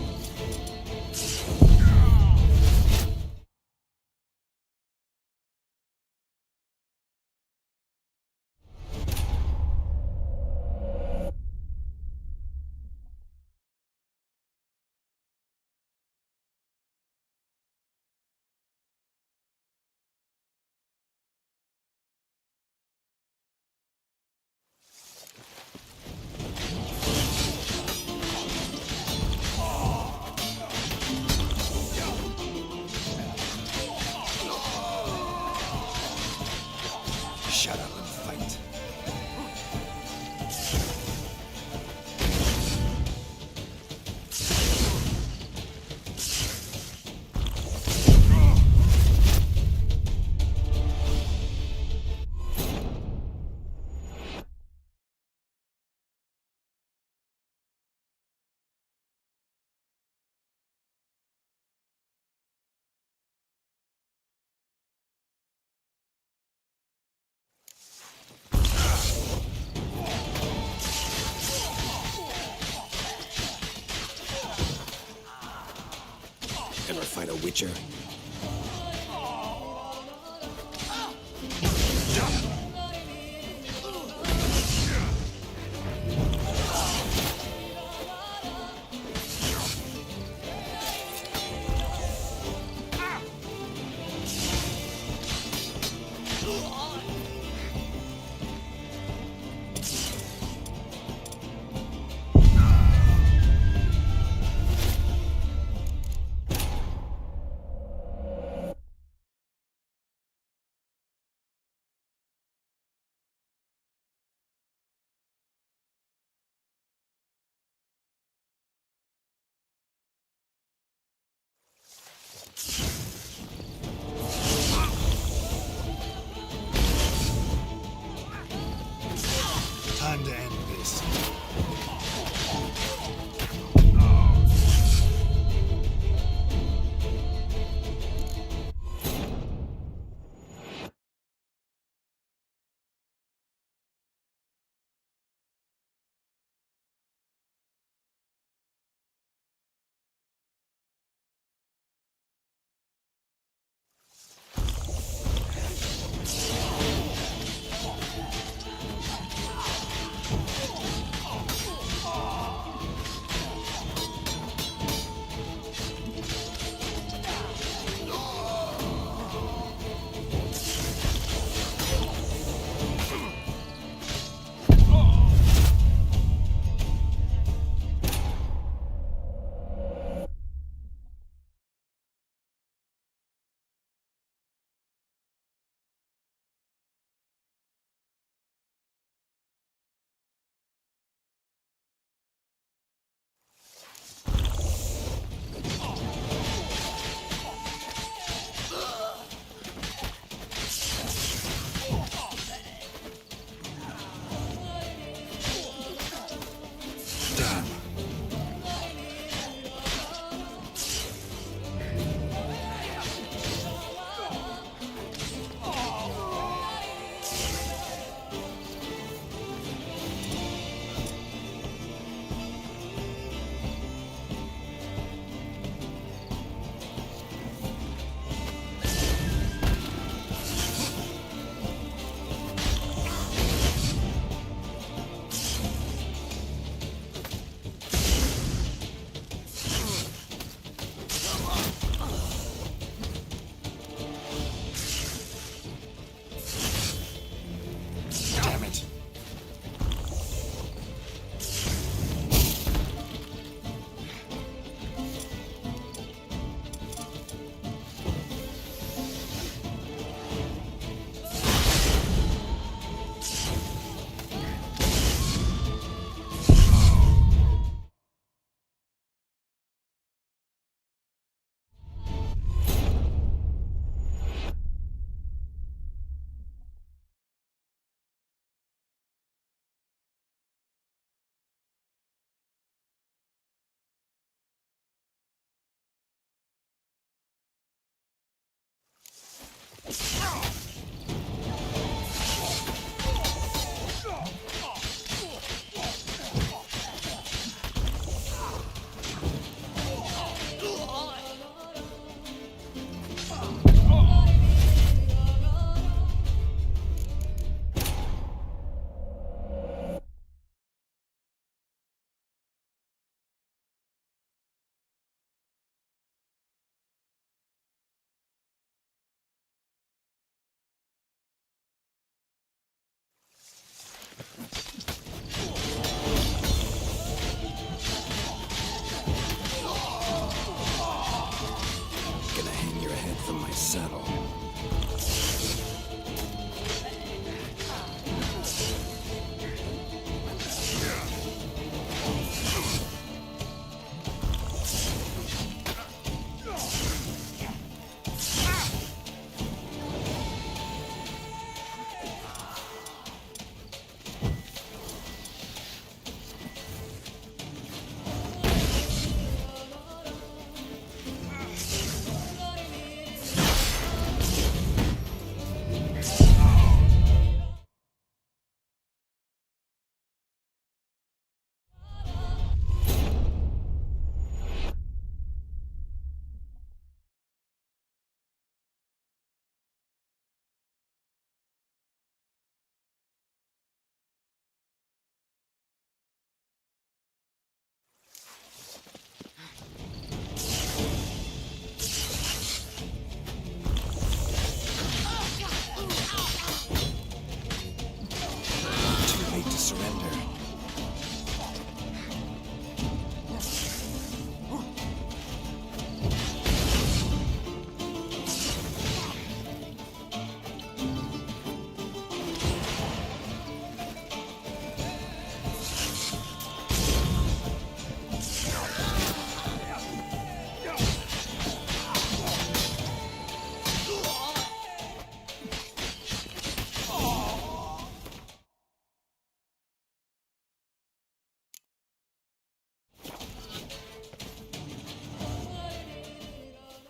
Shut up and fight. Ever fight a Witcher? time to end this.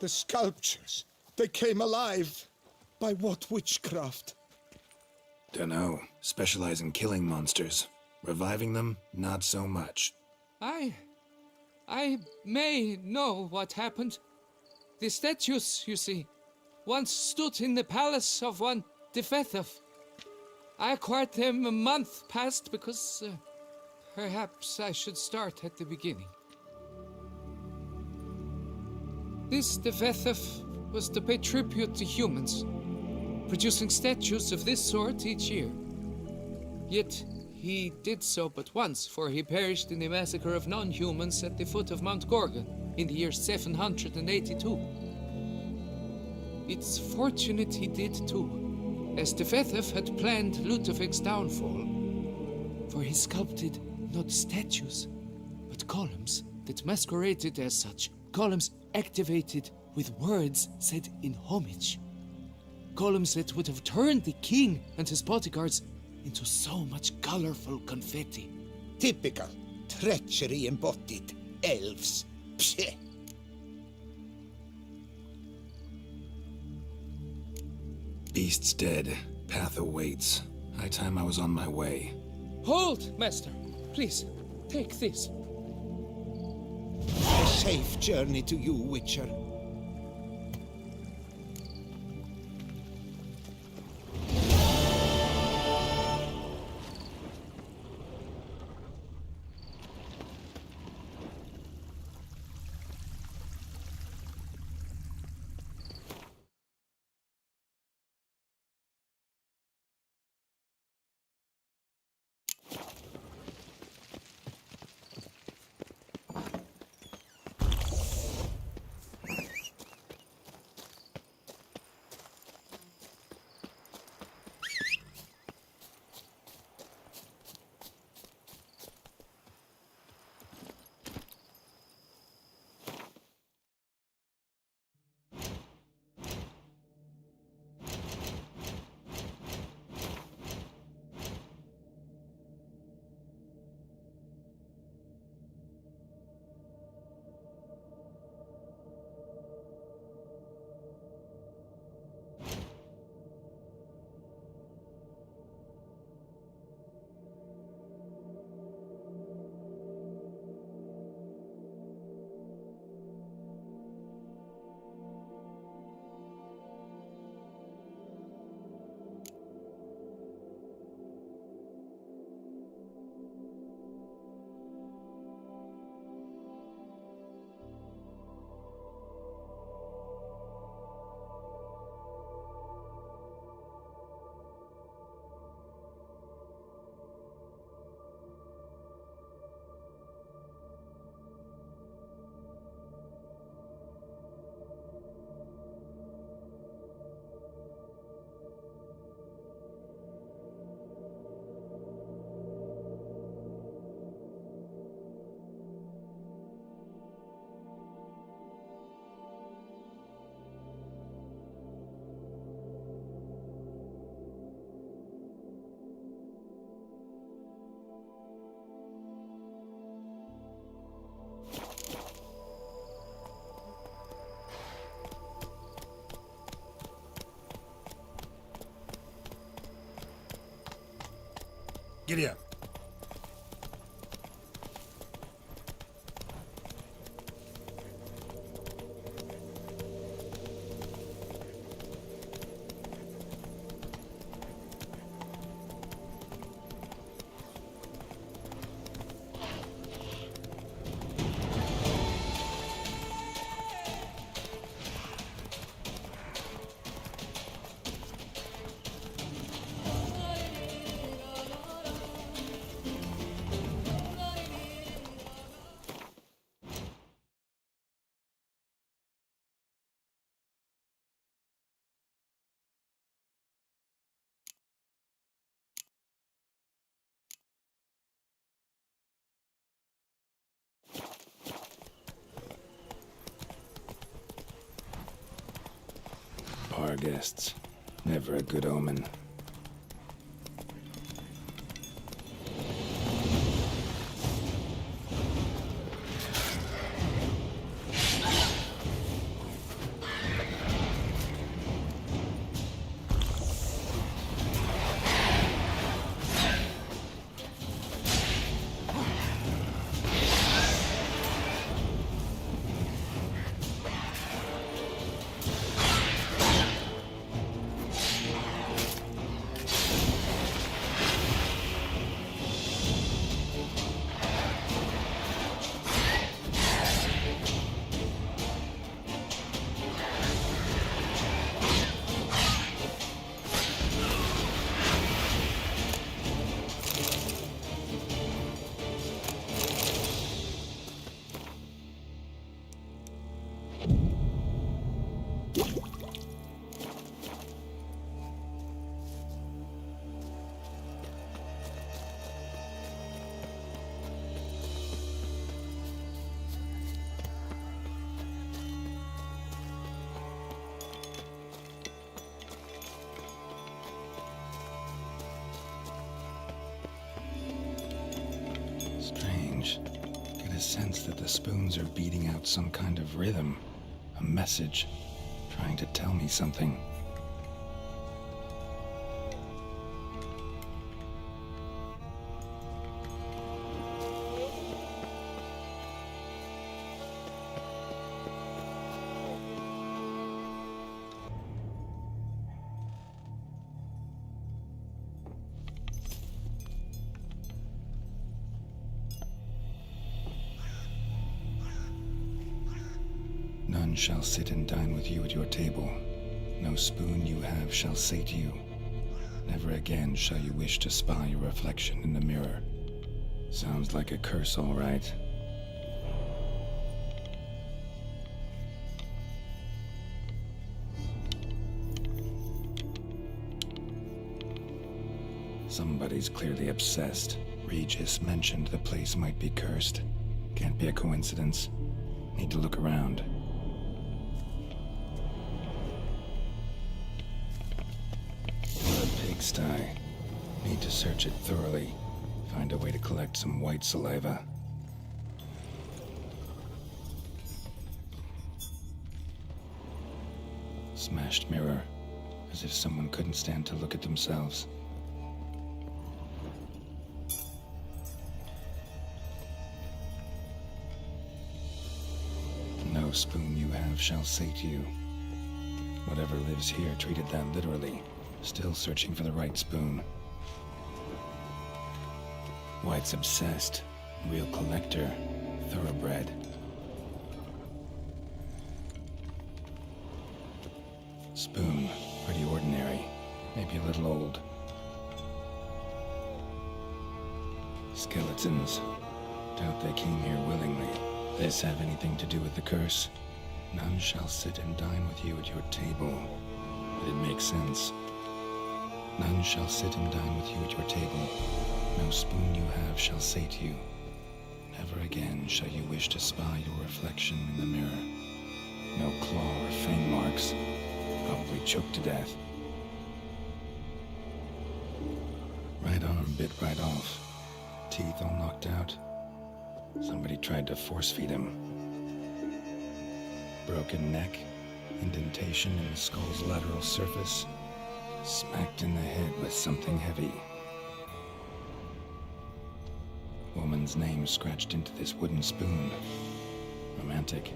The sculptures, they came alive. By what witchcraft? Dunno. Specialize in killing monsters. Reviving them, not so much. I may know what happened. The statues, you see, once stood in the palace of one Defethov. I acquired them a month past because perhaps I should start at the beginning. This Defethov was to pay tribute to humans, producing statues of this sort each year. Yet he did so but once, for he perished in the massacre of non-humans at the foot of Mount Gorgon in the year 782. It's fortunate he did too, as Defethov had planned Ludovic's downfall, for he sculpted not statues, but columns that masqueraded as such, columns activated with words said in homage. Columns that would have turned the king and his bodyguards into so much colorful confetti. Typical. Treachery embodied. Elves. Psheh. Beast's dead. Path awaits. High time I was on my way. Hold, master. Please, take this. A safe journey to you, Witcher. Giddy up. Bar guests. Never a good omen. that the spoons are beating out some kind of rhythm, a message, trying to tell me something. None shall sit and dine with you at your table. No spoon you have shall sate you. Never again shall you wish to spy your reflection in the mirror. Sounds like a curse, all right. Somebody's clearly obsessed. Regis mentioned the place might be cursed. Can't be a coincidence. Need to look around. Pigsty. Need to search it thoroughly. Find a way to collect some white saliva. Smashed mirror. As if someone couldn't stand to look at themselves. No spoon you have shall sate you. Whatever lives here treated that literally. Still searching for the right spoon. White's obsessed. Real collector. Thoroughbred. Spoon. Pretty ordinary. Maybe a little old. Skeletons. Doubt they came here willingly. This have anything to do with the curse? None shall sit and dine with you at your table. But it makes sense. None shall sit and dine with you at your table. No spoon you have shall sate you. Never again shall you wish to spy your reflection in the mirror. No claw or fang marks. Probably choked to death. Right arm bit right off. Teeth all knocked out. Somebody tried to force feed him. Broken neck. Indentation in the skull's lateral surface. Smacked in the head with something heavy. Woman's name scratched into this wooden spoon. Romantic.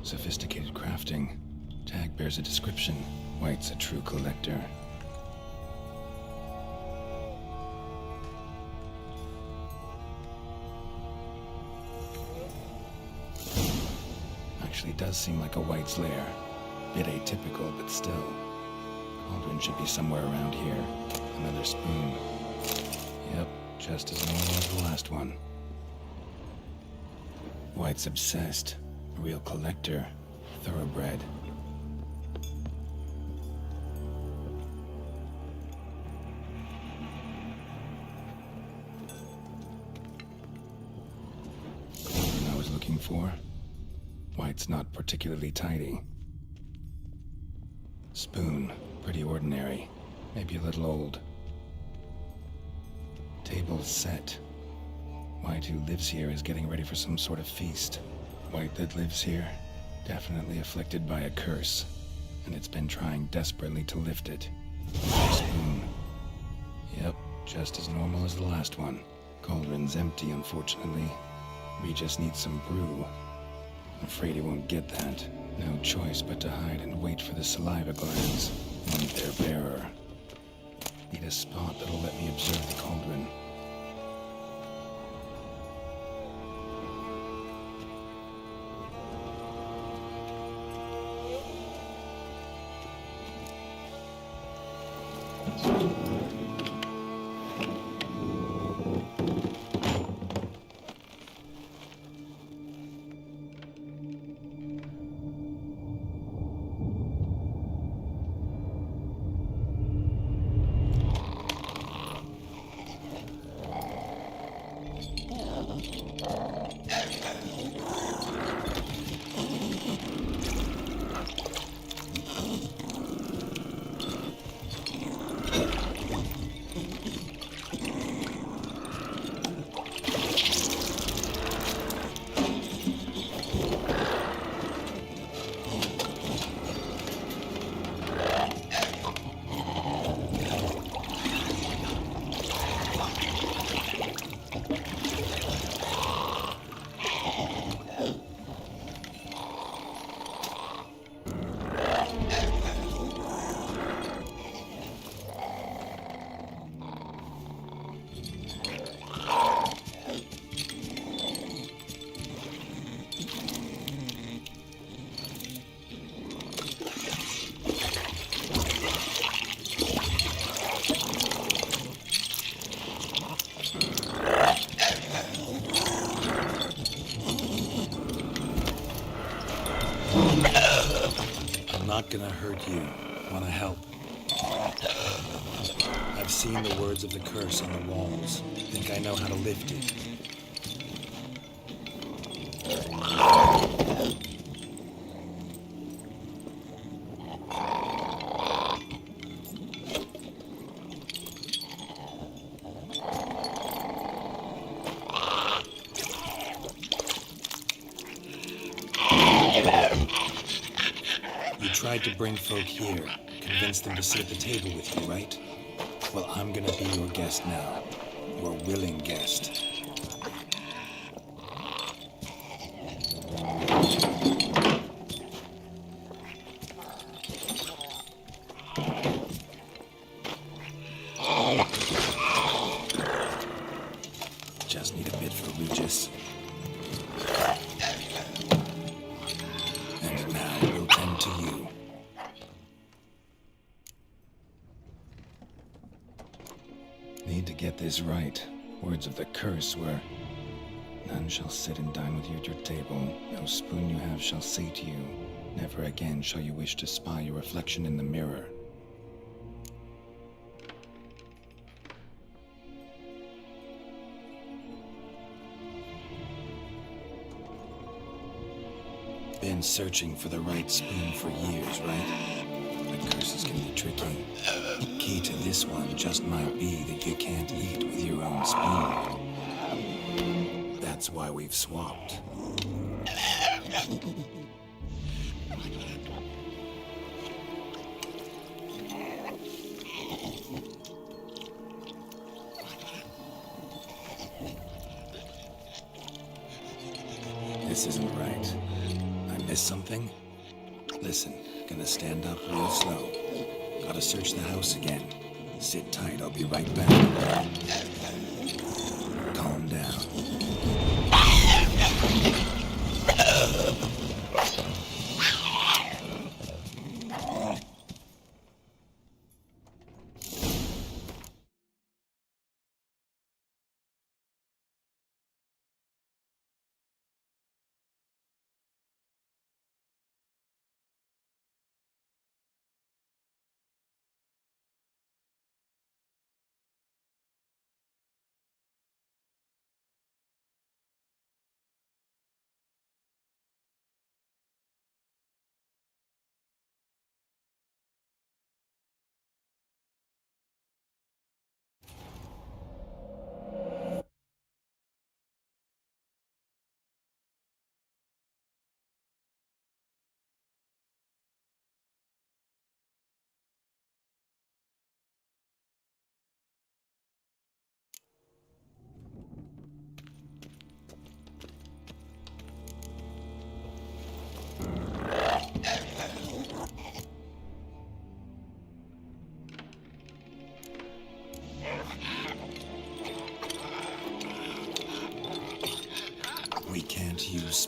Sophisticated crafting. Tag bears a description. White's a true collector. Actually does seem like a White's lair. Bit atypical, but still. Cauldron should be somewhere around here. Another spoon. Yep, just as normal as the last one. White's obsessed. A real collector. Thoroughbred. Cauldron I was looking for. White's not particularly tidy. Spoon. Pretty ordinary. Maybe a little old. Table set. White who lives here is getting ready for some sort of feast. White that lives here, definitely afflicted by a curse, and it's been trying desperately to lift it. Spoon. Yep, just as normal as the last one. Cauldron's empty, unfortunately. We just need some brew. I'm afraid he won't get that. No choice but to hide and wait for the saliva glands. And their bearer. Need a spot that'll let me observe the cauldron. I'm not gonna hurt you. Wanna help? I've seen the words of the curse on the walls. Think I know how to lift it. You tried to bring folk here, convince them to sit at the table with you, right? Well, I'm gonna be your guest now. Your willing guest. Just need a bit for Regis. And now we'll tend to you. Need to get this right. Words of the curse were, none shall sit and dine with you at your table. No spoon you have shall sate you. Never again shall you wish to spy your reflection in the mirror. Been searching for the right spoon for years, right? The curses can be tricky. Key to this one just might be that you can't eat with your own spoon. That's why we've swapped. This isn't right. I missed something? Listen, gonna stand up real slow. Gotta search the house again. Sit tight, I'll be right back. Calm down.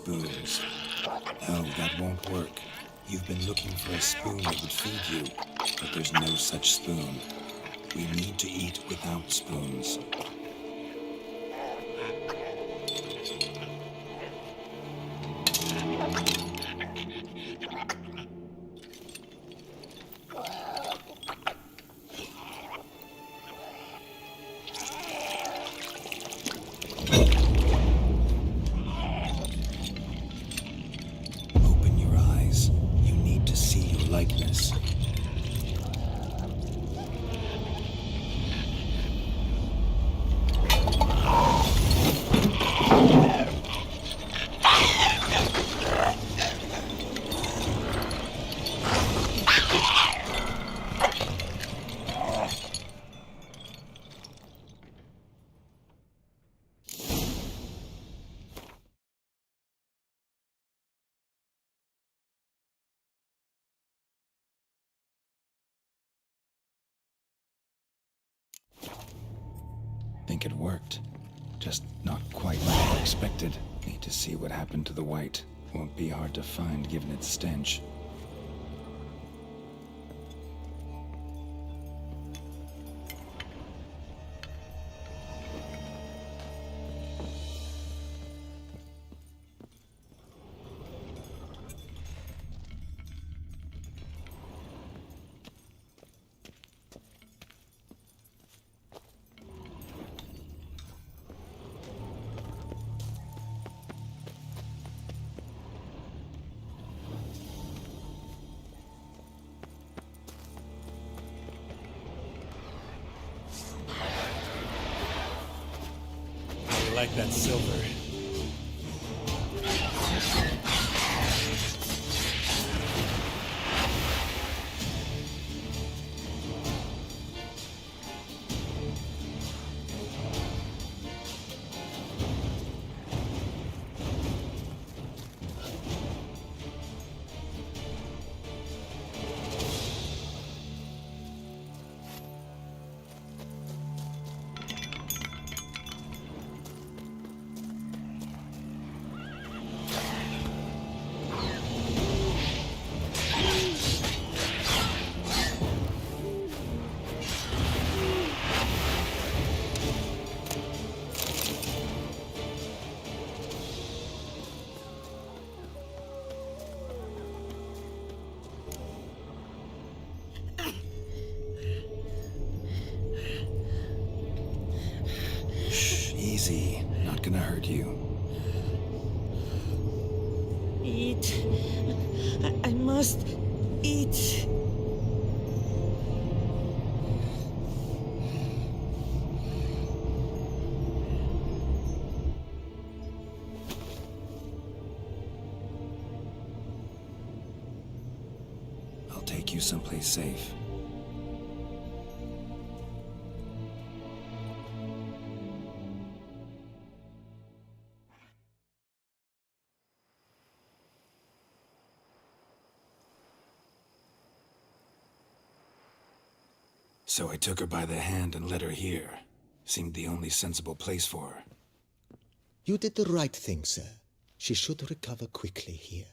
spoons. No, that won't work. You've been looking for a spoon that would feed you, but there's no such spoon. We need to eat without spoons. Think it worked. Just not quite like I expected. Need to see what happened to the white. Won't be hard to find given its stench. I like that silver. Easy. Not gonna hurt you. Eat. I must eat. I'll take you someplace safe. So I took her by the hand and led her here. Seemed the only sensible place for her. You did the right thing, sir. She should recover quickly here.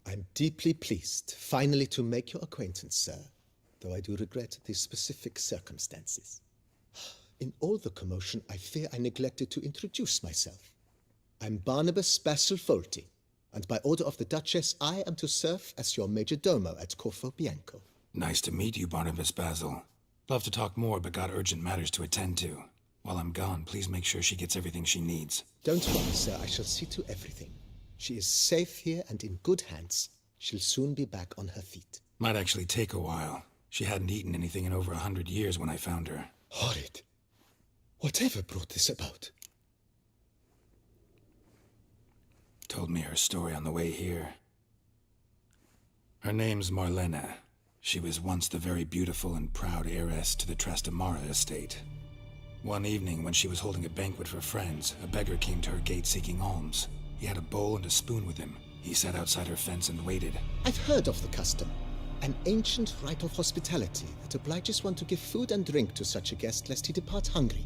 I'm deeply pleased finally to make your acquaintance, sir, though I do regret the specific circumstances. In all the commotion, I fear I neglected to introduce myself. I'm Barnabas Basilfolti, and by order of the Duchess, I am to serve as your major domo at Corvo Bianco. Nice to meet you, Barnabas Basil. Love to talk more, but got urgent matters to attend to. While I'm gone, please make sure she gets everything she needs. Don't worry, sir. I shall see to everything. She is safe here and in good hands. She'll soon be back on her feet. Might actually take a while. She hadn't eaten anything in over 100 years when I found her. Horrid. Whatever brought this about? Told me her story on the way here. Her name's Marlena. She was once the very beautiful and proud heiress to the Trastamara estate. One evening, when she was holding a banquet for friends, a beggar came to her gate seeking alms. He had a bowl and a spoon with him. He sat outside her fence and waited. I've heard of the custom. An ancient rite of hospitality that obliges one to give food and drink to such a guest lest he depart hungry.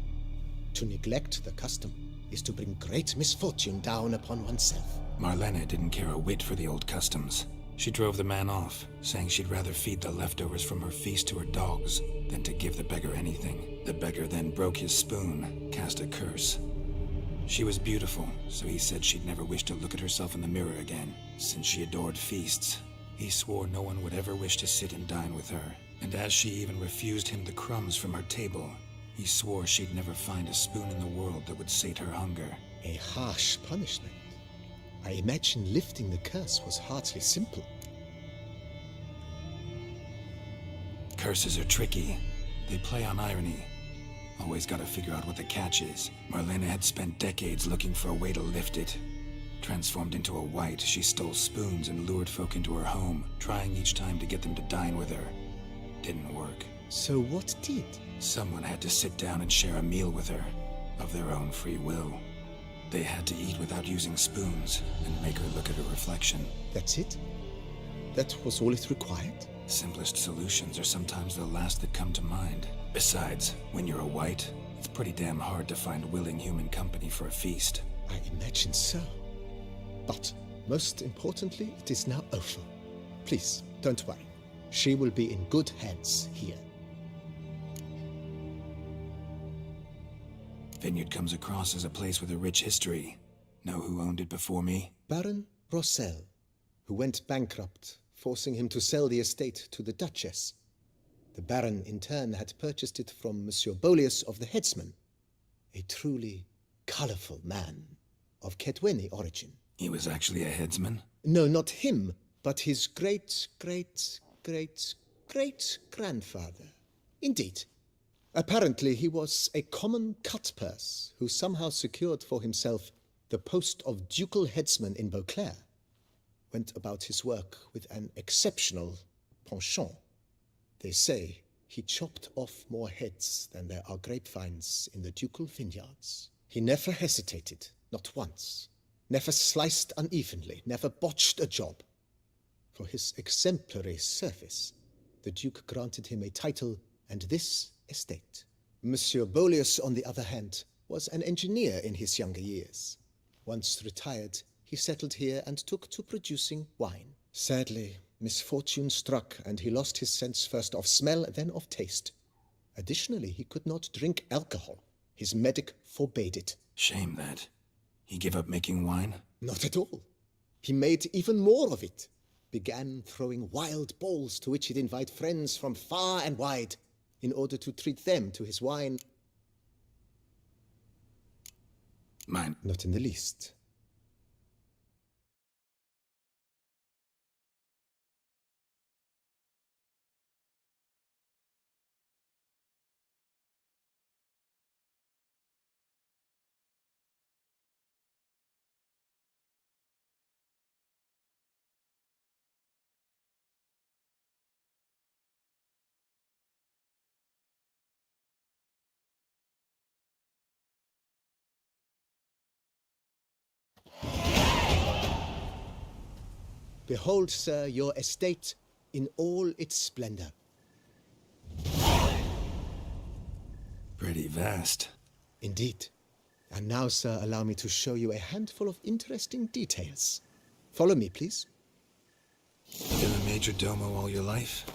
To neglect the custom is to bring great misfortune down upon oneself. Marlena didn't care a whit for the old customs. She drove the man off, saying she'd rather feed the leftovers from her feast to her dogs than to give the beggar anything. The beggar then broke his spoon, cast a curse. She was beautiful, so he said she'd never wish to look at herself in the mirror again. Since she adored feasts, he swore no one would ever wish to sit and dine with her. And as she even refused him the crumbs from her table, he swore she'd never find a spoon in the world that would sate her hunger. A harsh punishment. I imagine lifting the curse was hardly simple. Curses are tricky. They play on irony. Always gotta figure out what the catch is. Marlena had spent decades looking for a way to lift it. Transformed into a wight, she stole spoons and lured folk into her home, trying each time to get them to dine with her. Didn't work. So what did? Someone had to sit down and share a meal with her, of their own free will. They had to eat without using spoons, and make her look at her reflection. That's it? That was all it required? Simplest solutions are sometimes the last that come to mind. Besides, when you're a wight, it's pretty damn hard to find willing human company for a feast. I imagine so. But, most importantly, it is now over. Please, don't worry. She will be in good hands here. Vineyard comes across as a place with a rich history. Know who owned it before me? Baron Rossel, who went bankrupt, forcing him to sell the estate to the Duchess. The Baron, in turn, had purchased it from Monsieur Bolius of the Headsman, a truly colorful man of Kedweni origin. He was actually a headsman? No, not him, but his great-great-great-great-grandfather. Indeed. Apparently, he was a common cut-purse who somehow secured for himself the post of ducal headsman in Beauclair. Went about his work with an exceptional penchant. They say he chopped off more heads than there are grapevines in the ducal vineyards. He never hesitated, not once. Never sliced unevenly, never botched a job. For his exemplary service, the Duke granted him a title and this estate. Monsieur Bolius, on the other hand, was an engineer in his younger years. Once retired, he settled here and took to producing wine. Sadly, misfortune struck, and he lost his sense first of smell, then of taste. Additionally, he could not drink alcohol. His medic forbade it. Shame that. He gave up making wine? Not at all. He made even more of it. Began throwing wild balls to which he'd invite friends from far and wide in order to treat them to his wine. Mine? Not in the least. Behold, sir, your estate in all its splendor. Pretty vast. Indeed. And now, sir, allow me to show you a handful of interesting details. Follow me, please. Been a major domo all your life?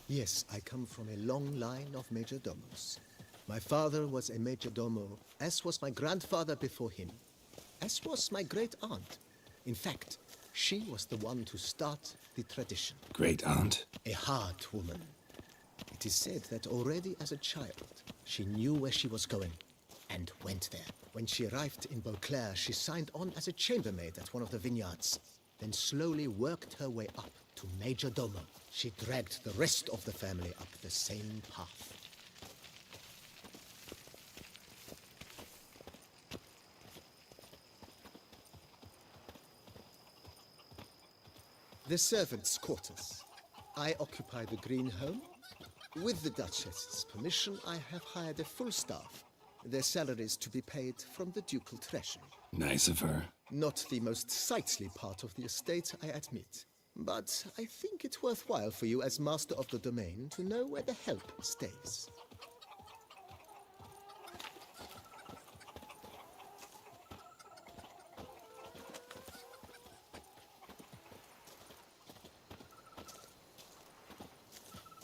Yes, I come from a long line of majordomos. My father was a majordomo, as was my grandfather before him, as was my great-aunt. In fact, she was the one to start the tradition. Great-aunt? A hard woman. It is said that already as a child, she knew where she was going, and went there. When she arrived in Beauclair, she signed on as a chambermaid at one of the vineyards, then slowly worked her way up to majordomo. She dragged the rest of the family up the same path. The servants' quarters. I occupy the green home. With the Duchess's permission, I have hired a full staff. Their salaries to be paid from the ducal treasury. Nice of her. Not the most sightly part of the estate, I admit. But I think it worthwhile for you as master of the domain to know where the help stays.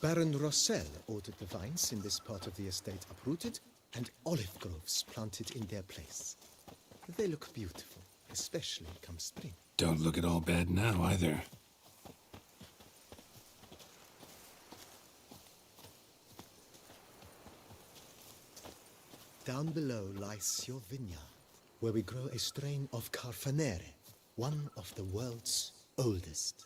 Baron Rossel ordered the vines in this part of the estate uprooted and olive groves planted in their place. They look beautiful, especially come spring. Don't look at all bad now, either. Down below lies your vineyard, where we grow a strain of Carfanere, one of the world's oldest.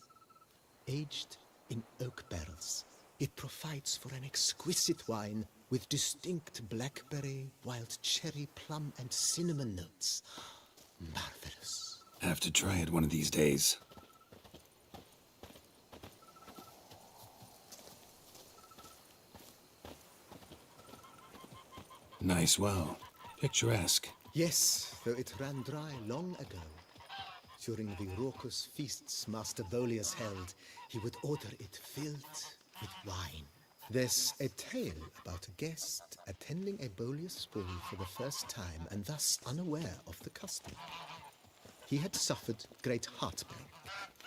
Aged in oak barrels, it provides for an exquisite wine with distinct blackberry, wild cherry, plum, and cinnamon notes. Marvelous. Have to try it one of these days. Nice well. Picturesque. Yes, though it ran dry long ago. During the raucous feasts Master Bolius held, he would order it filled with wine. There's a tale about a guest attending a Bolius ball for the first time and thus unaware of the custom. He had suffered great heartbreak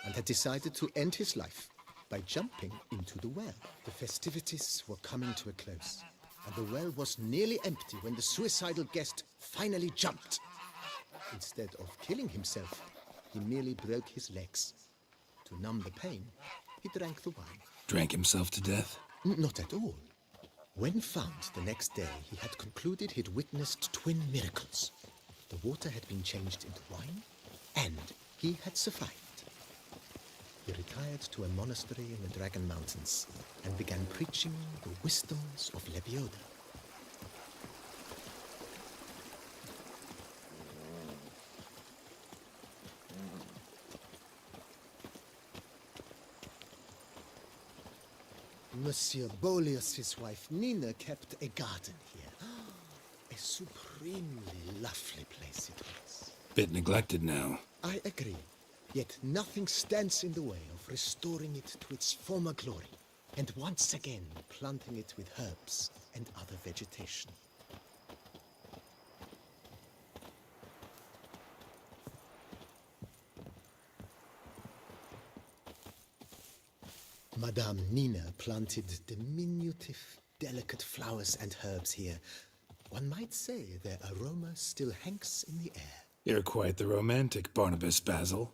and had decided to end his life by jumping into the well. The festivities were coming to a close, and the well was nearly empty when the suicidal guest finally jumped. Instead of killing himself, he merely broke his legs. To numb the pain, he drank the wine. Drank himself to death? Not at all. When found the next day, he had concluded he'd witnessed twin miracles. The water had been changed into wine, and he had survived. He retired to a monastery in the Dragon Mountains and began preaching the wisdoms of Lebioda. Monsieur Bolius's wife Nina kept a garden here. A supremely lovely place it was. Bit neglected now. I agree. Yet nothing stands in the way of restoring it to its former glory, and once again planting it with herbs and other vegetation. Madame Nina planted diminutive, delicate flowers and herbs here. One might say their aroma still hangs in the air. You're quite the romantic, Barnabas Basil.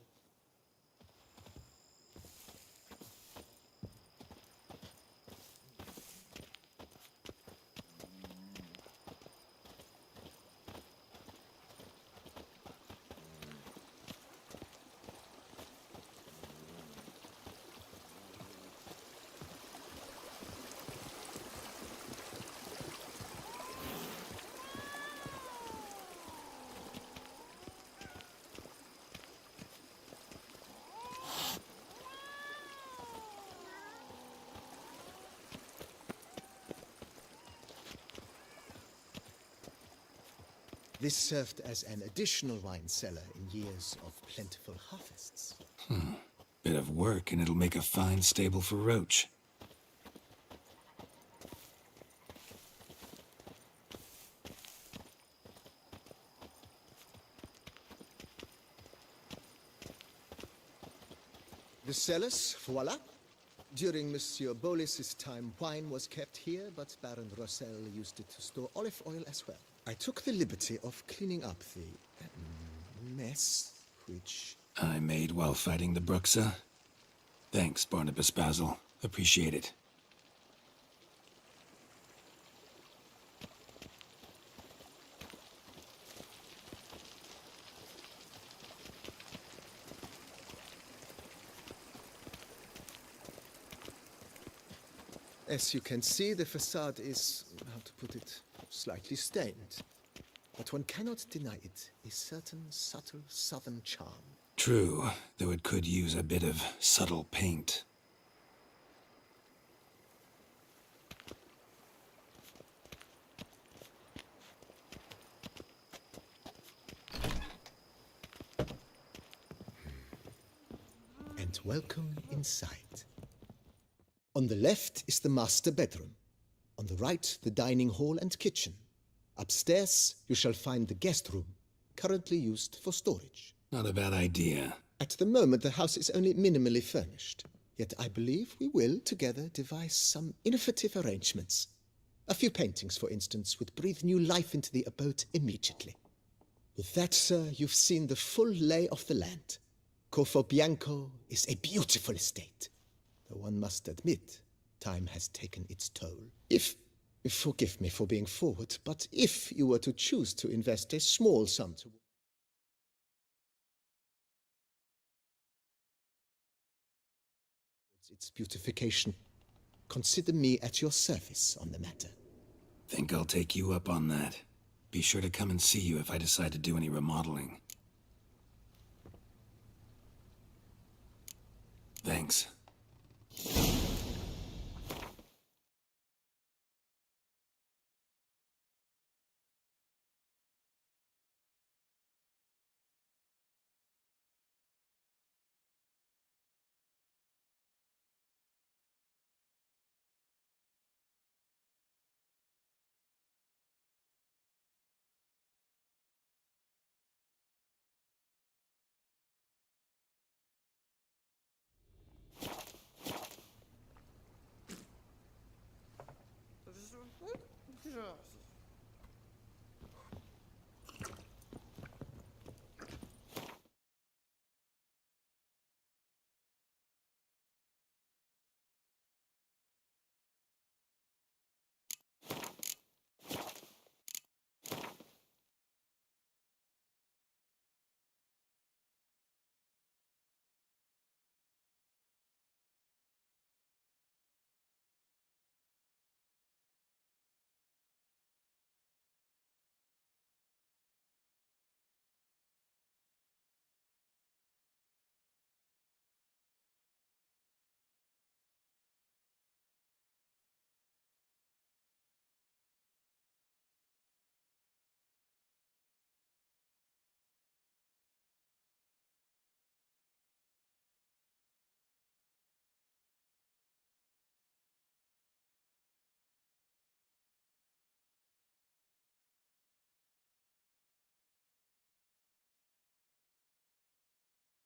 This served as an additional wine cellar in years of plentiful harvests. Bit of work and it'll make a fine stable for Roach. The cellars, voila. During Monsieur Bolis's time, wine was kept here, but Baron Rossel used it to store olive oil as well. I took the liberty of cleaning up the mess, which... I made while fighting the Bruxa. Thanks, Barnabas Basil. Appreciate it. As you can see, the facade is, how to put it, slightly stained. But one cannot deny it, a certain subtle southern charm. True, though it could use a bit of subtle paint. And welcome inside. On the left is the master bedroom. On the right, the dining hall and kitchen. Upstairs, you shall find the guest room, currently used for storage. Not a bad idea. At the moment, the house is only minimally furnished. Yet I believe we will, together, devise some innovative arrangements. A few paintings, for instance, would breathe new life into the abode immediately. With that, sir, you've seen the full lay of the land. Corvo Bianco is a beautiful estate. Though one must admit, time has taken its toll. Forgive me for being forward, but if you were to choose to invest a small sum towards its beautification, consider me at your service on the matter. Think I'll take you up on that. Be sure to come and see you if I decide to do any remodeling. Thanks.